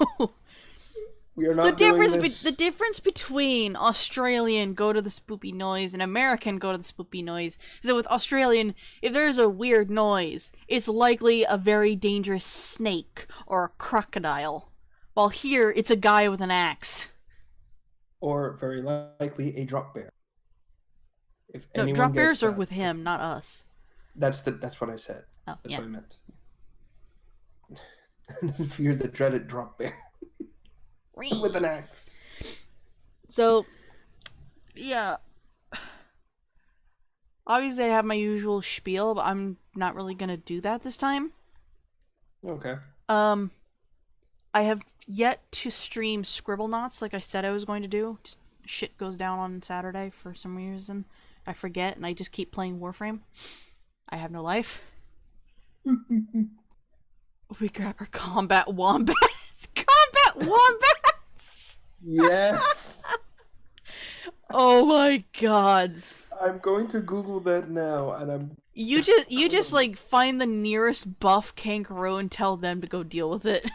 We are not doing this. The difference between Australian go to the spoopy noise and American go to the spoopy noise is that with Australian, if there's a weird noise, it's likely a very dangerous snake or a crocodile. While here, it's a guy with an axe. Or very likely a drop bear. No, drop bears are with him, not us. That's what I said. Oh, that's what I meant. Fear the dreaded drop bear. With an axe. So, yeah. Obviously, I have my usual spiel, but I'm not really gonna do that this time. Okay. I have yet to stream Scribblenauts like I said I was going to do. Just shit goes down on Saturday for some reason. I forget, and I just keep playing Warframe. I have no life. We grab our combat wombats. Combat wombats! Yes! Oh my god. I'm going to Google that now, and I'm... You just like, find the nearest buff kangaroo and tell them to go deal with it.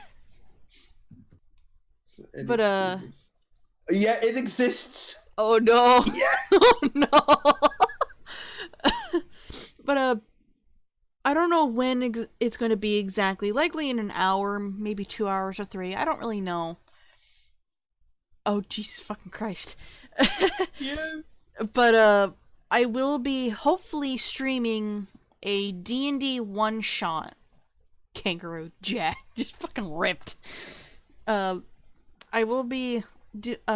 But, yeah, it exists! Oh no! Yeah! Oh no! But, I don't know when it's going to be exactly. Likely in an hour, maybe 2 hours or 3. I don't really know. Oh, Jesus fucking Christ. Yeah. But, I will be hopefully streaming a D&D one-shot Kangaroo Jack. Just fucking ripped. I will be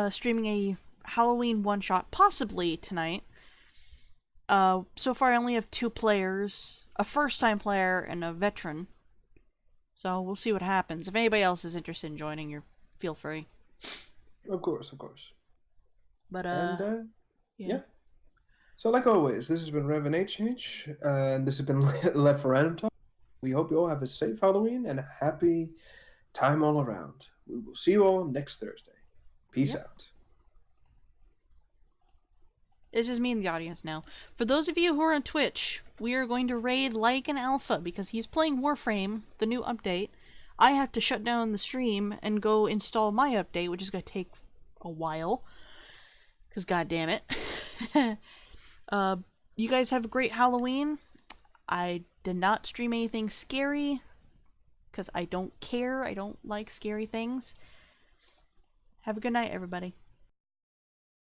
streaming a Halloween one-shot, possibly tonight. So far I only have 2 players, a first-time player and a veteran. So we'll see what happens. If anybody else is interested in joining, feel free. Of course, of course. But And yeah. So like always, this has been Revan HH, and this has been Left for Random Talk. We hope you all have a safe Halloween and a happy time all around. We will see you all next Thursday. Peace out. It's just me and the audience now. For those of you who are on Twitch, we are going to raid Like and Alpha because he's playing Warframe, the new update. I have to shut down the stream and go install my update, which is going to take a while. Because goddamn it. You guys have a great Halloween. I did not stream anything scary because I don't care. I don't like scary things. Have a good night, everybody.